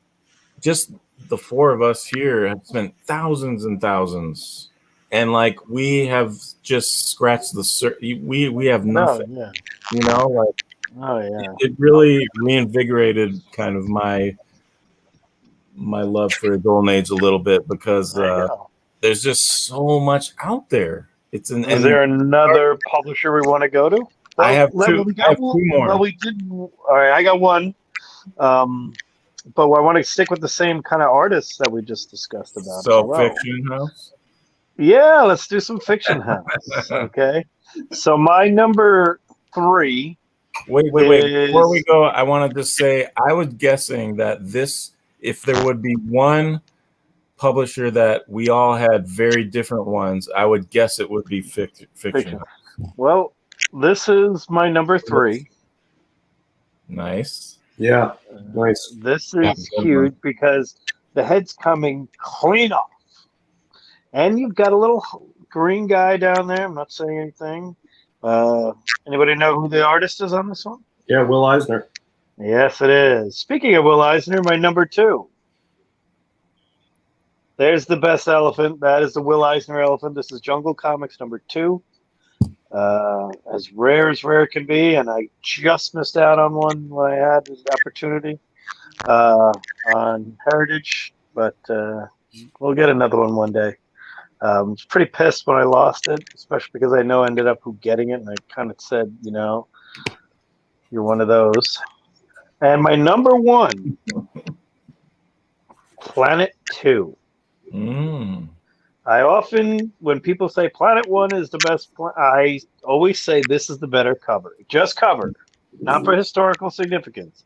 just the four of us here have spent thousands and thousands, and like we have just scratched the we have nothing. Oh, yeah. You know, like, oh yeah, it really reinvigorated kind of my love for the Golden Age a little bit because there's just so much out there. Is there another publisher we want to go to? Well, I have two. I have two more. Well, we did. All right, I got one. But I want to stick with the same kind of artists that we just discussed about. So, Fiction House? Yeah, let's do some Fiction House. Okay. So, my number 3. Wait. Before we go, I want to just say I was guessing that if there would be one publisher that we all had very different ones, I would guess it would be Fiction House. Well, this is my number 3. Nice. Yeah, nice. This is huge because the head's coming clean off. And you've got a little green guy down there. I'm not saying anything. Anybody know who the artist is on this one? Yeah, Will Eisner. Yes, it is. Speaking of Will Eisner, my number 2. There's the best elephant. That is the Will Eisner elephant. This is Jungle Comics number 2. As rare can be, and I just missed out on one when I had the opportunity on Heritage, but we'll get another one day. I was pretty pissed when I lost it, especially because I know I ended up getting it, and I kind of said, you know, you're one of those. And my number 1, Planet 2. I often, when people say Planet 1 is the best, I always say this is the better cover. Just cover, not for historical significance.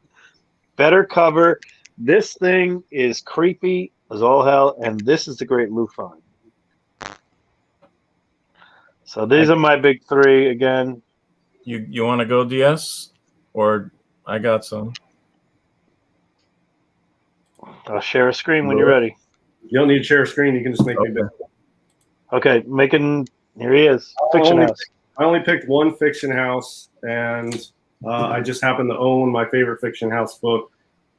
Better cover. This thing is creepy as all hell, and this is the great Lufine. So these are my big 3 again. You want to go DS, or I got some. I'll share a screen when you're ready. You don't need to share a screen. You can just make me big. Okay, here he is. Fiction House. I only picked one Fiction House, and I just happen to own my favorite Fiction House book.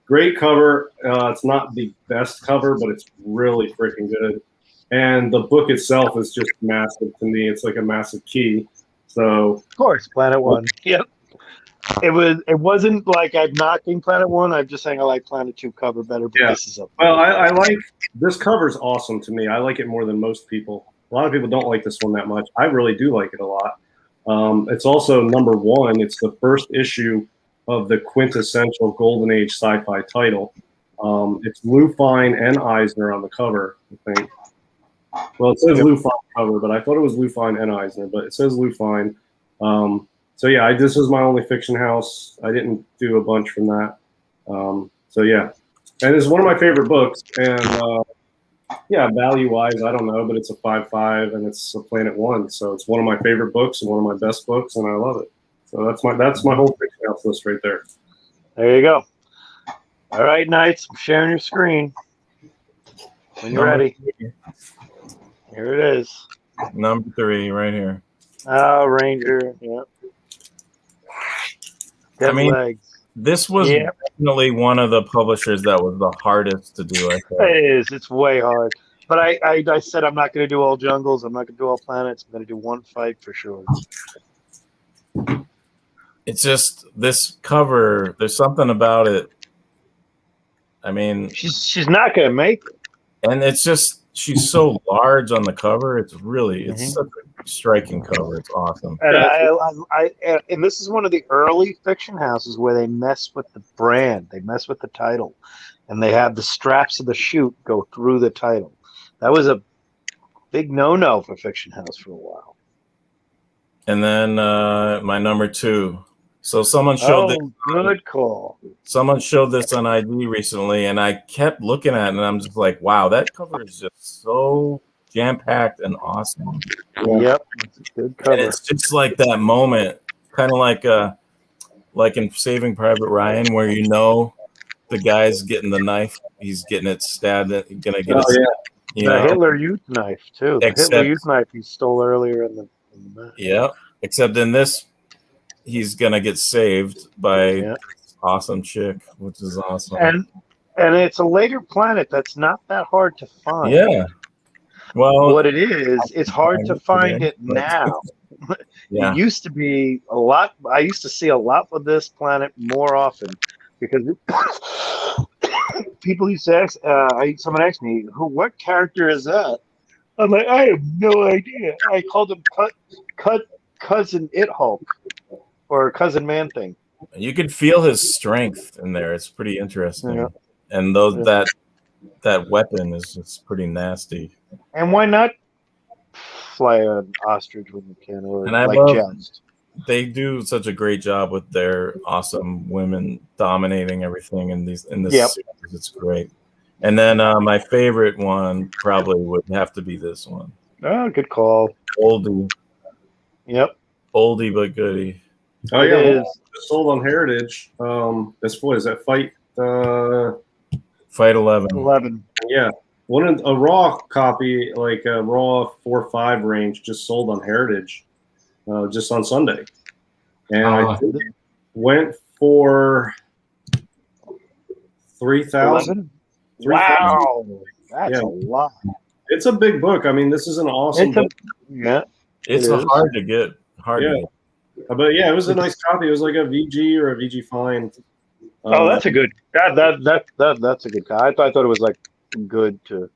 Great cover. It's not the best cover, but it's really freaking good. And the book itself is just massive to me. It's like a massive key. So, of course, Planet 1. Yep. It wasn't like I'm knocking Planet 1. I'm just saying I like Planet 2 cover better. But this is well, I like this cover's awesome to me. I like it more than most people. A lot of people don't like this one that much. I really do like it a lot. It's also number 1. It's the first issue of the quintessential Golden Age sci-fi title. It's Lufine and Eisner on the cover, I think. Well, it says Lufine cover, but I thought it was Lufine and Eisner, but it says Lufine. So yeah, this is my only Fiction House. I didn't do a bunch from that. So yeah, and it's one of my favorite books. And yeah, value-wise, I don't know, but it's a 5.5 and it's a Planet 1. So it's one of my favorite books and one of my best books, and I love it. So that's my whole Fiction House list right there. There you go. All right, Knights, I'm sharing your screen. When you're ready. Here it is. Number 3, right here. Oh, Ranger. Yep. I mean, this was definitely one of the publishers that was the hardest to do. I think. It is. It's way hard. But I said I'm not going to do all jungles. I'm not going to do all planets. I'm going to do one fight for sure. It's just this cover. There's something about it. I mean, she's not going to make it. And it's just she's so large on the cover. It's really such a striking cover. It's awesome. And and this is one of the early Fiction Houses where they mess with the brand. They mess with the title, and they have the straps of the chute go through the title. That was a big no-no for Fiction House for a while. And then my number 2, So someone showed this. Good call. Someone showed this on ID recently, and I kept looking at it, and I'm just like, wow, that cover is just so jam-packed and awesome. Yep, it's a good And cover. it's just like that moment, kind of like in Saving Private Ryan, where you know the guy's getting the knife, he's getting it stabbed, gonna get it. You The know, Hitler Youth knife too. The Hitler Except- Youth knife he stole earlier in the match. yeah. Except in this, he's gonna get saved by this awesome chick, which is awesome. And it's a later planet that's not that hard to find. Yeah. Well, What it is, it's hard to find it now. Yeah. It used to be a lot. I used to see a lot with this planet more often because people used to ask. Someone asked me, "What character is that?" I'm like, I have no idea. I called him Cousin It Hulk or Cousin Man Thing. You can feel his strength in there. It's pretty interesting. Yeah. And that weapon is just pretty nasty. And why not fly an ostrich when you can, or And I like love- Joust? They do such a great job with their awesome women dominating everything in this Yep. series. It's great. And then my favorite one probably would have to be this one. Oh, good call. Oldie Yep. but goodie. Oh It yeah, is. well, it's sold on Heritage. That's what is that fight? Fight 11. 11. Yeah, a raw copy, like a raw 4-5 range, just sold on Heritage, just on Sunday, and I think it went for 3,000. 11? Wow. That's Yeah. a lot. It's a big book. I mean, this is an awesome book. Yeah. It's It is. hard to get. Yeah. But yeah, it was a nice copy. It was like a VG or a VG Fine. Oh, that's a good. That's a good copy. I thought it was like good to.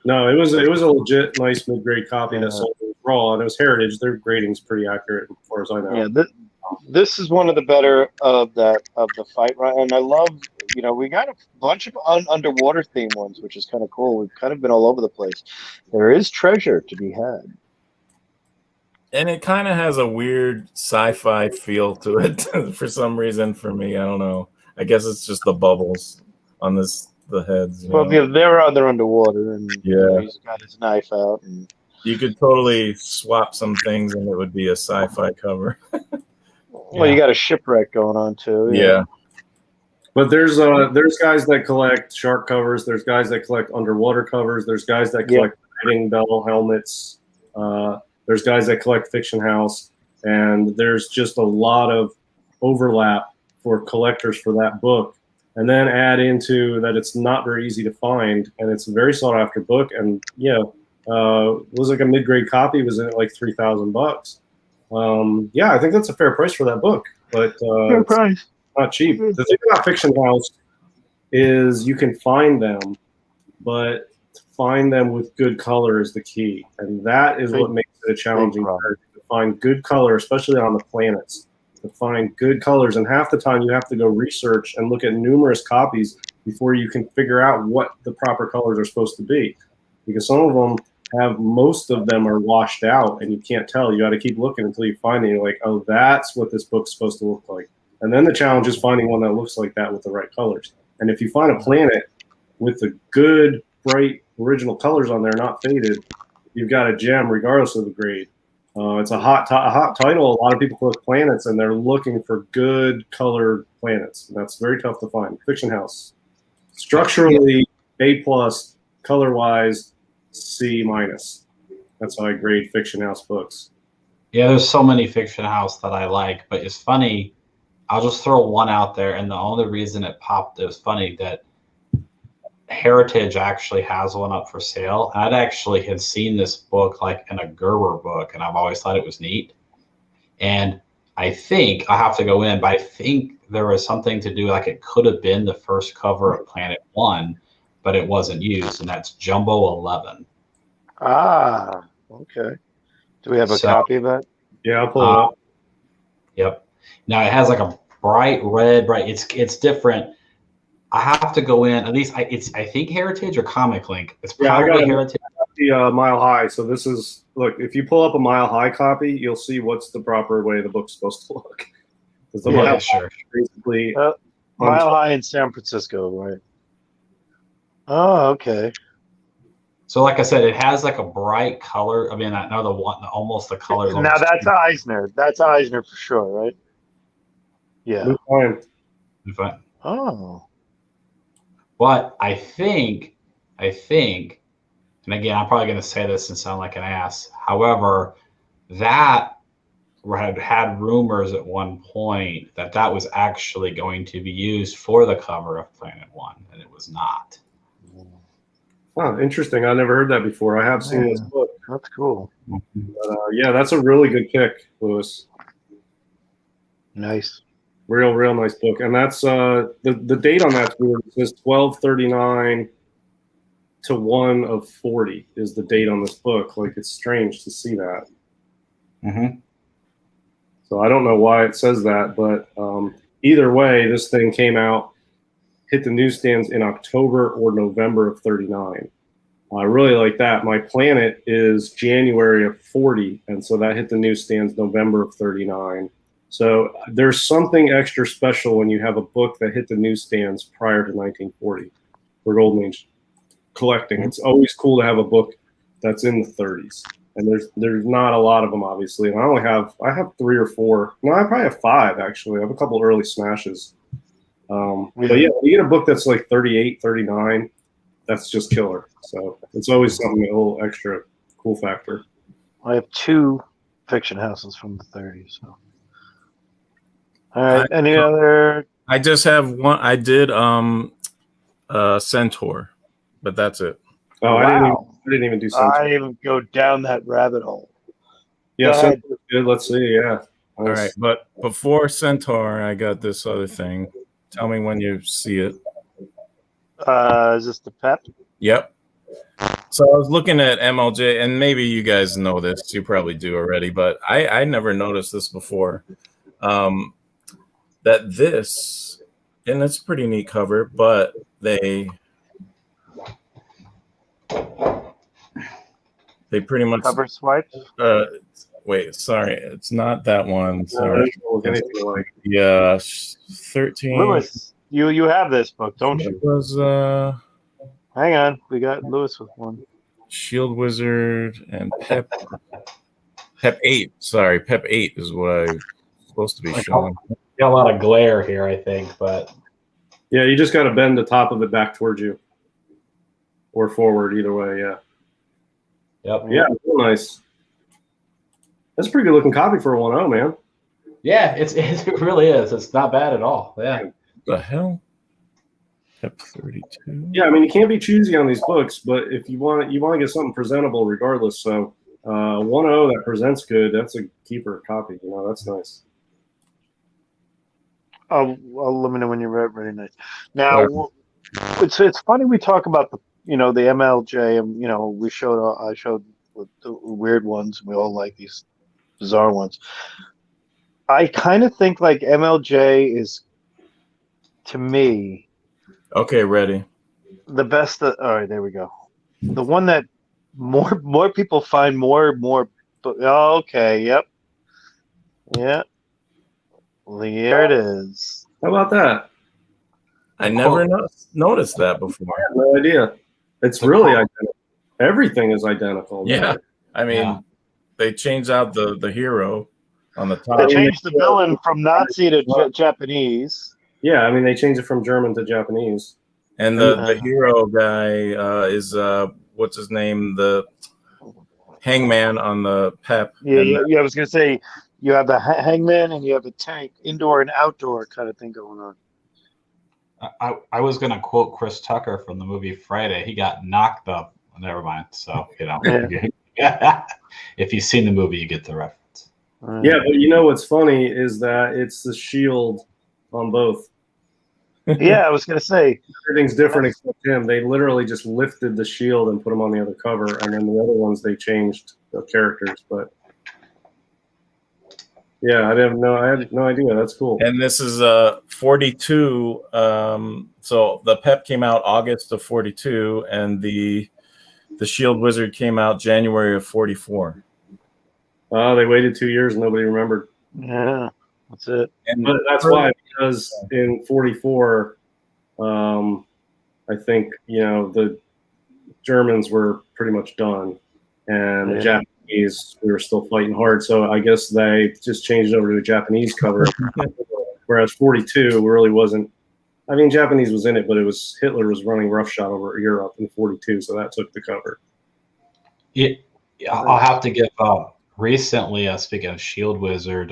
No, it was a legit nice mid-grade copy that sold raw, and it was Heritage. Their grading's pretty accurate as far as I know. Yeah, this is one of the better of the fight, right? And I love, we got a bunch of underwater theme ones, which is kind of cool. We've kind of been all over the place. There is treasure to be had. And it kind of has a weird sci-fi feel to it for some reason for me. I don't know. I guess it's just the bubbles on the heads. Well, they're underwater, and Yeah. he's got his knife out. And You could totally swap some things and it would be a sci-fi cover. well, you got a shipwreck going on too. Yeah. But there's guys that collect shark covers. There's guys that collect underwater covers. There's guys that collect fighting bell helmets. There's guys that collect Fiction House, and there's just a lot of overlap for collectors for that book. And then add into that it's not very easy to find, and it's a very sought after book. And it was like a mid-grade copy. Was at like $3,000. Yeah, I think that's a fair price for that book, but Fair price. not cheap. The thing about Fiction House is you can find them, but to find them with good color is the key, and that is what makes it a challenging part, to find good color, especially on the planets. To find good colors, and half the time you have to go research and look at numerous copies before you can figure out what the proper colors are supposed to be, because some of them most of them are washed out and you can't tell. You got to keep looking until you find it. You're like, oh, that's what this book's supposed to look like. And then the challenge is finding one that looks like that with the right colors. And if you find a planet with the good, bright, original colors on there, not faded, you've got a gem regardless of the grade. It's a hot title. A lot of people collect planets, and they're looking for good colored planets. And that's very tough to find. Fiction House, structurally A+, color-wise C-. That's how I grade Fiction House books. Yeah, there's so many Fiction House that I like, but it's funny. I'll just throw one out there, and the only reason it popped, it was funny that Heritage actually has one up for sale. I'd actually had seen this book like in a Gerber book, and I've always thought it was neat. And I think I have to go in, but I think there was something to do, like it could have been the first cover of Planet One, but it wasn't used, and that's Jumbo 11. Ah, okay. Do we have a copy of that? Yeah, I'll pull it up. Yep. Now it has like a bright red, it's different. I have to go in. At least I think Heritage or Comic Link. It's probably Heritage. The Mile High. So this is, look, if you pull up a Mile High copy, you'll see what's the proper way the book's supposed to look. Because the Yeah, Mile sure. High is basically Mile High in San Francisco, right? Oh, okay. So, like I said, it has like a bright color. I mean, I know almost the colors. Now that's Eisner. That's Eisner for sure, right? Yeah. Blue Line. Oh. But I think, and again, I'm probably going to say this and sound like an ass. However, that had rumors at one point that was actually going to be used for the cover of Planet One, and it was not. Oh, interesting. I never heard that before. I have seen this book. That's cool. But, yeah, that's a really good pick, Lewis. Nice. Real nice book. And that's the date on that is 12/39 to 1/40 is the date on this book. Like, it's strange to see that. Mm-hmm. So I don't know why it says that, but either way, this thing came out, hit the newsstands in October or November of 39. I really like that. My Planet is January of 40, and so that hit the newsstands November of 39. So there's something extra special when you have a book that hit the newsstands prior to 1940 for Golden Age collecting. It's always cool to have a book that's in the 30s, and there's not a lot of them, obviously. And I have 3 or 4. No, I probably have 5 actually. I have a couple early smashes. But yeah, when you get a book that's like 38, 39, that's just killer. So it's always something, a little extra cool factor. I have 2 fiction houses from the 30s. So. All right. Any other? I just have one. I did Centaur, but that's it. Oh, Wow. I didn't even do Centaur. I didn't even go down that rabbit hole. Yeah, Go ahead. Centaur's good. Let's see. Yeah. Nice. All right, but before Centaur, I got this other thing. Tell me when you see it. Is this the Pep? Yep. So I was looking at MLJ, and maybe you guys know this. You probably do already, but I never noticed this before. That this, and it's a pretty neat cover, but they pretty much Cover swipe? wait, sorry, it's not that one. Sorry. Yeah. 13. Lewis, you have this book, don't you? It was Hang on. We got Lewis with one. Shield Wizard and Pep 8. Sorry, Pep 8 is what I'm supposed to be showing. Got a lot of glare here, I think, but Yeah, you just got to bend the top of it back towards you, or forward, either way. Yeah. yep. Yeah, real nice. That's a pretty good looking copy for a 1.0, man. Yeah, it really is. It's not bad at all. Yeah. What the hell? Pep 32. Yeah, I mean, you can't be choosy on these books, but if you want to get something presentable regardless. So 1.0 that presents good, that's a keeper copy. You know, that's nice. I'll let me know when you're ready. Nice. Now, it's funny we talk about the MLJ, and I showed the weird ones. We all like these bizarre ones. I kind of think like MLJ is, to me, Okay, ready. the best. All right, there we go. The one that more people find more. Okay, yep, yeah. There it is. How about that? I never noticed that before. I had no idea. It's really identical. Everything is identical. Yeah, I mean, they changed out the hero on the top. They changed the villain from Nazi to Japanese. Yeah, I mean, they changed it from German to Japanese. And the hero guy is what's his name? The Hangman on the Pep. Yeah, I was gonna say you have the Hangman and you have a tank, indoor and outdoor kind of thing going on. I was going to quote Chris Tucker from the movie Friday. He got knocked up. Never mind. So, if you've seen the movie, you get the reference. Yeah, but you know what's funny is that it's the shield on both. Yeah, I was going to say. Everything's different except him. They literally just lifted the shield and put him on the other cover, and then the other ones they changed the characters. But yeah, I had no idea. That's cool. And this is 42. So the Pep came out August of 42, and the Shield Wizard came out January of 44. They waited 2 years and nobody remembered. Yeah. That's it. And But that's why, because in 44, I think, the Germans were pretty much done, and the Japanese, we were still fighting hard. So I guess they just changed over to a Japanese cover. Whereas 42 really wasn't. I mean, Japanese was in it, but it was Hitler was running roughshod over Europe in 42, so that took the cover. Yeah, I'll have to give recently. Speaking of Shield Wizard,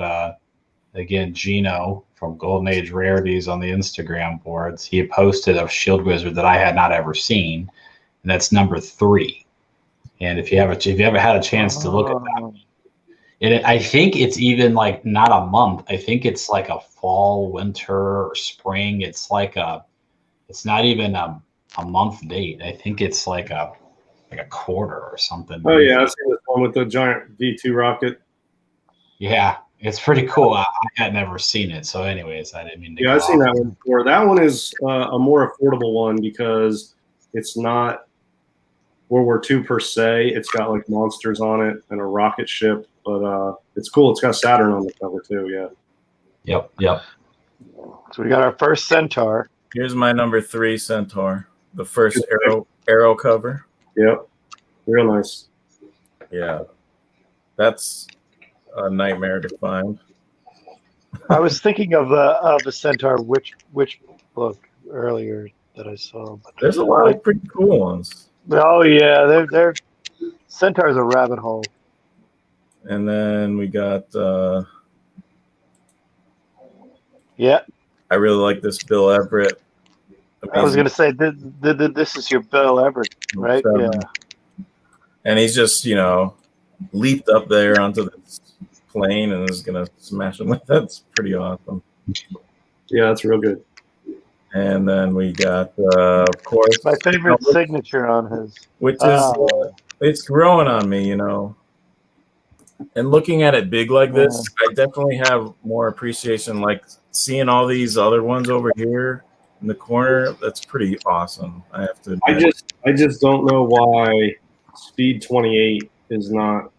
again, Gino from Golden Age Rarities on the Instagram boards, he posted a Shield Wizard that I had not ever seen, and that's number 3. And if you ever had a chance to look at that, and I think it's even like not a month. I think it's like a fall, winter, or spring. It's not even a month date. I think it's like a quarter or something. Oh yeah, I've seen this one with the giant V2 rocket. Yeah, it's pretty cool. I had never seen it. So anyways, I didn't mean to. Yeah, I've seen that one before. That one is a more affordable one because it's not World War II per se. It's got like monsters on it and a rocket ship, but it's cool. It's got Saturn on the cover too. Yeah. Yep. So we got our first Centaur. Here's my number 3 Centaur, the first arrow cover. Yep. Real nice. Yeah, that's a nightmare to find. I was thinking of the Centaur, which book earlier that I saw. There's a lot of pretty cool ones. Oh yeah, they're Centaur's a rabbit hole. And then we got Yeah, I really like this Bill Everett. I was gonna say this is your Bill Everett, right? Yeah. And he's just leaped up there onto this plane and is gonna smash him with that. That's pretty awesome. Yeah, that's real good. And then we got of course My favorite signature on his, which is it's growing on me, and looking at it big like this, I definitely have more appreciation, like seeing all these other ones over here in the corner. That's pretty awesome, I have to admit. I just don't know why Speed 28 is not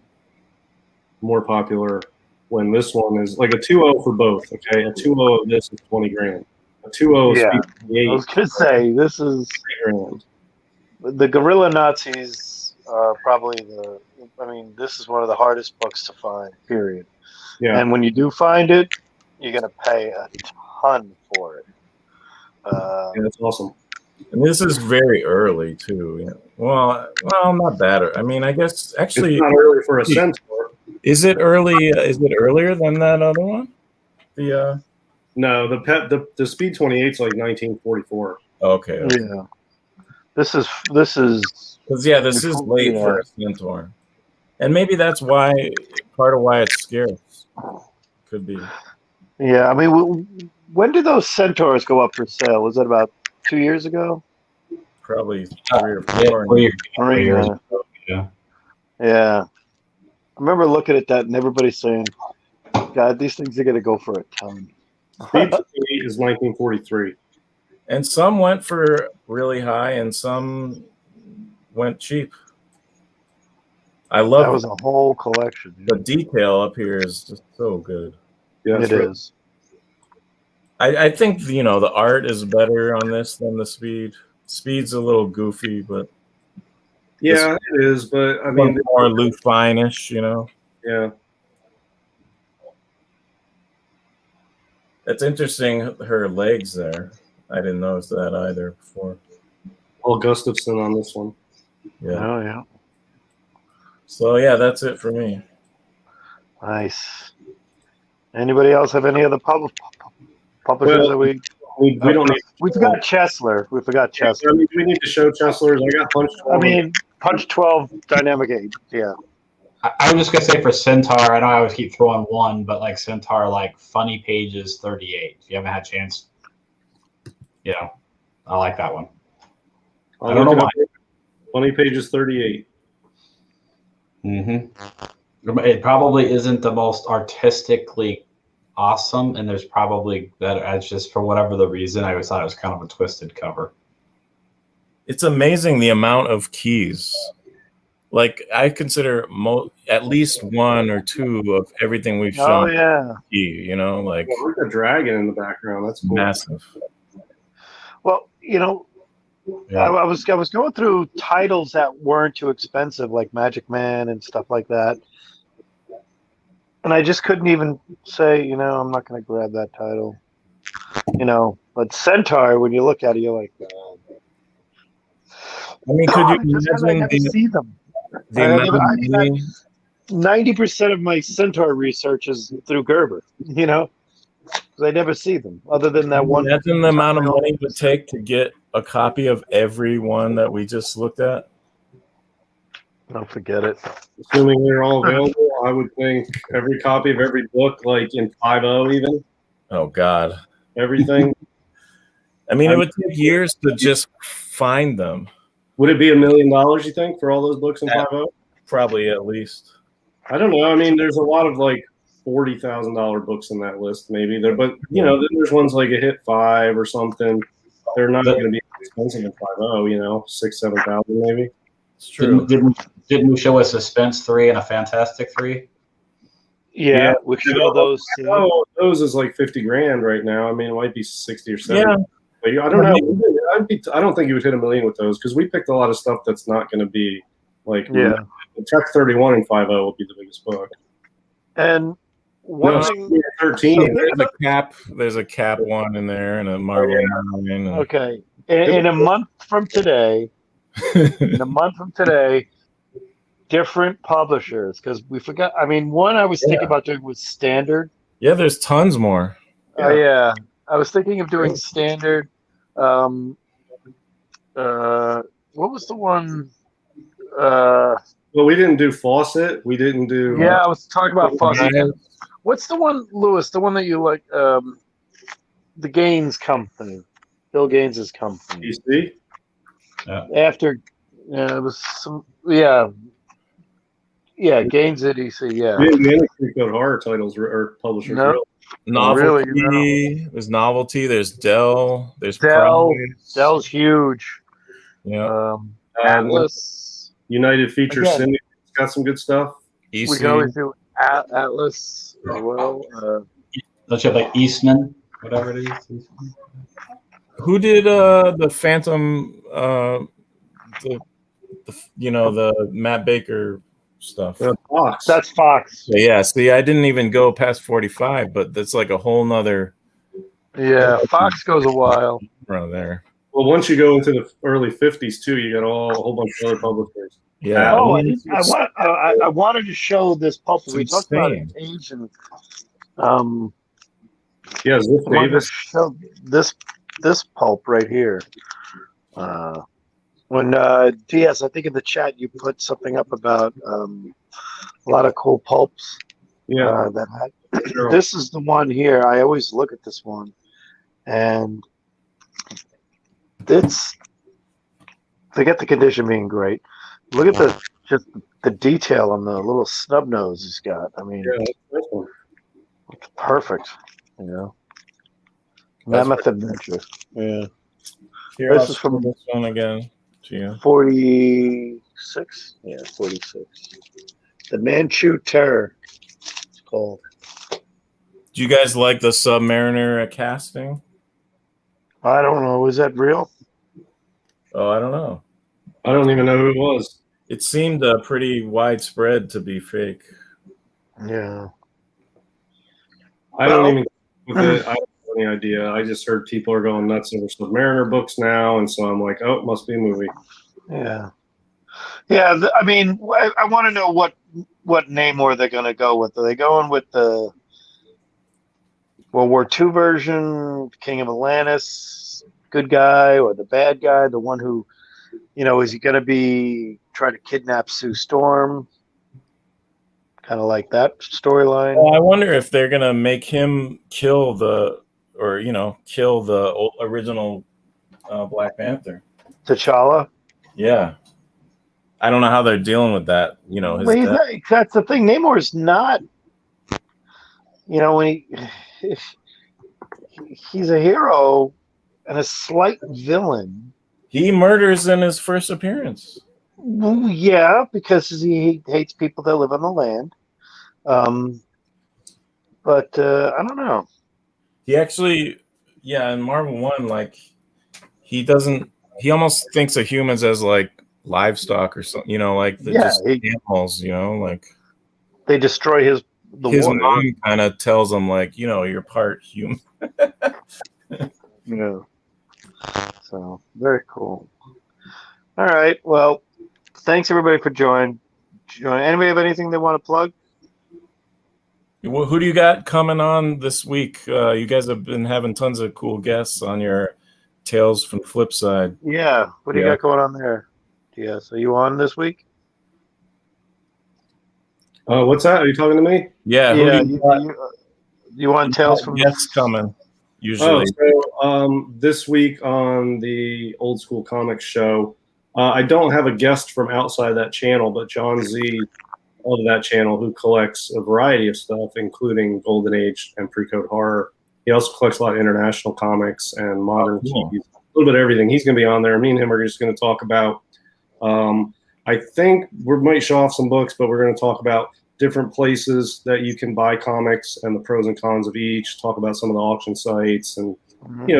more popular when this one is like a 2.0 for both. Okay, a 2.0 of this is 20 grand. A 2.0 Yeah. Speed 28. I was gonna say this is 3 grand. the Gorilla Nazis are probably this is one of the hardest books to find, period. Yeah. And when you do find it, you're gonna pay a ton for it. Yeah, that's awesome. And this is very early too. Well, not that. I mean, I guess actually, It's not early for a Centaur. is it early? Is it earlier than that other one? The No, the Speed 28 is like 1944. okay. Yeah. This is Because this is late for a Centaur, and maybe that's part of why it's scarce. Could be. yeah. I mean, when did those Centaurs go up for sale? Was that about 2 years ago? Probably 3 or 4. 3 years ago. Yeah. Yeah. I remember looking at that and everybody saying, God, these things are going to go for a ton. Speed 28 is 1943. And some went for really high, and some went cheap. I love That was a whole collection. the detail up here is just so good. Yeah, It that's right. is. I think the art is better on this than the Speed. Speed's a little goofy, but Yeah, it is, but I one mean, more Lou Fine-ish, yeah. It's interesting, her legs there. I didn't notice that either before. Paul Gustafson on this one. Yeah. Oh, yeah. So yeah, that's it for me. Nice. Anybody else have any other publishers Well, that we don't need. we forgot Chesler. We forgot Chesler. I mean, we need to show Chesler's. I got Punch 12. I mean, Punch 12 Dynamic 8. Yeah. I was just gonna say for Centaur, I know I always keep throwing one, but like Centaur, like Funny Pages 38. If you haven't had a chance, I like that one. I don't know why. Funny Pages 38. Mm-hmm. It probably isn't the most artistically awesome, and there's probably better. It's just for whatever the reason, I always thought it was kind of a twisted cover. It's amazing the amount of keys Like I consider at least one or two of everything we've Oh shown. yeah. You know, like Well, look at dragon in the background. That's cool. massive. Well, you know, Yeah. I was going through titles that weren't too expensive, like Magic Man and stuff like that, and I just couldn't even say, you know, I'm not going to grab that title. You know, but Centaur, when you look at it, you're like, I mean, could you just 'cause I imagine never see them. the amount of money? 90% of my Centaur research is through Gerber, you know, because I never see them other than that one. Imagine the amount of money it would take to get a copy of every one that we just looked at. Don't forget it. Assuming they're all available, I would think every copy of every book, like in 5.0 even, Oh God. everything. I mean, it would take years to just find them. Would it be $1 million, you think, for all those books in Yeah. 5.0? Probably at least. I don't know. I mean, there's a lot of like $40,000 books in that list, maybe there, but you know, then there's ones like a Hit 5 or something. They're not going to be expensive in 5.0. You know, 6,000-7,000 maybe. It's true. Didn't we show a Suspense 3 and a Fantastic 3? Yeah, we show those. Oh, those is like 50 grand right now. I mean, it might be 60 or 70. Yeah. But I don't know. I don't think you would hit $1 million with those because we picked a lot of stuff that's not going to be like. Yeah. Tech 31 in 5.0 will be the biggest book. And one No, thing. 13. There's a cap one in there and a Marvel 9. And, Okay. In a month from today, different publishers, because we forgot. I mean, one I was thinking about doing was Standard. yeah, there's tons more. Oh yeah, I was thinking of doing Standard. What was the one? Well, we didn't do Fawcett. We didn't do. Yeah, I was talking about Fawcett. What's the one, Lewis? The one that you like? The Gaines Company, Bill Gaines's company. DC. After, it was some. Yeah, Gaines at DC. Yeah. We didn't do any code horror titles or publishers. No. Really. Novelty. Really, There's Novelty. There's Dell. There's Dell. Prize. Dell's huge. Yeah. Atlas. United Feature Again. Syndicate's got some good stuff. EC. We can always do Atlas as well. Don't you have like Eastman, whatever it is? Who did the Phantom? The Matt Baker stuff. Fox. That's Fox. Yeah. See, I didn't even go past 45, but that's like a whole nother Yeah, Fox goes a while. around there. Well, once you go into the early 50s too, you got a whole bunch of other publishers. Yeah. Oh, I wanted to show this pulp. We It's talked about insane. age and Yeah, Ziff I wanted to Davis. show this pulp right here. When DS, I think in the chat you put something up about a lot of cool pulps. Yeah. That had. Sure. This is the one here. I always look at this one, and forget the condition being great. Look at the detail on the little snub nose he's got. I mean, Yeah, that's a nice one. it's perfect. You know, That's Mammoth Adventure. Yeah, Here, This I'll is from- show this one again to you. 46. Yeah, 46. The Manchu Terror. It's called. Do you guys like the Submariner casting? I don't know. Is that real? Oh, I don't know. I don't even know who it was. It seemed pretty widespread to be fake. Yeah. I don't even. I don't have any idea. I just heard people are going nuts over Submariner books now, and so I'm like, oh, it must be a movie. Yeah. Yeah. I mean, I want to know what Namor they're going to go with. Are they going with the World War II version, King of Atlantis, good guy, or the bad guy, the one who, is he going to be trying to kidnap Sue Storm? Kind of like that storyline. Well, I wonder if they're gonna make him kill the original Black Panther. T'Challa. Yeah, I don't know how they're dealing with that. His Well, death. that's the thing. Namor's not. When he's a hero and a slight villain. He murders in his first appearance. Well, yeah, because he hates people that live on the land. But I don't know. He actually, yeah, in Marvel 1, like, he doesn't, he almost thinks of humans as like livestock or something, like they're Yeah, just animals, like they destroy the his water. mom kind of tells him, like, you're part human. So very cool. All right. Well, thanks everybody for joining. Anybody have anything they want to plug? Well, who do you got coming on this week? You guys have been having tons of cool guests on your Tales from the Flip Side. Yeah. What do you got going on there? Yes. Are you on this week? What's that? Are you talking to me? Yeah. Yeah. You want Tales from guests coming usually? This week on the Old School Comics show, I don't have a guest from outside that channel, but John Z of that channel, who collects a variety of stuff, including Golden Age and pre-code horror. He also collects a lot of international comics and modern cool. TVs, a little bit of everything. He's going to be on there. Me and him are just going to talk about, I think we might show off some books, but we're going to talk about different places that you can buy comics and the pros and cons of each, talk about some of the auction sites and,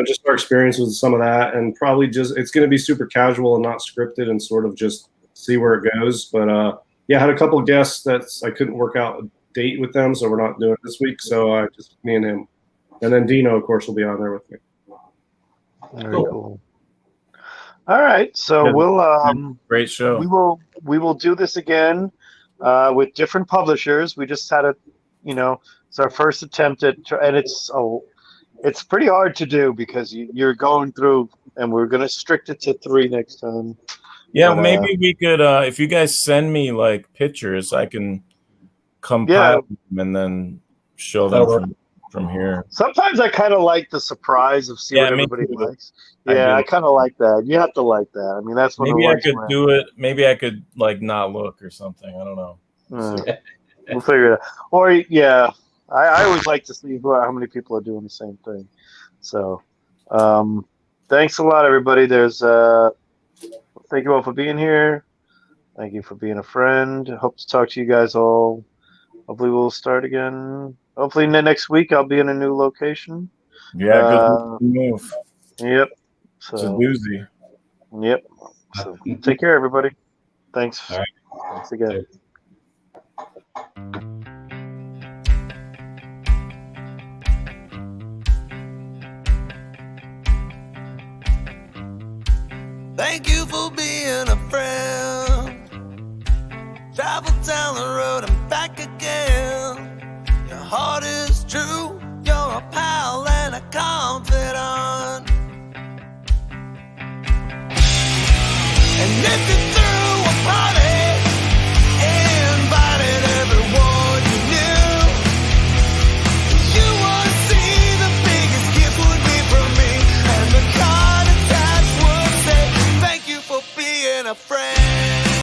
just our experiences with some of that. And probably it's going to be super casual and not scripted and sort of just see where it goes. But, I had a couple of guests that I couldn't work out a date with them, so we're not doing it this week. So just me and him, and then Dino, of course, will be on there with me. Very cool. All right, so we'll great show. We will do this again with different publishers. We just had it's our first attempt at, and it's pretty hard to do because you're going through, and we're going to restrict it to 3 next time. Yeah, but, maybe we could, if you guys send me like pictures, I can compile them and then show them from here. Sometimes I kind of like the surprise of seeing what everybody likes. Yeah, I kind of like that. You have to like that. I mean, that's what maybe I could do it. Maybe I could like not look or something. I don't know. We'll figure it out. Or I always like to see how many people are doing the same thing. So, thanks a lot, everybody. Thank you all for being here. Thank you for being a friend. Hope to talk to you guys all. Hopefully we'll start again. Hopefully next week I'll be in a new location. Yeah, good move. Yep. So, it's a doozy. Yep. So take care, everybody. Thanks. All right. Thanks again. Thank you for being a friend. Travel down the road